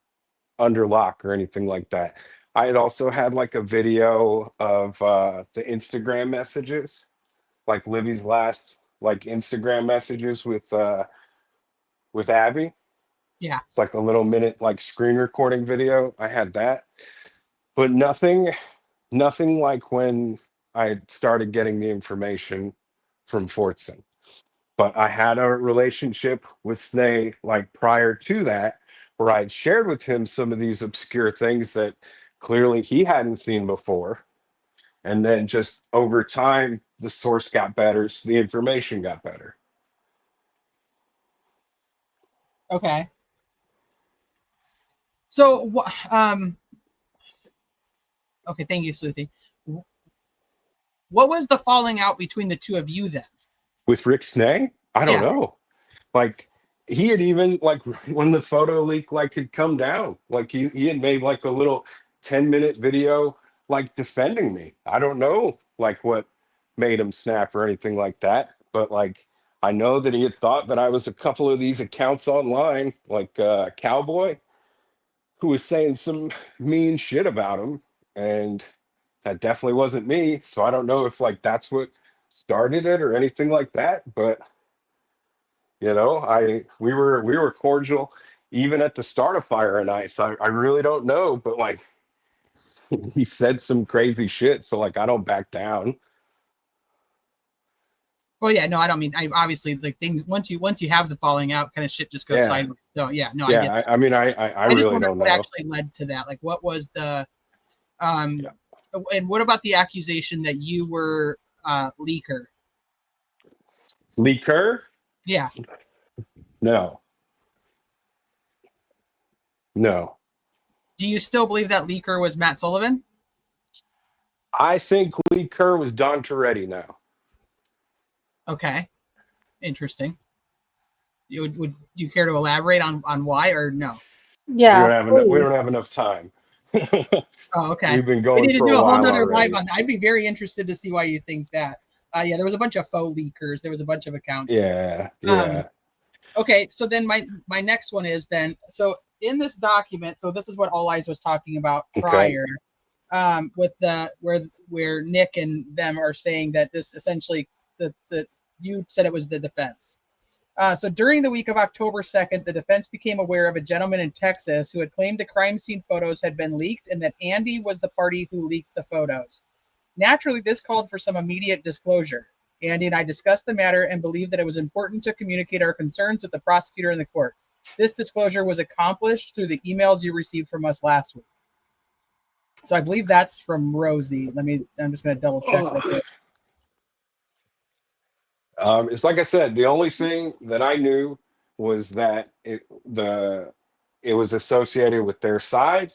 S4: under lock or anything like that. I had also had like a video of the Instagram messages, like Libby's last like Instagram messages with Abby.
S3: Yeah.
S4: It's like a little minute like screen recording video. I had that, but nothing like when I started getting the information from Fortson. But I had a relationship with Snay like prior to that, where I had shared with him some of these obscure things that clearly he hadn't seen before. And then just over time, the source got better, so the information got better.
S3: Okay. So, okay, thank you, Sleuthie. What was the falling out between the two of you then?
S4: With Rick Snay, I don't
S3: Yeah.
S4: know. Like he had even like when the photo leak like had come down, like he had made like a little 10-minute video like defending me. I don't know like what made him snap or anything like that, but like I know that he had thought that I was a couple of these accounts online, like Cowboy, who was saying some mean shit about him, and that definitely wasn't me. So I don't know if like that's what started it or anything like that, but we were cordial even at the start of Fire and Ice. I really don't know, but like he said some crazy shit, so like I don't back down.
S3: Well, yeah, no, I don't mean. I obviously like things once you have the falling out, kind of shit just goes
S4: Yeah,
S3: sideways. So yeah, no, I get
S4: yeah.
S3: that.
S4: I mean, I
S3: I just
S4: really
S3: wondered
S4: don't
S3: what
S4: know.
S3: actually led to that. Like, what was the
S4: Yeah.
S3: and what about the accusation that you were leaker?
S4: Lee Kerr?
S3: Yeah.
S4: No, no.
S3: Do you still believe that leaker was Matt Sullivan?
S4: I think Lee Kerr was Don Toretti now.
S3: Okay, interesting. Would you care to elaborate on why or no?
S2: Yeah,
S4: We
S2: please.
S4: don't have enough time.
S3: Oh, okay.
S4: We've been
S3: We
S4: going
S3: need to
S4: for
S3: do
S4: a
S3: a whole
S4: while
S3: nother live
S4: already.
S3: on that. I'd be very interested to see why you think that. Yeah, there was a bunch of faux leakers. There was a bunch of accounts.
S4: Yeah,
S3: Um,
S4: yeah.
S3: okay, so then my next one is then so in this document. So this is what All Eyes was talking about
S4: Okay.
S3: prior, with the where Nick and them are saying that this essentially the you said it was the defense. So during the week of October 2nd, the defense became aware of a gentleman in Texas who had claimed the crime scene photos had been leaked and that Andy was the party who leaked the photos. Naturally, this called for some immediate disclosure. Andy and I discussed the matter and believed that it was important to communicate our concerns with the prosecutor and the court. This disclosure was accomplished through the emails you received from us last week. So I believe that's from Rosie. I'm just going to double check real quick.
S4: It's like I said, the only thing that I knew was that it was associated with their side,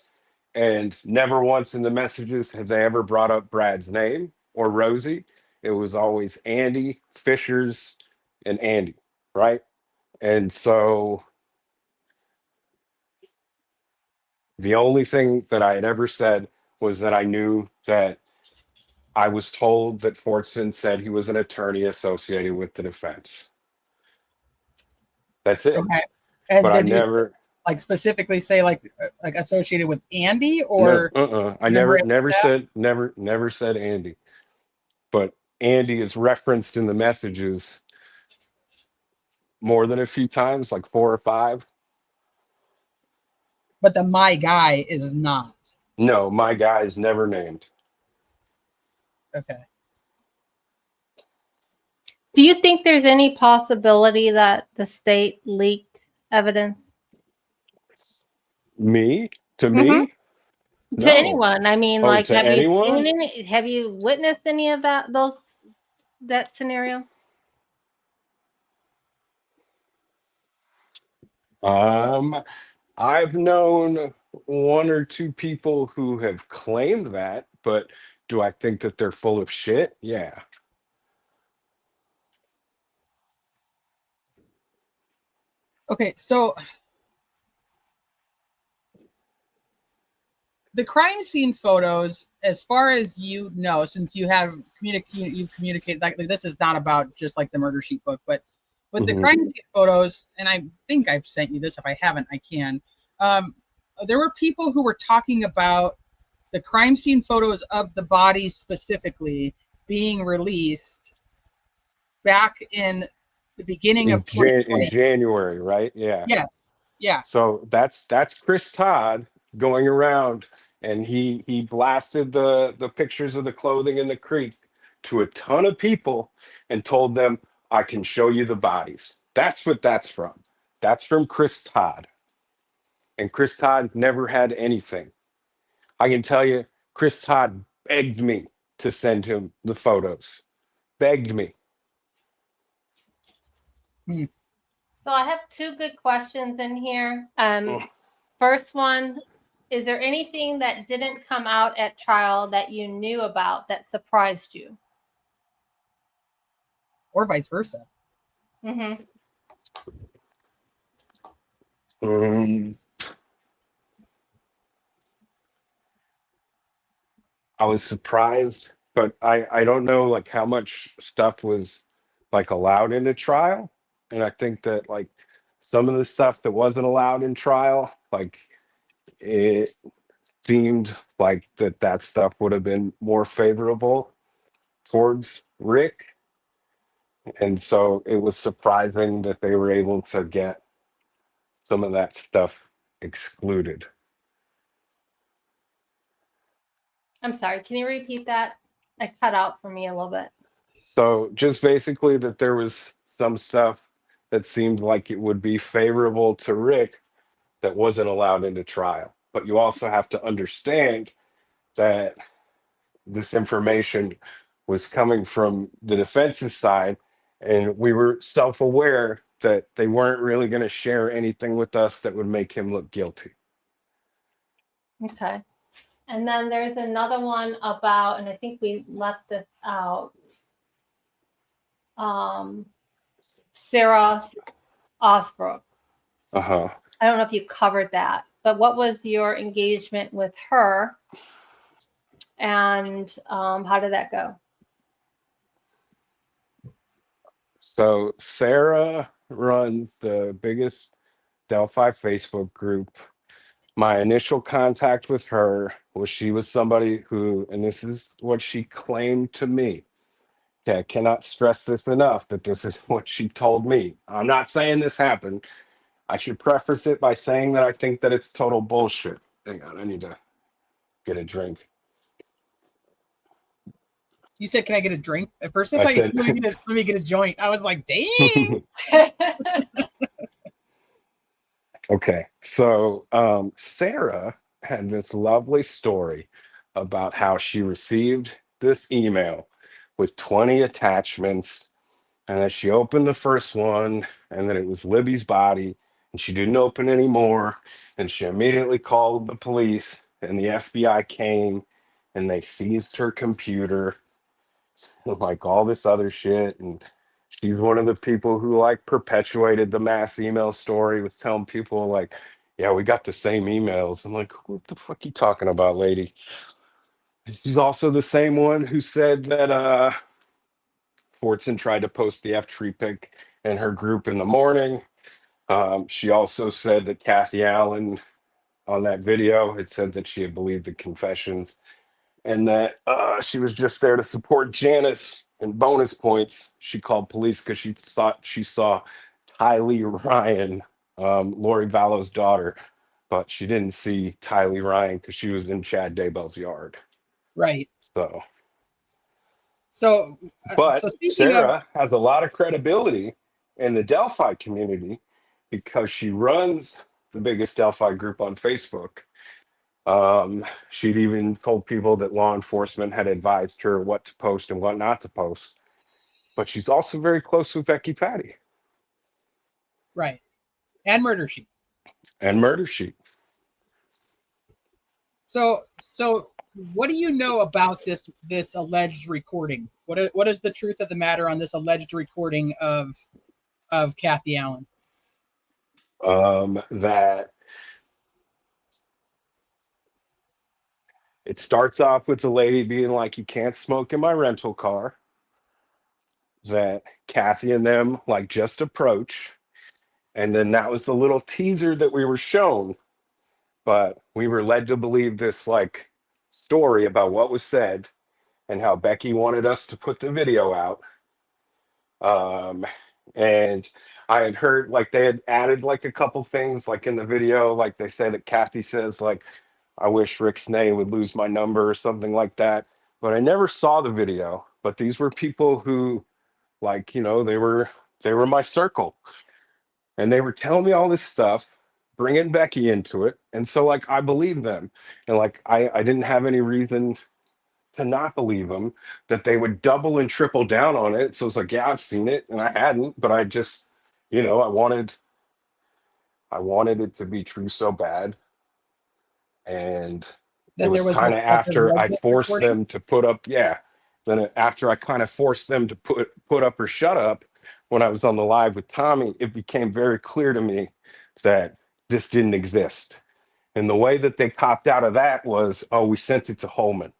S4: and never once in the messages have they ever brought up Brad's name or Rosie. It was always Andy, Fishers, and Andy, right? And so the only thing that I had ever said was that I knew that I was told that Fortson said he was an attorney associated with the defense. That's it.
S3: Okay. And
S4: But I
S3: did you
S4: never,
S3: like specifically say like associated with Andy
S4: no,
S3: or
S4: I
S3: never
S4: never
S3: answered
S4: said, never said Andy. But Andy is referenced in the messages more than a few times, like 4 or 5.
S3: but the my guy is not?
S4: No, my guy is never named.
S3: Okay.
S2: Do you think there's any possibility that the state leaked evidence
S4: Me? To
S2: Mhm.
S4: me?
S2: to
S4: No.
S2: anyone? I mean,
S4: Oh,
S2: like,
S4: to
S2: have you
S4: anyone?
S2: seen any? Have you witnessed any of that scenario?
S4: I've known 1 or 2 people who have claimed that, but do I think that they're full of shit? Yeah.
S3: Okay, so the crime scene photos, as far as you know, since you have you've communicated, like this is not about just like the murder sheet book, but with the
S4: Mhm.
S3: crime scene photos, and I think I've sent you this. If I haven't, I can. There were people who were talking about the crime scene photos of the bodies specifically being released back in the beginning of
S4: In
S3: 2020.
S4: January, right? Yeah.
S3: Yes. Yeah.
S4: So that's Chris Todd going around, and he blasted the pictures of the clothing in the creek to a ton of people and told them, I can show you the bodies. That's what that's from. That's from Chris Todd. And Chris Todd never had anything. I can tell you, Chris Todd begged me to send him the photos. Begged me.
S2: So I have 2 good questions in here.
S4: Oh.
S2: First one, is there anything that didn't come out at trial that you knew about that surprised you?
S3: Or vice versa.
S2: Mm-hmm.
S4: I was surprised, but I don't know like how much stuff was like allowed in the trial. And I think that like some of the stuff that wasn't allowed in trial, like it seemed like that stuff would have been more favorable towards Rick. And so it was surprising that they were able to get some of that stuff excluded.
S2: I'm sorry. Can you repeat that? I cut out for me a little bit.
S4: So just basically that there was some stuff that seemed like it would be favorable to Rick that wasn't allowed into trial. But you also have to understand that this information was coming from the defense's side, and we were self-aware that they weren't really going to share anything with us that would make him look guilty.
S2: Okay. And then there's another one about, and I think we left this out. Sarah Osbrook.
S4: Uh-huh.
S2: I don't know if you covered that, but what was your engagement with her, and how did that go?
S4: So Sarah runs the biggest DELPHI Facebook group. My initial contact with her was she was somebody who, and this is what she claimed to me. Okay, I cannot stress this enough that this is what she told me. I'm not saying this happened. I should preface it by saying that I think that it's total bullshit. Hang on, I need to get a drink.
S3: You said, "Can I get a drink?" At first, I
S4: I
S3: thought you
S4: said,
S3: said, let me get a joint." I was like, "Dang!"
S4: Okay, so Sarah had this lovely story about how she received this email with 20 attachments, and that she opened the first one, and then it was Libby's body, and she didn't open any more, and she immediately called the police, and the FBI came, and they seized her computer, like all this other shit. And she's one of the people who like perpetuated the mass email story, was telling people like, yeah, we got the same emails. I'm like, what the fuck you talking about, lady? She's also the same one who said that Fortson tried to post the F tree pic in her group in the morning. She also said that Kathy Allen on that video had said that she had believed the confessions, and that she was just there to support Janice. And bonus points, she called police because she saw Tylee Ryan, Lori Vallow's daughter, but she didn't see Tylee Ryan because she was in Chad Daybell's yard.
S3: Right.
S4: So,
S3: So,
S4: but
S3: speaking of,
S4: Sarah has a lot of credibility in the Delphi community because she runs the biggest Delphi group on Facebook. She'd even told people that law enforcement had advised her what to post and what not to post. But she's also very close with Becky Patty
S3: right, and Murder Sheet.
S4: and Murder Sheet.
S3: So what do you know about this alleged recording? What is the truth of the matter on this alleged recording of Kathy Allen?
S4: That it starts off with the lady being like, "You can't smoke in my rental car." That Kathy and them like just approach, and then that was the little teaser that we were shown. But we were led to believe this like story about what was said and how Becky wanted us to put the video out. And I had heard like they had added like a couple things like in the video, like they say that Kathy says like, "I wish Rick Snay would lose my number," or something like that. But I never saw the video. But these were people who, like, they were my circle, and they were telling me all this stuff, bringing Becky into it, and so like I believed them, and like I didn't have any reason to not believe them, that they would double and triple down on it. So it's like, yeah, I've seen it, and I hadn't, but I just, I wanted it to be true so bad. And it
S3: That there
S4: was
S3: was
S4: kind of
S3: that there
S4: after
S3: was
S4: I'd
S3: this
S4: forced
S3: recording?
S4: them to put up, yeah. Then after I kind of forced them to put up or shut up when I was on the live with Tommy, it became very clear to me that this didn't exist. And the way that they copped out of that was, oh, we sent it to Holman.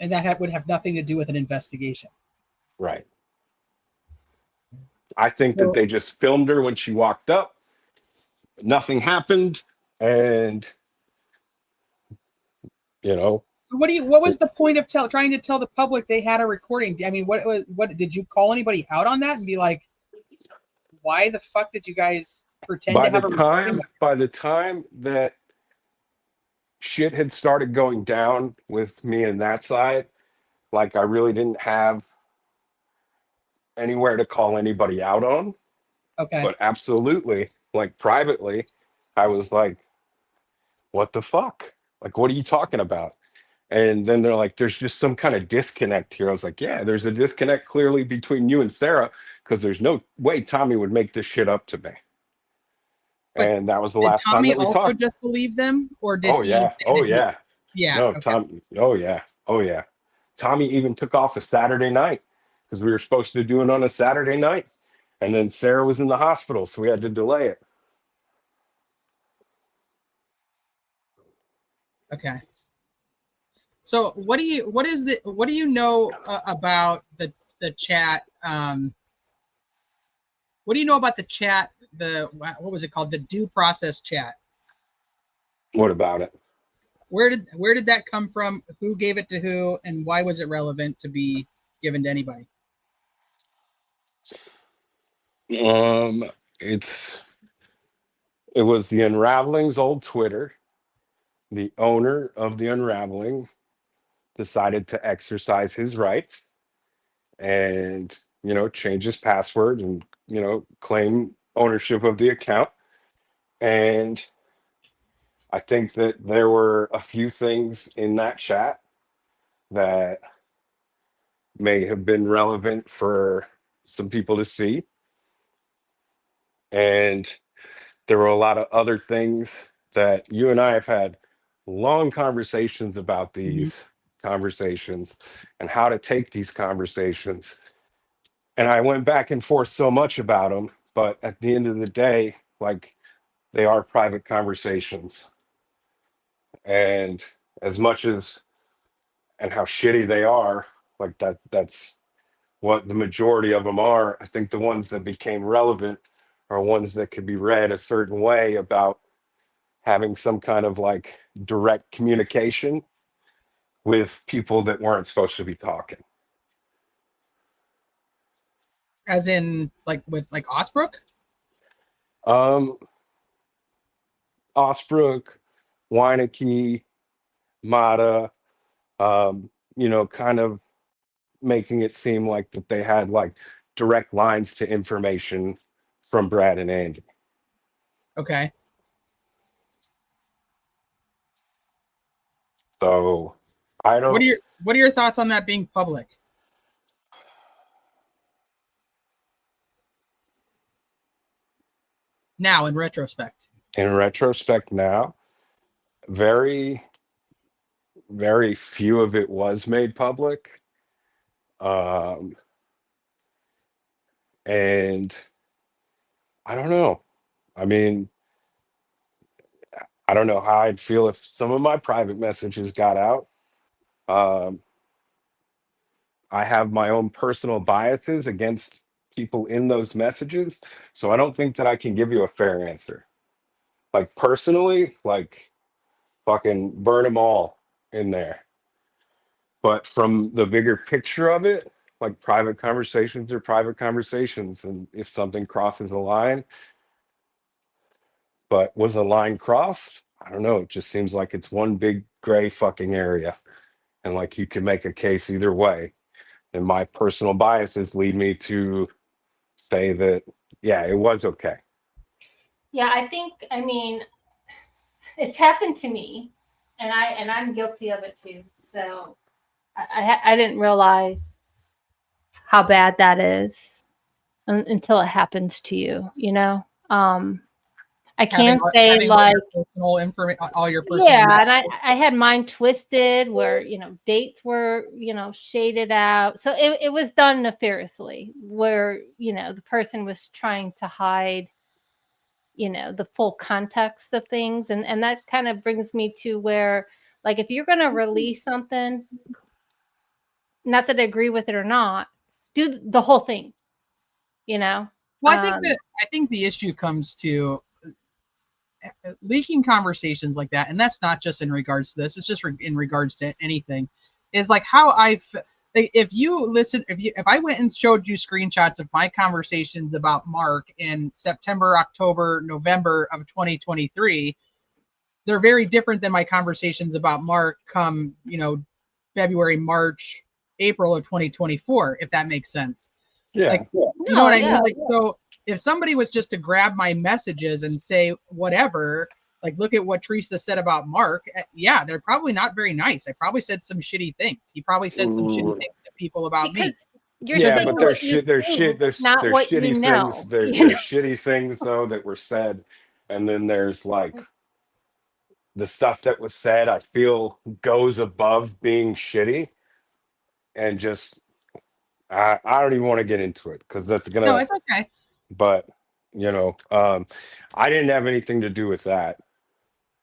S3: And that would have nothing to do with an investigation.
S4: Right. I think that
S3: So
S4: they just filmed her when she walked up. Nothing happened. And, you know,
S3: what was the point of trying to tell the public they had a recording? I mean, what did you call anybody out on that and be like, why the fuck did you guys pretend to
S4: by
S3: have
S4: the
S3: a recording?
S4: time by the time that shit had started going down with me and that side, like I really didn't have anywhere to call anybody out on.
S3: Okay.
S4: But absolutely, like privately, I was like, what the fuck? Like, what are you talking about? And then they're like, there's just some kind of disconnect here. I was like, yeah, there's a disconnect clearly between you and Sarah, because there's no way Tommy would make this shit up to me.
S3: But
S4: And that was the
S3: did
S4: last time
S3: Tommy
S4: that we
S3: also
S4: talked.
S3: just believe them, or did
S4: Oh
S3: he
S4: yeah.
S3: say
S4: Oh
S3: that he?
S4: yeah.
S3: Yeah.
S4: No,
S3: Okay.
S4: Tom. Oh yeah. Oh yeah. Tommy even took off a Saturday night because we were supposed to do it on a Saturday night, and then Sarah was in the hospital, so we had to delay it.
S3: Okay. So what do you know about the chat? What do you know about the chat? What was it called? The due process chat.
S4: What about it?
S3: Where did that come from? Who gave it to who, and why was it relevant to be given to anybody?
S4: Um, it's it was the Unraveling's old Twitter. The owner of the Unraveling decided to exercise his rights and change his password and claim ownership of the account. And I think that there were a few things in that chat that may have been relevant for some people to see. And there were a lot of other things that you and I have had long conversations about
S3: Mhm.
S4: these conversations and how to take these conversations. And I went back and forth so much about them, but at the end of the day, like, they are private conversations. And as much as and how shitty they are, like that's what the majority of them are. I think the ones that became relevant are ones that could be read a certain way about having some kind of like direct communication with people that weren't supposed to be talking.
S3: As in, like with like Osbrook.
S4: Um, Osbrook, Weineke, Mata, kind of making it seem like that they had like direct lines to information from Brad and Andy.
S3: Okay.
S4: So I don't.
S3: What are your thoughts on that being public? Now, in retrospect.
S4: In retrospect now, very, very few of it was made public. And I don't know. I mean, I don't know how I'd feel if some of my private messages got out. Um, I have my own personal biases against people in those messages. So I don't think that I can give you a fair answer. Like, personally, like, fucking burn them all in there. But from the bigger picture of it, like, private conversations are private conversations. And if something crosses a line, but was a line crossed? I don't know. It just seems like it's one big gray fucking area. And like, you can make a case either way. And my personal biases lead me to say that, yeah, it was okay.
S2: Yeah, I mean, it's happened to me, and I'm guilty of it too. So I didn't realize how bad that is until it happens to you. I
S3: Having
S2: can't say
S3: all
S2: like,
S3: your personal information, all your personal.
S2: yeah, and I had mine twisted where dates were shaded out, so it was done nefariously, where the person was trying to hide the full context of things, and that kind of brings me to where, like, if you're going to release something, not that I agree with it or not, do the whole thing.
S3: Well, I think the issue comes to leaking conversations like that, and that's not just in regards to this, it's just in regards to anything, is like how if I went and showed you screenshots of my conversations about Mark in September, October, November of 2023, they're very different than my conversations about Mark come February, March, April of 2024, if that makes sense.
S4: Yeah.
S3: Like, you know what I mean? Like, so if somebody was just to grab my messages and say whatever, like, look at what Teresa said about Mark, yeah, they're probably not very nice. I probably said some shitty things. He probably said some shitty things to people about me.
S2: You're
S4: Yeah,
S2: saying
S4: but
S2: what you think, not
S4: there's
S2: what you
S4: shitty
S2: know.
S4: things. There's shitty things though that were said, and then there's like the stuff that was said. I feel goes above being shitty, and just I don't even want to get into it because that's
S3: No,
S4: gonna.
S3: it's okay.
S4: But I didn't have anything to do with that.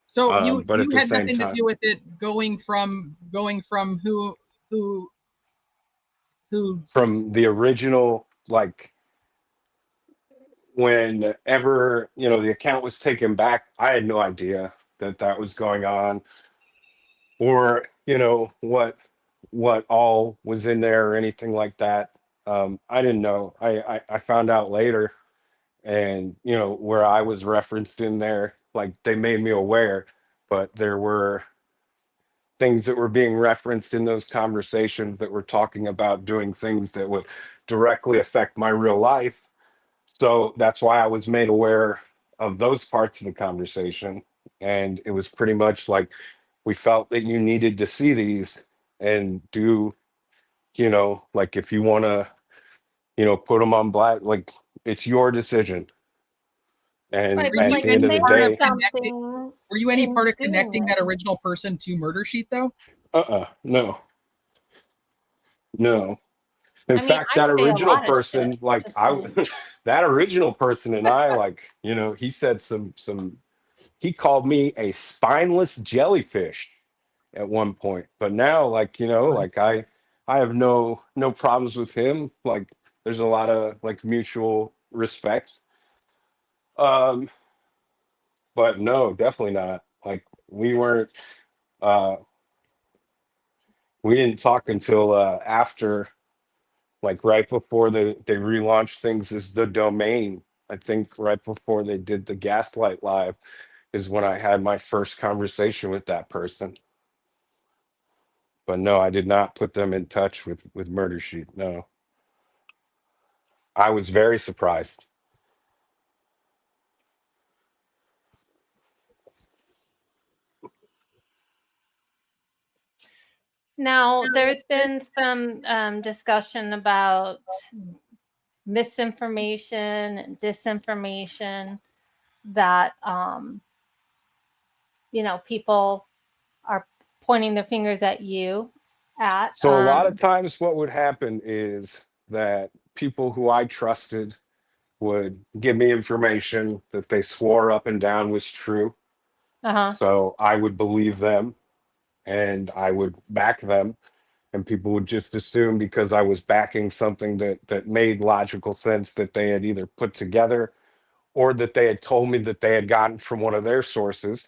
S3: So
S4: But at
S3: you
S4: the
S3: had
S4: same
S3: nothing to
S4: time,
S3: do with it going from who
S4: from the original, like, whenever the account was taken back, I had no idea that that was going on, or what all was in there or anything like that. I didn't know. I found out later, and where I was referenced in there, like, they made me aware, but there were things that were being referenced in those conversations that were talking about doing things that would directly affect my real life. So that's why I was made aware of those parts of the conversation. And it was pretty much like we felt that you needed to see these and do, like if you want to, put them on black, like it's your decision. And
S2: Right,
S3: Were
S2: but
S3: you
S4: at
S2: like
S4: the end
S3: any
S4: of the
S3: part of
S4: day,
S3: connecting?
S2: something
S3: Were you any
S2: in
S3: part of
S2: doing
S3: connecting that
S2: it.
S3: original person to murder sheet though?
S4: no, no. In
S2: I mean,
S4: fact,
S2: I
S4: that
S2: say a
S4: original
S2: lot of shit.
S4: person, like
S2: Just saying.
S4: that original person and I, like, he said he called me a spineless jellyfish at one point. But now, like, like I have no problems with him. Like, there's a lot of like mutual respect. Um, but no, definitely not. Like, uh we didn't talk until after, like right before they relaunched things as the domain. I think right before they did the Gaslight Live is when I had my first conversation with that person. But no, I did not put them in touch with Murder Sheet. No, I was very surprised.
S2: Now, there's been some discussion about misinformation and disinformation that people are pointing their fingers at you at.
S4: So a lot of times, what would happen is that people who I trusted would give me information that they swore up and down was true.
S2: Uh-huh.
S4: So I would believe them and I would back them. And people would just assume because I was backing something that made logical sense that they had either put together or that they had told me that they had gotten from one of their sources.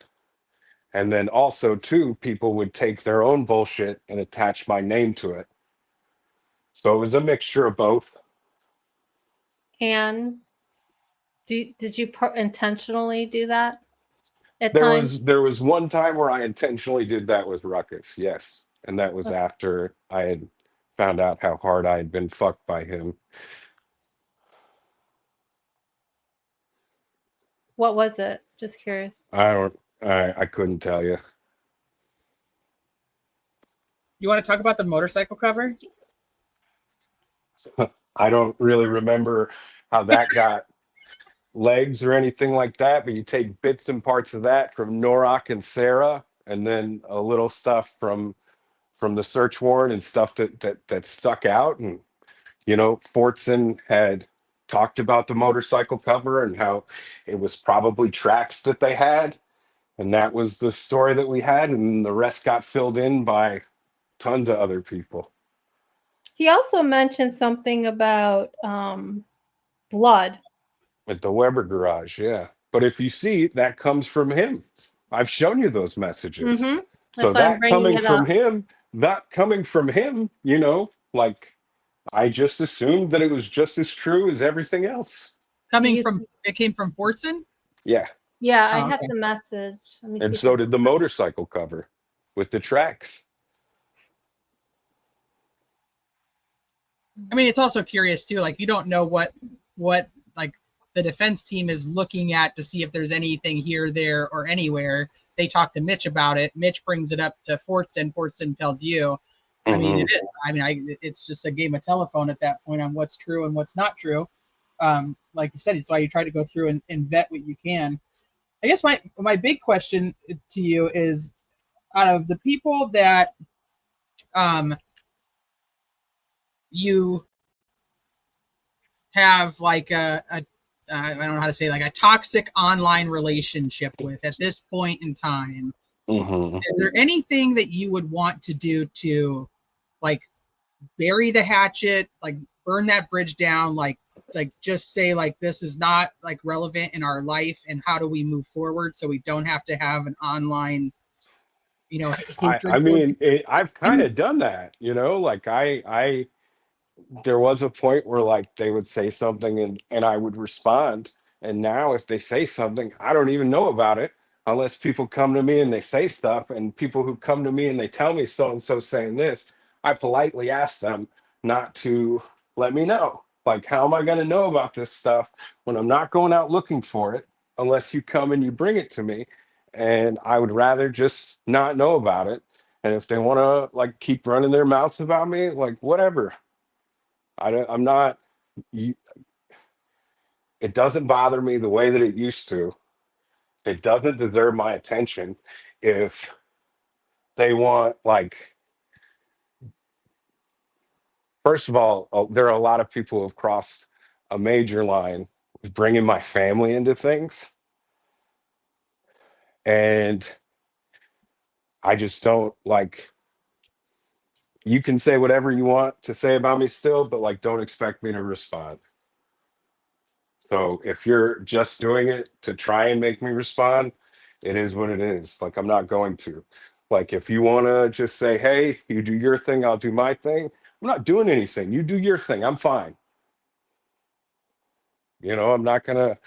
S4: And then also, too, people would take their own bullshit and attach my name to it. So it was a mixture of both.
S2: And did you intentionally do that at
S4: There
S2: times?
S4: was there was one time where I intentionally did that with Ruckus, yes. And that was after I had found out how hard I had been fucked by him.
S2: What was it? Just curious.
S4: I couldn't tell you.
S3: You want to talk about the motorcycle cover?
S4: I don't really remember how that got legs or anything like that, but you take bits and parts of that from Norok and Sarah, and then a little stuff from the search warrant and stuff that stuck out. And Fortson had talked about the motorcycle cover and how it was probably tracks that they had, and that was the story that we had, and the rest got filled in by tons of other people.
S2: He also mentioned something about blood.
S4: At the Weber garage, yeah. But if you see, that comes from him. I've shown you those messages.
S2: Mm-hmm.
S4: So
S2: That's why I'm bringing it up.
S4: that coming from him, like I just assumed that it was just as true as everything else.
S3: It came from Fortson?
S4: Yeah.
S2: Yeah, I
S3: Oh,
S2: have
S3: okay.
S2: the message. Let me
S4: And
S2: see.
S4: so did the motorcycle cover with the tracks.
S3: I mean, it's also curious too. Like, you don't know what like the defense team is looking at to see if there's anything here, there, or anywhere. They talk to Mitch about it. Mitch brings it up to Fortson. Fortson tells you. I mean, it is. I mean, it's just a game of telephone at that point on what's true and what's not true. Like you said, it's why you try to go through and vet what you can. I guess my big question to you is, out of the people that you have like I don't know how to say, like a toxic online relationship with at this point in time, is there anything that you would want to do to like bury the hatchet, like burn that bridge down, like just say like this is not like relevant in our life, and how do we move forward so we don't have to have an online hatred?
S4: I mean, I've kind of done that, like I there was a point where like they would say something and I would respond. And now if they say something, I don't even know about it unless people come to me and they say stuff. And people who come to me and they tell me so and so saying this, I politely ask them not to let me know. Like, how am I going to know about this stuff when I'm not going out looking for it unless you come and you bring it to me? And I would rather just not know about it. And if they want to like keep running their mouths about me, like whatever. I'm not. You, it doesn't bother me the way that it used to. It doesn't deserve my attention. If they want, like, first of all, there are a lot of people who have crossed a major line with bringing my family into things. And I just don't like, you can say whatever you want to say about me still, but like, don't expect me to respond. So if you're just doing it to try and make me respond, it is what it is. Like, I'm not going to. Like, if you want to just say, hey, you do your thing, I'll do my thing. I'm not doing anything. You do your thing. I'm fine. You know, I'm not going to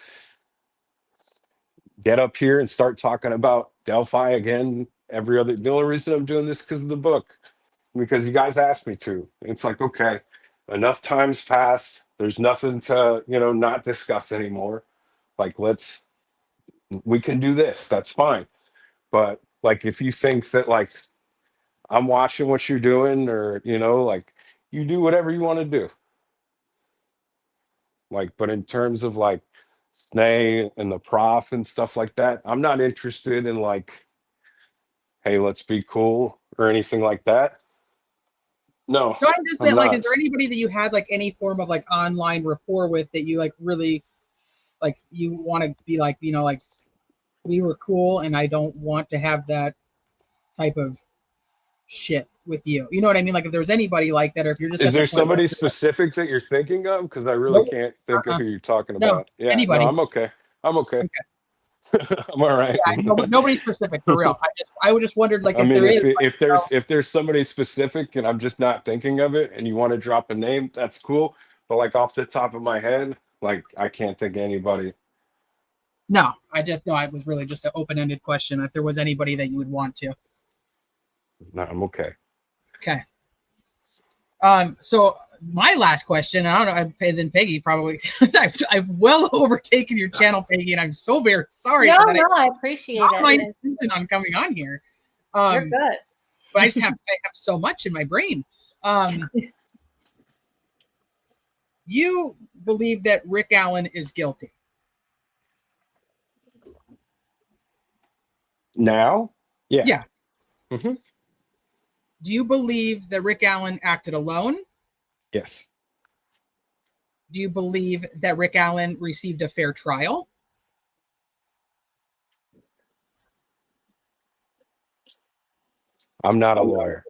S4: get up here and start talking about Delphi again every other. The only reason I'm doing this because of the book, because you guys asked me to. It's like, okay, enough time's passed. There's nothing to, not discuss anymore. Like, we can do this. That's fine. But like, if you think that like I'm watching what you're doing, or, like, you do whatever you want to do. Like, but in terms of like Snay and the prof and stuff like that, I'm not interested in like, hey, let's be cool or anything like that. No,
S3: So I'm just
S4: I'm
S3: saying, like, is
S4: not.
S3: there anybody that you had like any form of like online rapport with that you like really like you want to be like, like we were cool and I don't want to have that type of shit with you. You know what I mean? Like if there's anybody like that, or if you're just
S4: Is
S3: at the
S4: there
S3: point where
S4: somebody
S3: you're like,
S4: specific that you're thinking of? Because I really
S3: nope,
S4: can't think of who you're talking
S3: no,
S4: about. Yeah, no,
S3: anybody.
S4: I'm okay. I'm okay.
S3: Okay.
S4: I'm all right.
S3: Yeah, no, nobody specific for real. I would just wondered like
S4: I
S3: if
S4: mean,
S3: there is
S4: if there's somebody specific and I'm just not thinking of it, and you want to drop a name, that's cool. But like off the top of my head, like I can't think of anybody.
S3: no, it was really just an open-ended question. If there was anybody that you would want to.
S4: No, I'm okay.
S3: Okay. So my last question, I don't know, and then Peggy probably, I've well overtaken your channel, Peggy, and I'm so very sorry
S2: No,
S3: for that.
S2: no, I appreciate
S3: Not my
S2: it.
S3: intention on coming on here.
S2: You're good.
S3: But I have so much in my brain. You believe that Rick Allen is guilty?
S4: Now? Yeah.
S3: Yeah.
S4: Hmm.
S3: Do you believe that Rick Allen acted alone?
S4: Yes.
S3: Do you believe that Rick Allen received a fair trial?
S4: I'm not a lawyer.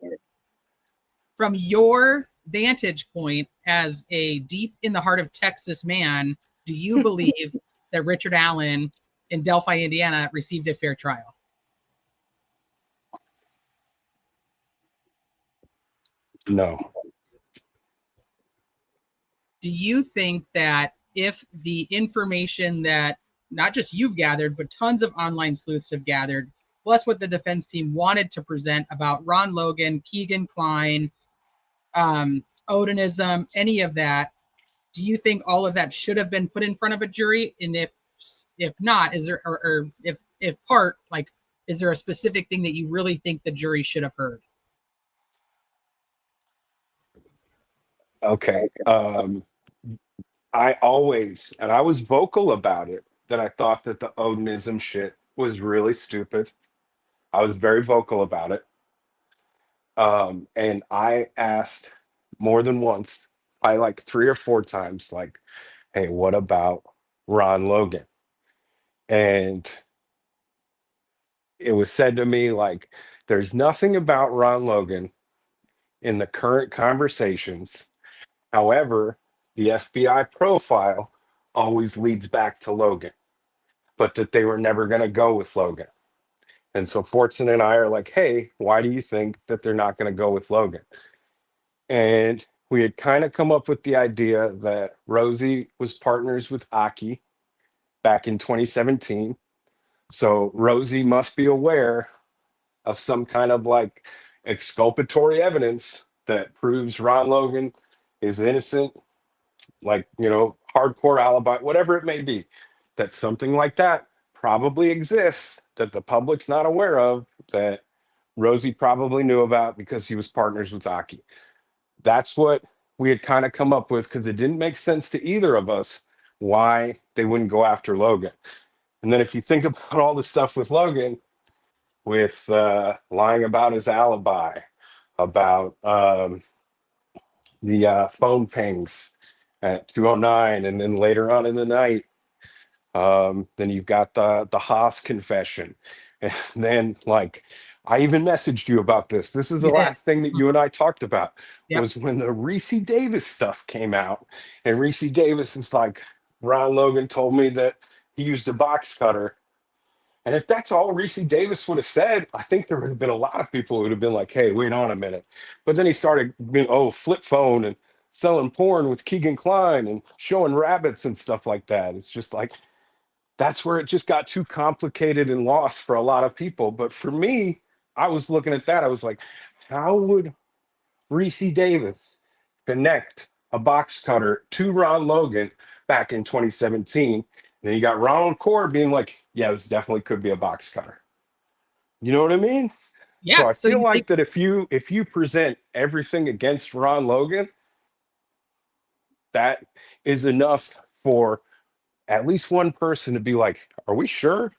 S3: From your vantage point as a deep in the heart of Texas man, do you believe that Richard Allen in Delphi, Indiana received a fair trial?
S4: No.
S3: Do you think that if the information that not just you've gathered, but tons of online sleuths have gathered, plus what the defense team wanted to present about Ron Logan, Keegan Klein, Odinism, any of that, do you think all of that should have been put in front of a jury? And if not, is there, or if part, like, is there a specific thing that you really think the jury should have heard?
S4: Okay. I always, and I was vocal about it, that I thought that the Odinism shit was really stupid. I was very vocal about it. And I asked more than once, I like 3 or 4 times, like, hey, what about Ron Logan? And it was said to me, like, there's nothing about Ron Logan in the current conversations. However, the FBI profile always leads back to Logan, but that they were never going to go with Logan. And so Fortson and I are like, hey, why do you think that they're not going to go with Logan? And we had kind of come up with the idea that Rosie was partners with Aki back in 2017. So Rosie must be aware of some kind of like exculpatory evidence that proves Ron Logan is innocent like, hardcore alibi, whatever it may be, that something like that probably exists that the public's not aware of, that Rosie probably knew about because he was partners with Aki. That's what we had kind of come up with, because it didn't make sense to either of us why they wouldn't go after Logan. And then if you think about all the stuff with Logan, with lying about his alibi, about the phone pings at 2:09, and then later on in the night, then you've got the Haas confession, and then like I even messaged you about this. This is the
S3: You did.
S4: last thing that you and I talked about.
S3: Yep.
S4: Was when the Reese Davis stuff came out, and Reese Davis is like, Ron Logan told me that he used a box cutter. And if that's all Reese Davis would have said, I think there would have been a lot of people who would have been like, hey, wait on a minute. But then he started being, flip phone and selling porn with Keegan Kline and showing rabbits and stuff like that. It's just like, that's where it just got too complicated and lost for a lot of people. But for me, I was looking at that. I was like, how would Reese Davis connect a box cutter to Ron Logan back in 2017? Then you got Ronald Core being like, yeah, this definitely could be a box cutter. You know what I mean?
S3: Yeah.
S4: So I feel
S3: you
S4: like
S3: think-
S4: that if you present everything against Ron Logan, that is enough for at least one person to be like, are we sure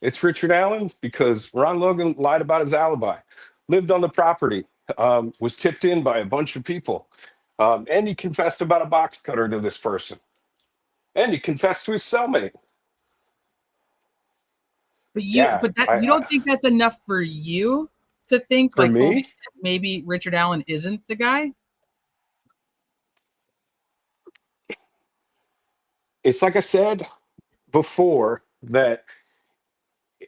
S4: it's Richard Allen? Because Ron Logan lied about his alibi, lived on the property, was tipped in by a bunch of people, and he confessed about a box cutter to this person. And he confessed to his cellmate.
S3: But you,
S4: Yeah,
S3: but that you don't think that's enough for you to think
S4: For
S3: like,
S4: me?
S3: holy shit, maybe Richard Allen isn't the guy?
S4: It's like I said before, that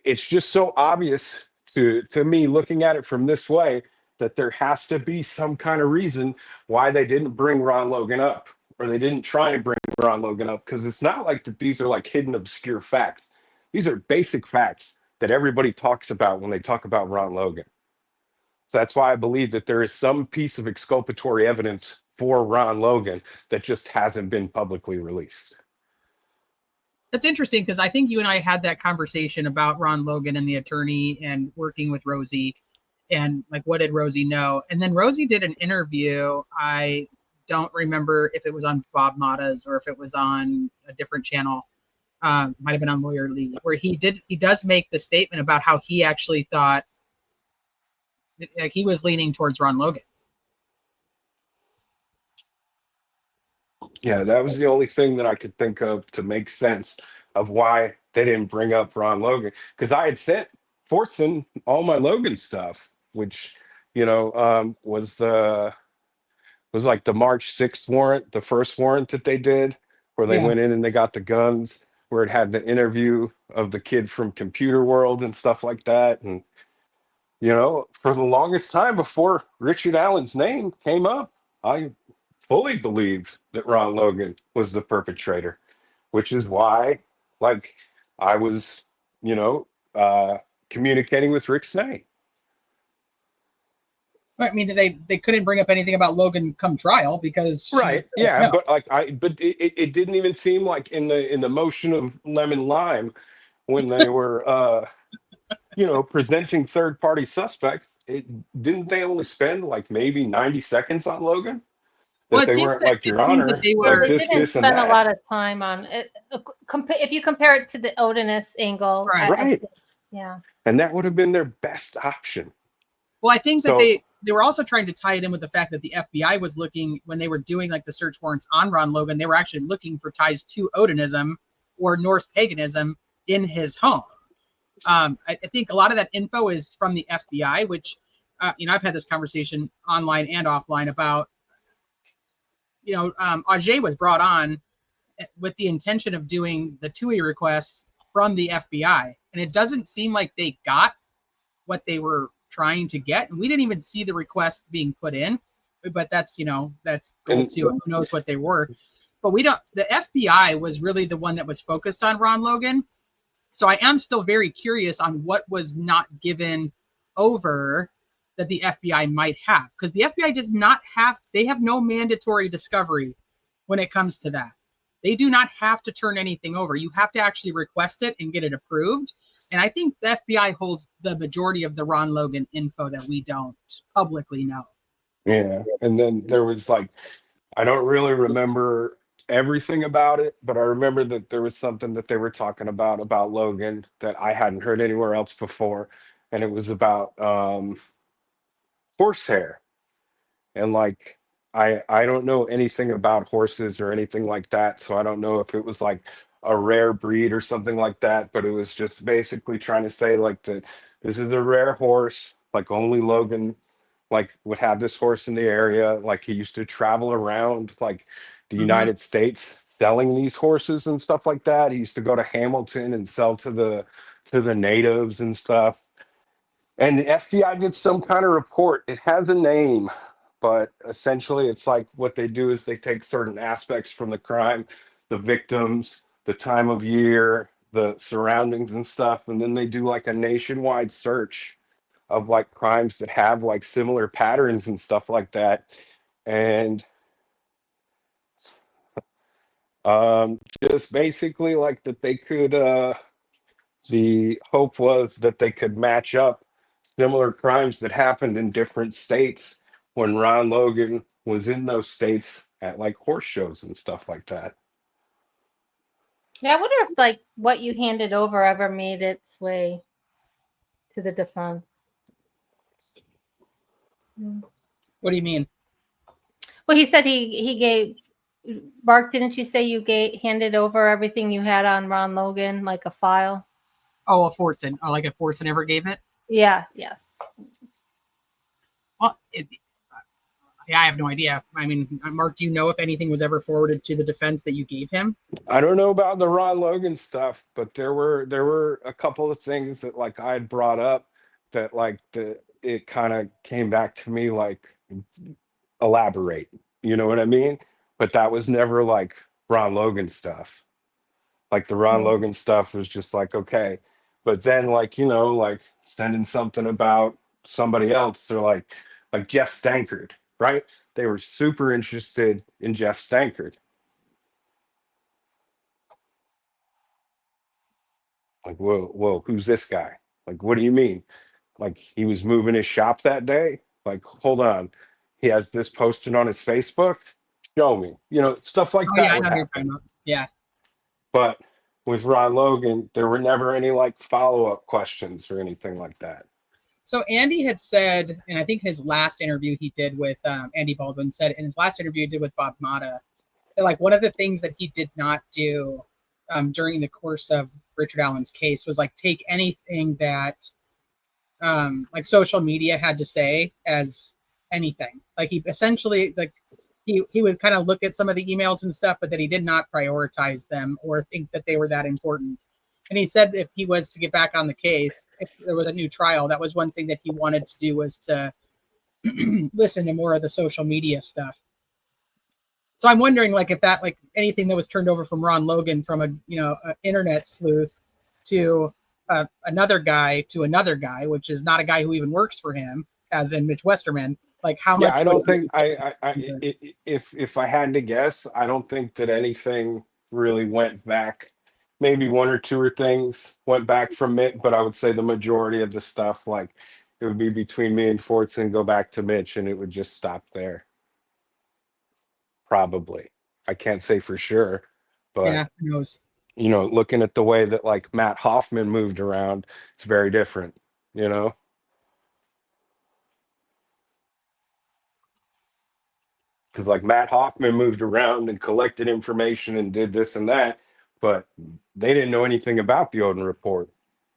S4: it's just so obvious to me looking at it from this way, that there has to be some kind of reason why they didn't bring Ron Logan up, or they didn't try and bring Ron Logan up, because it's not like that these are like hidden obscure facts. These are basic facts that everybody talks about when they talk about Ron Logan. So that's why I believe that there is some piece of exculpatory evidence for Ron Logan that just hasn't been publicly released.
S3: That's interesting, because I think you and I had that conversation about Ron Logan and the attorney and working with Rosie, and like, what did Rosie know? And then Rosie did an interview. I don't remember if it was on Bob Mata's or if it was on a different channel. Might have been on Lawyer Lee, where he does make the statement about how he actually thought, like, he was leaning towards Ron Logan.
S4: Yeah, that was the only thing that I could think of to make sense of why they didn't bring up Ron Logan. Because I had sent Fortson all my Logan stuff, which, was like the March 6th warrant, the first warrant that they did, where they went in and they got the guns, where it had the interview of the kid from Computer World and stuff like that. And, for the longest time before Richard Allen's name came up, I fully believed that Ron Logan was the perpetrator, which is why, like, I was, communicating with Rick Snay.
S3: I mean, they couldn't bring up anything about Logan come trial because
S4: Right. Yeah. But it didn't even seem like in the motion of Lemon Lime, when they were, presenting third party suspects, didn't they only spend like maybe 90 seconds on Logan?
S3: Well,
S4: They weren't like, Your Honor,
S2: They
S4: like this,
S2: didn't
S4: this, and
S2: spend a
S4: that.
S2: lot of time on it. If you compare it to the Odinist angle,
S3: Right.
S4: Right.
S2: Yeah.
S4: And that would have been their best option.
S3: Well, I think that
S4: So-
S3: they were also trying to tie it in with the fact that the FBI was looking, when they were doing like the search warrants on Ron Logan, they were actually looking for ties to Odinism or Norse paganism in his home. I think a lot of that info is from the FBI, which, I've had this conversation online and offline about, Ajay was brought on with the intention of doing the TUI requests from the FBI. And it doesn't seem like they got what they were trying to get. And we didn't even see the requests being put in, but that's cool too. Who knows what they were, but the FBI was really the one that was focused on Ron Logan. So I am still very curious on what was not given over that the FBI might have, because the FBI does not have, they have no mandatory discovery when it comes to that. They do not have to turn anything over. You have to actually request it and get it approved. And I think the FBI holds the majority of the Ron Logan info that we don't publicly know.
S4: Yeah. And then there was like, I don't really remember everything about it, but I remember that there was something that they were talking about Logan that I hadn't heard anywhere else before. And it was about horsehair. And like I don't know anything about horses or anything like that, so I don't know if it was like a rare breed or something like that, but it was just basically trying to say like that this is a rare horse, like only Logan like would have this horse in the area. Like he used to travel around like the
S3: Mhm.
S4: United States selling these horses and stuff like that. He used to go to Hamilton and sell to the natives and stuff. And the FBI did some kind of report. It has a name, but essentially it's like what they do is they take certain aspects from the crime, the victims, the time of year, the surroundings and stuff, and then they do like a nationwide search of like crimes that have like similar patterns and stuff like that. And just basically like that they could the hope was that they could match up similar crimes that happened in different states when Ron Logan was in those states at like horse shows and stuff like that.
S2: Yeah, I wonder if like what you handed over ever made its way to the defense.
S3: What do you mean?
S2: Well, he said he gave Mark. Didn't you say you handed over everything you had on Ron Logan, like a file?
S3: Oh, a Fortson. Oh, like if Fortson ever gave it?
S2: Yeah. Yes.
S3: Well, yeah, I have no idea. I mean, Mark, do you know if anything was ever forwarded to the defense that you gave him?
S4: I don't know about the Ron Logan stuff, but there were a couple of things that like I had brought up that like it kind of came back to me like elaborate, you know what I mean? But that was never like Ron Logan stuff. Like the Ron Logan stuff was just like, okay. But then like, like sending something about somebody else or like Jeff Stankard, right? They were super interested in Jeff Stankard. Like, whoa, who's this guy? Like, what do you mean? Like he was moving his shop that day? Like, hold on. He has this posted on his Facebook. Show me. Stuff like
S3: Oh, yeah,
S4: that
S3: I
S4: would
S3: know who you're
S4: happen.
S3: talking about. Yeah.
S4: But with Ron Logan, there were never any like follow-up questions or anything like that.
S3: So Andy had said, and I think his last interview he did with Andy Baldwin said in his last interview he did with Bob Mata, that like one of the things that he did not do during the course of Richard Allen's case was like take anything that like social media had to say as anything. Like he essentially like he would kind of look at some of the emails and stuff, but that he did not prioritize them or think that they were that important. And he said if he was to get back on the case, if there was a new trial, that was one thing that he wanted to do was to listen to more of the social media stuff. So I'm wondering like if that like anything that was turned over from Ron Logan from a internet sleuth to another guy, which is not a guy who even works for him, as in Mitch Westerman. Like how
S4: Yeah,
S3: much
S4: I
S3: would
S4: don't think if I had to guess, I don't think that anything really went back. Maybe one or two or things went back from it, but I would say the majority of the stuff, like it would be between me and Fortson, go back to Mitch, and it would just stop there. Probably. I can't say for sure, but
S3: yeah, who knows?
S4: looking at the way that like Matt Hoffman moved around, it's very different, you know? Because like Matt Hoffman moved around and collected information and did this and that, but they didn't know anything about the Odin report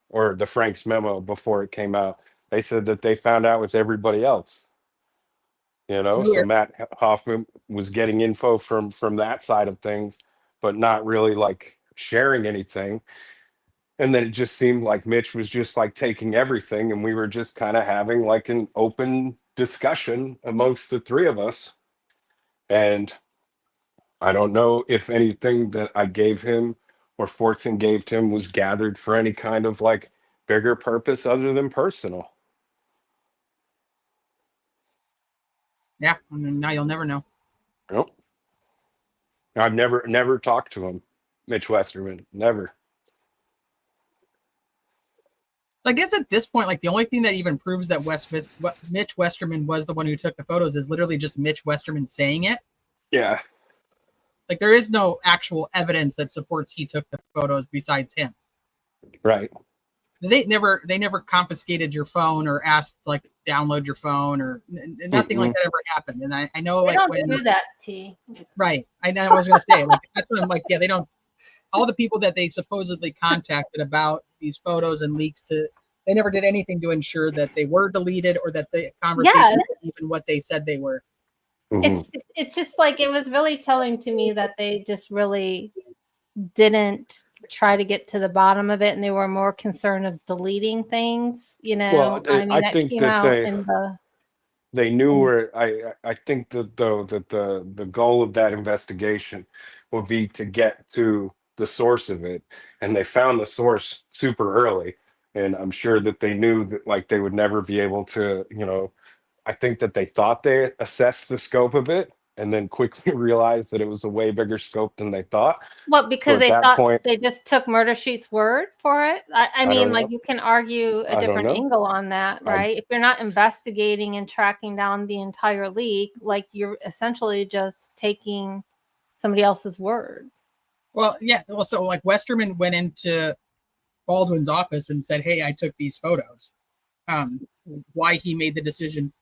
S4: or the Frank's memo before it came out. They said that they found out with everybody else, So Matt Hoffman was getting info from that side of things, but not really like sharing anything. And then it just seemed like Mitch was just like taking everything, and we were just kind of having like an open discussion amongst the three of us. And I don't know if anything that I gave him or Fortson gave to him was gathered for any kind of like bigger purpose other than personal.
S3: Yeah, now you'll never know.
S4: Nope. I've never talked to him, Mitch Westerman, never.
S3: I guess at this point, like the only thing that even proves that Mitch Westerman was the one who took the photos is literally just Mitch Westerman saying it.
S4: Yeah.
S3: Like there is no actual evidence that supports he took the photos besides him.
S4: Right.
S3: They never confiscated your phone or asked like download your phone or nothing like that ever happened. And I know
S2: They
S3: like
S2: don't
S3: when
S2: do that, T.
S3: right, I know I was gonna say like that's what I'm like. Yeah, they don't. All the people that they supposedly contacted about these photos and leaks they never did anything to ensure that they were deleted or that the conversation was even what they said they were.
S2: It's just like it was really telling to me that they just really didn't try to get to the bottom of it, and they were more concerned of deleting things.
S4: Well,
S2: I mean,
S4: I
S2: that
S4: think
S2: came
S4: that
S2: out in the.
S4: they knew where I think that though that the goal of that investigation would be to get to the source of it, and they found the source super early, and I'm sure that they knew that like they would never be able to, I think that they thought they assessed the scope of it and then quickly realized that it was a way bigger scope than they thought.
S2: Well, because
S4: So at
S2: they
S4: that
S2: thought
S4: point,
S2: they just took Murder Sheet's word for it. I
S4: I
S2: mean,
S4: don't
S2: like
S4: know.
S2: you can argue a
S4: I don't
S2: different
S4: know.
S2: angle on that, right? If you're not investigating and tracking down the entire leak, like you're essentially just taking somebody else's word.
S3: Well, yeah. Well, so like Westerman went into Baldwin's office and said, "Hey, I took these photos." Why he made the decision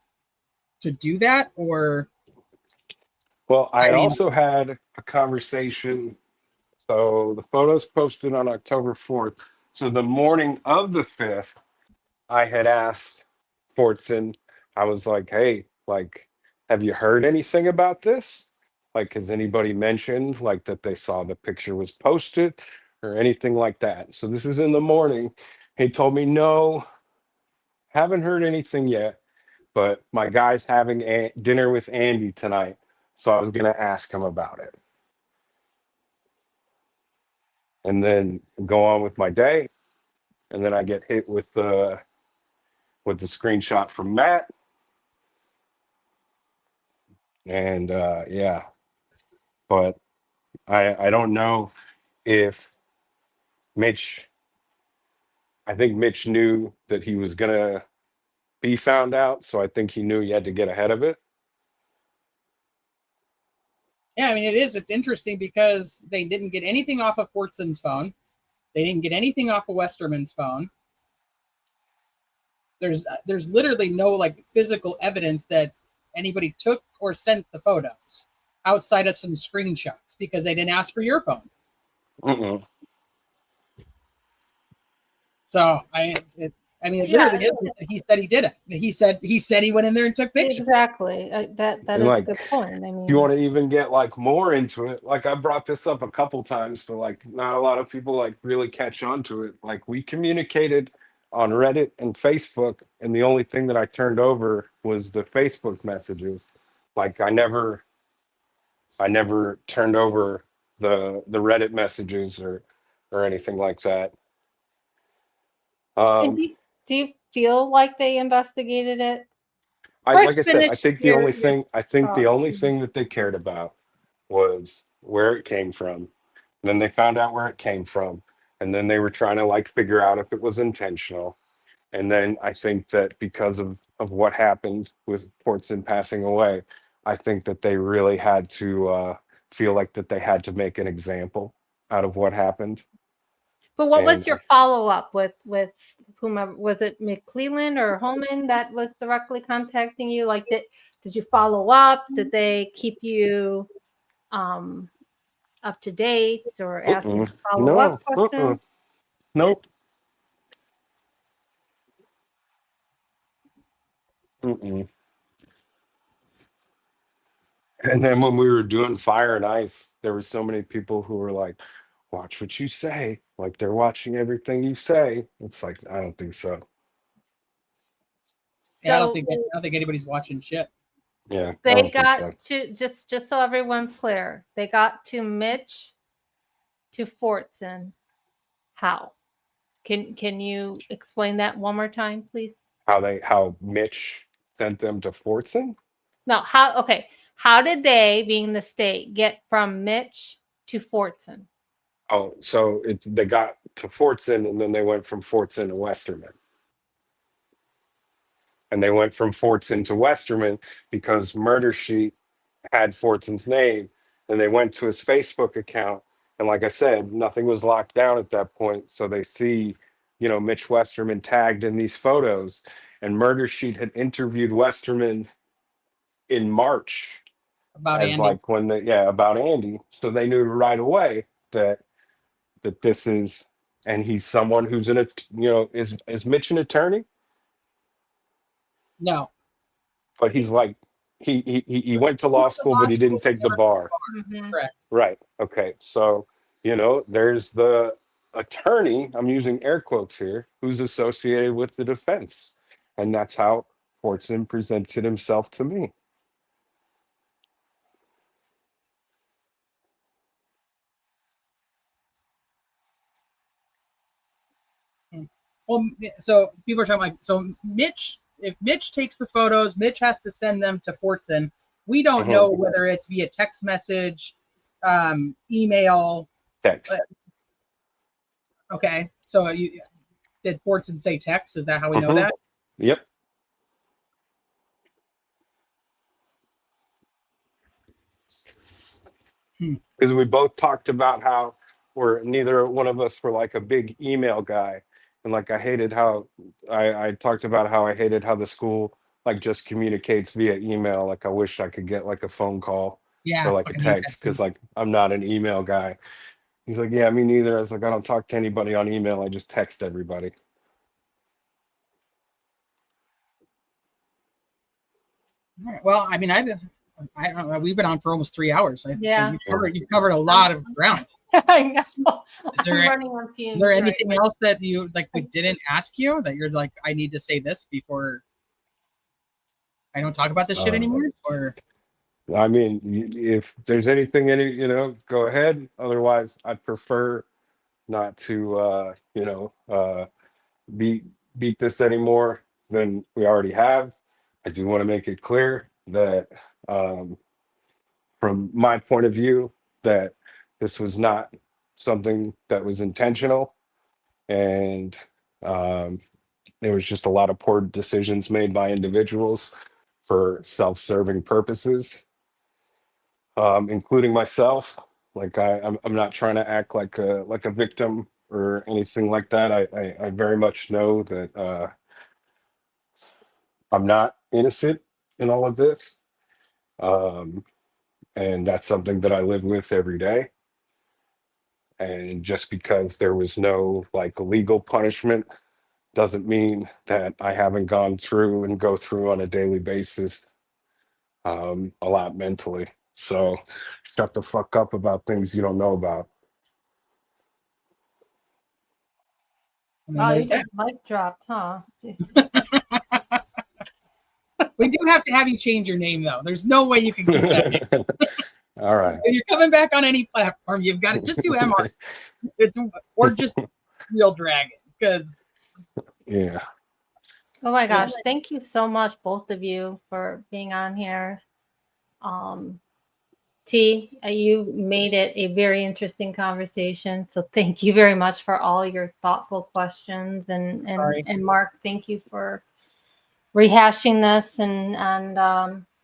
S3: to do that, or
S4: Well, I
S3: I
S4: had
S3: mean,
S4: also had a conversation. So the photos posted on October 4th. So the morning of the 5th, I had asked Fortson, I was like, hey, like, have you heard anything about this? Like, has anybody mentioned like that they saw the picture was posted or anything like that? So this is in the morning. He told me, no, haven't heard anything yet, but my guy's having dinner with Andy tonight. So I was going to ask him about it. And then go on with my day. And then I get hit with the screenshot from Matt. And yeah. But I don't know if Mitch, I think Mitch knew that he was gonna be found out, so I think he knew he had to get ahead of it.
S3: yeah, I mean, it's interesting because they didn't get anything off of Fortson's phone. They didn't get anything off of Westerman's phone. There's literally no like physical evidence that anybody took or sent the photos outside of some screenshots because they didn't ask for your phone.
S4: Mm-mm.
S3: So I mean, it literally is. He said he did it. He said he went in there and took pictures.
S2: Exactly. That
S4: And
S2: is a
S4: like,
S2: good point. I
S4: if you
S2: mean,
S4: want to even get like more into it, like I brought this up a couple times, but like not a lot of people like really catch on to it. Like we communicated on Reddit and Facebook, and the only thing that I turned over was the Facebook messages. Like I never turned over the Reddit messages or anything like that.
S2: and do you feel like they investigated it?
S4: Like I said, I
S2: Finish
S4: think the
S2: your
S4: only thing
S2: thought.
S4: that they cared about was where it came from. And then they found out where it came from, and then they were trying to like figure out if it was intentional. And then I think that because of what happened with Portson passing away, I think that they really had to feel like that they had to make an example out of what happened.
S2: But what was
S4: And
S2: your follow up with whomever? Was it McClellan or Holman that was directly contacting you? Like, did you follow up? Did they keep you up to date or ask you follow up
S4: no,
S2: questions?
S4: nope. Mm-mm. And then when we were doing Fire and Ice, there were so many people who were like, watch what you say. Like they're watching everything you say. It's like, I don't think so.
S3: Yeah, I
S2: So
S3: don't think anybody's watching shit.
S4: Yeah, I
S2: they
S4: don't think
S2: got
S4: so.
S2: to just so everyone's clear, they got to Mitch to Fortson. How? Can you explain that one more time, please?
S4: How Mitch sent them to Fortson?
S2: No, how? Okay, How did they, being the state, get from Mitch to Fortson?
S4: Oh, so they got to Fortson, and then they went from Fortson to Westerman. And they went from Fortson to Westerman because Murder Sheet had Fortson's name, and they went to his Facebook account. And like I said, nothing was locked down at that point. So they see, Mitch Westerman tagged in these photos. And Murder Sheet had interviewed Westerman in March
S3: About
S4: as
S3: Andy.
S4: like about Andy. So they knew right away that this is, and he's someone who's is Mitch an attorney?
S3: No.
S4: But he's like, he went to law school, but he didn't take the bar.
S2: Mhm.
S3: Correct.
S4: Right. Okay. So, there's the attorney, I'm using air quotes here, who's associated with the defense. And that's how Fortson presented himself to me.
S3: Well, so people are talking like, so Mitch, if Mitch takes the photos, Mitch has to send them to Fortson. We don't know whether it's via text message, email.
S4: Text.
S3: Okay. So did Fortson say text? Is that how we know that?
S4: Yep. Because we both talked about how neither one of us were like a big email guy. And like I hated how I talked about how I hated how the school like just communicates via email. Like I wish I could get like a phone call
S3: Yeah.
S4: or like a text, because like I'm not an email guy. He's like, yeah, me neither. I was like, I don't talk to anybody on email. I just text everybody.
S3: All right. Well, I mean, I don't know. We've been on for almost 3 hours.
S2: Yeah.
S3: You've covered a lot of ground.
S2: I know.
S3: Is there,
S2: I'm running on fumes
S3: is there
S2: right
S3: anything
S2: now.
S3: else that you like we didn't ask you that you're like, I need to say this before I don't talk about this shit anymore? Or
S4: I mean, if there's anything, go ahead. Otherwise, I'd prefer not to, beat this anymore than we already have. I do want to make it clear that, from my point of view, that this was not something that was intentional, and there was just a lot of poor decisions made by individuals for self-serving purposes, including myself. Like I'm not trying to act like a victim or anything like that. I very much know that I'm not innocent in all of this, and that's something that I live with every day. And just because there was no like legal punishment doesn't mean that I haven't gone through and go through on a daily basis, a lot mentally. So shut the fuck up about things you don't know about.
S2: Oh, you just mic dropped, huh?
S3: we do have to have you change your name though. There's no way you can keep that name.
S4: All right.
S3: If you're coming back on any platform, you've got to just do MRC. Or just Real Dragon, because
S4: Yeah.
S2: Oh my gosh, thank you so much, both of you, for being on here. T, you made it a very interesting conversation. So thank you very much for all your thoughtful questions. And Mark, thank you for rehashing this and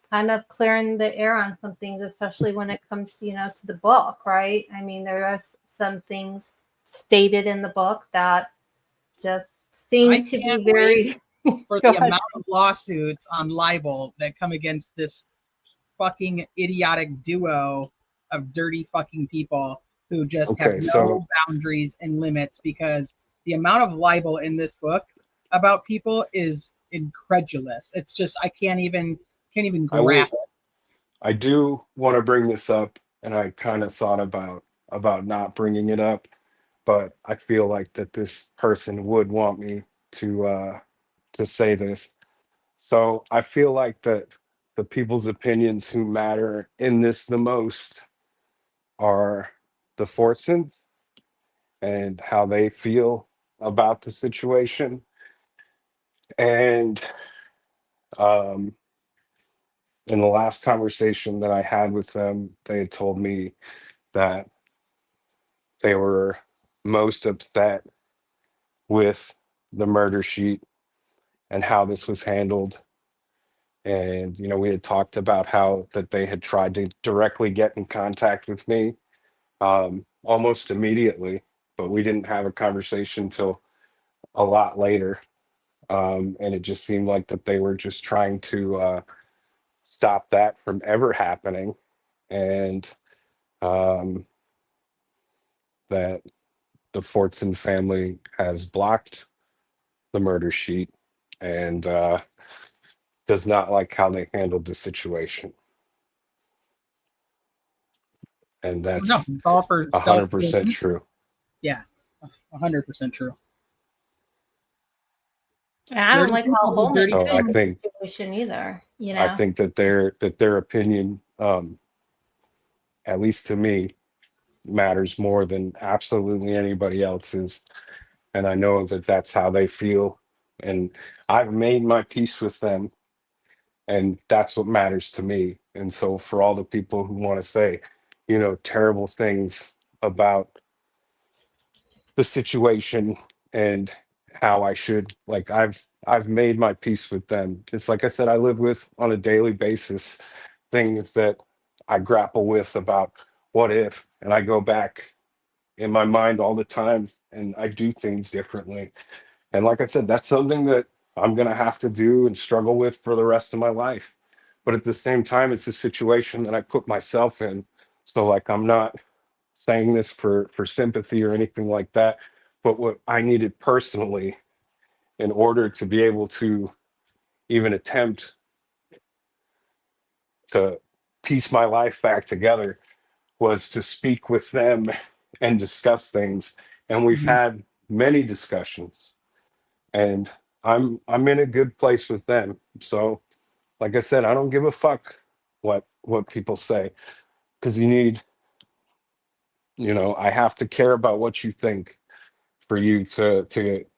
S2: kind of clearing the air on some things, especially when it comes, to the book, right? I mean, there are some things stated in the book that just seem to be very
S3: for the amount of lawsuits on libel that come against this fucking idiotic duo of dirty fucking people who just have no boundaries and limits, because the amount of libel in this book about people is incredulous. It's just I can't even grasp it.
S4: I do want to bring this up, and I kind of thought about not bringing it up, but I feel like that this person would want me to say this. So I feel like that the people's opinions who matter in this the most are the Fortsons and how they feel about the situation. And in the last conversation that I had with them, they had told me that they were most upset with the murder sheet and how this was handled. And, you know, we had talked about how that they had tried to directly get in contact with me almost immediately, but we didn't have a conversation till a lot later. And it just seemed like that they were just trying to stop that from ever happening. And that the Fortson family has blocked the murder sheet and does not like how they handled the situation. And
S3: No,
S4: that's
S3: it's all for
S4: 100%
S3: self-gain.
S4: true.
S3: Yeah, 100% true.
S2: And I don't
S3: Dirty
S2: like how
S3: people do
S2: Holman
S3: dirty
S4: So I
S3: things.
S2: handled the
S4: think
S2: situation either. You
S4: I
S2: know,
S4: think that their opinion, at least to me, matters more than absolutely anybody else's. And I know that that's how they feel. And I've made my peace with them, and that's what matters to me. And so for all the people who want to say, you know, terrible things about the situation and how I should, like, I've made my peace with them. It's like I said, I live with on a daily basis things that I grapple with about what if, and I go back in my mind all the time and I do things differently. And like I said, that's something that I'm going to have to do and struggle with for the rest of my life. But at the same time, it's a situation that I put myself in. So like, I'm not saying this for sympathy or anything like that, but what I needed personally in order to be able to even attempt to piece my life back together was to speak with them and discuss things. And we've
S3: Mhm.
S4: had many discussions, and I'm in a good place with them. So like I said, I don't give a fuck what people say, because you need, you know, I have to care about what you think for you to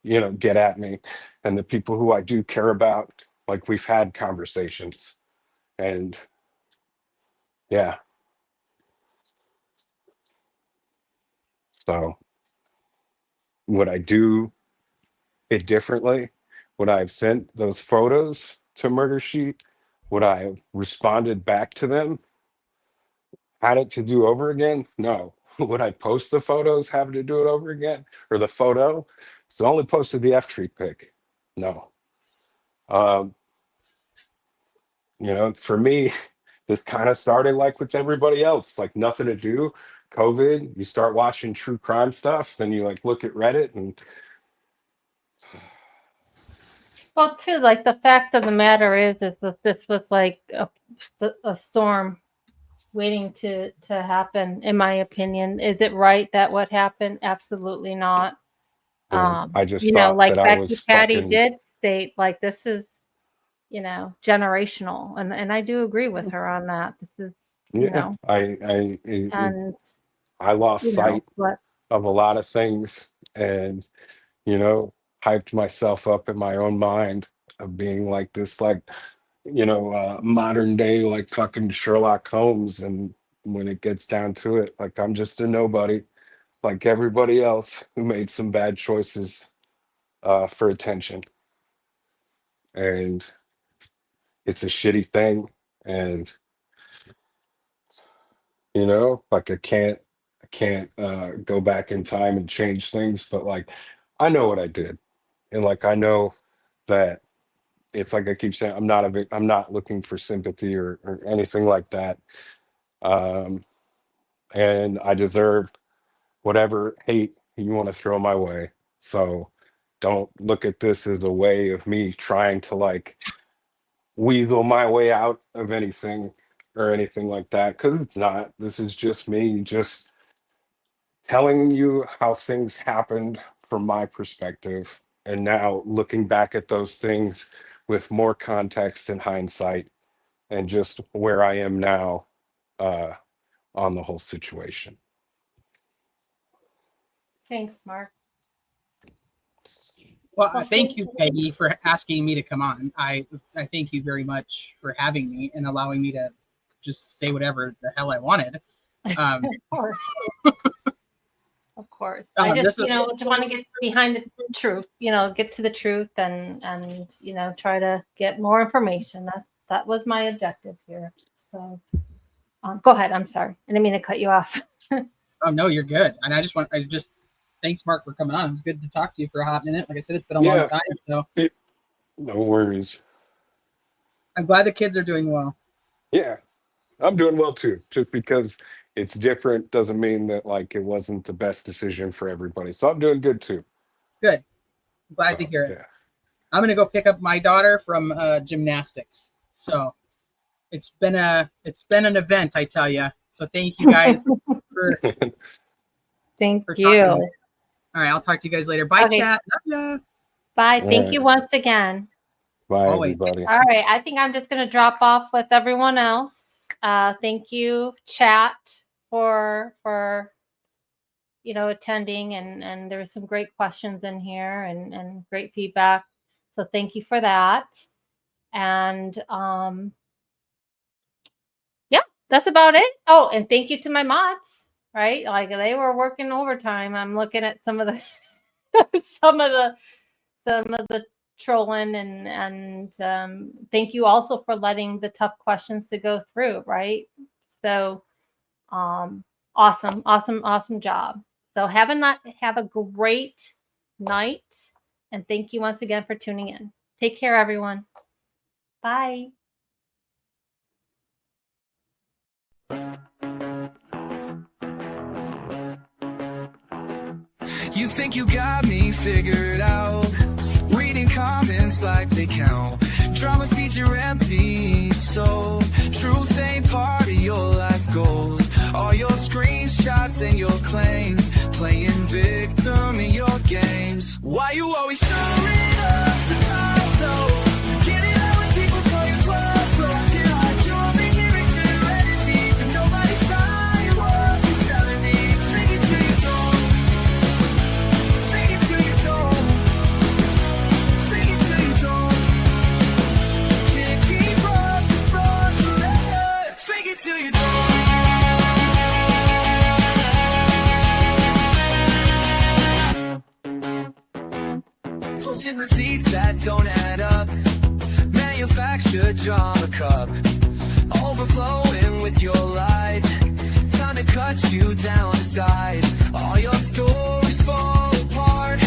S4: you know, get at me. And the people who I do care about, like, we've had conversations. And yeah, so would I do it differently? Would I have sent those photos to Murder Sheet? Would I have responded back to them? Had it to do over again? No. Would I post the photos, have to do it over again? Or the photo? So I only posted the F tree pic. No. Um, you know, for me, this kind of started like with everybody else, like nothing to do. COVID, you start watching true crime stuff, then you like look at Reddit and
S2: well, too, like the fact of the matter is that this was like a storm waiting to happen. In my opinion, is it right that what happened? Absolutely not.
S4: I just
S2: You know,
S4: thought
S2: like
S4: that I
S2: Becky
S4: was
S2: Patty
S4: fucking,
S2: did state, like this is, you know, generational, and I do agree with her on that. This is, you
S4: yeah,
S2: know, and
S4: I lost
S2: you know,
S4: sight
S2: but
S4: of a lot of things, and you know, hyped myself up in my own mind of being like this, like, you know, modern day, like fucking Sherlock Holmes. And when it gets down to it, like, I'm just a nobody, like everybody else who made some bad choices for attention. And it's a shitty thing. And, you know, like I can't go back in time and change things, but like, I know what I did. And like, I know that it's like I keep saying, I'm not looking for sympathy or anything like that. Um, and I deserve whatever hate you want to throw my way. So don't look at this as a way of me trying to like weasel my way out of anything or anything like that, because it's not. This is just me just telling you how things happened from my perspective. And now looking back at those things with more context and hindsight and just where I am now uh, on the whole situation.
S2: thanks, Mark.
S3: Well, thank you, Peggy, for asking me to come on. I thank you very much for having me and allowing me to just say whatever the hell I wanted.
S2: Of course. Of course. I just, just want to get behind the truth, get to the truth and try to get more information. That was my objective here. So go ahead. I'm sorry. I didn't mean to cut you off.
S3: Oh, no, you're good. And I just thanks, Mark, for coming on. It was good to talk to you for a hot minute. Like I said, it's been a long time. So
S4: no worries.
S3: I'm glad the kids are doing well.
S4: Yeah, I'm doing well too. Just because it's different doesn't mean that like it wasn't the best decision for everybody. So I'm doing good too.
S3: Good. I'm glad to hear it. Yeah. I'm gonna go pick up my daughter from gymnastics. So it's been an event, I tell you. So thank you guys for
S2: thank you.
S3: All right, I'll talk to you guys later. Bye, chat. Love ya.
S2: Bye. Thank you once again.
S4: Bye, everybody.
S2: All right, I think I'm just going to drop off with everyone else. Thank you, chat, for attending, and there were some great questions in here and great feedback. So thank you for that. And yeah, that's about it. Oh, and thank you to my mods. Right, like they were working overtime. I'm looking at some of the some of the trolling and thank you also for letting the tough questions to go through. Right, so awesome job. So have a great night, and thank you once again for tuning in. Take care, everyone. Bye.
S1: You think you got me figured out, reading comments like they count, drama feature empty, so truth ain't part of your life goals, all your screenshots and your claims, playing victim in your games. Why you always stirring up the top though, get it out when people call you bluff, till I jump into your energy, but nobody's buying what you're selling me, fake it till you don't. Posting receipts that don't add up, manufactured drama cup, overflowing with your lies, time to cut you down to size, all your stories fall apart.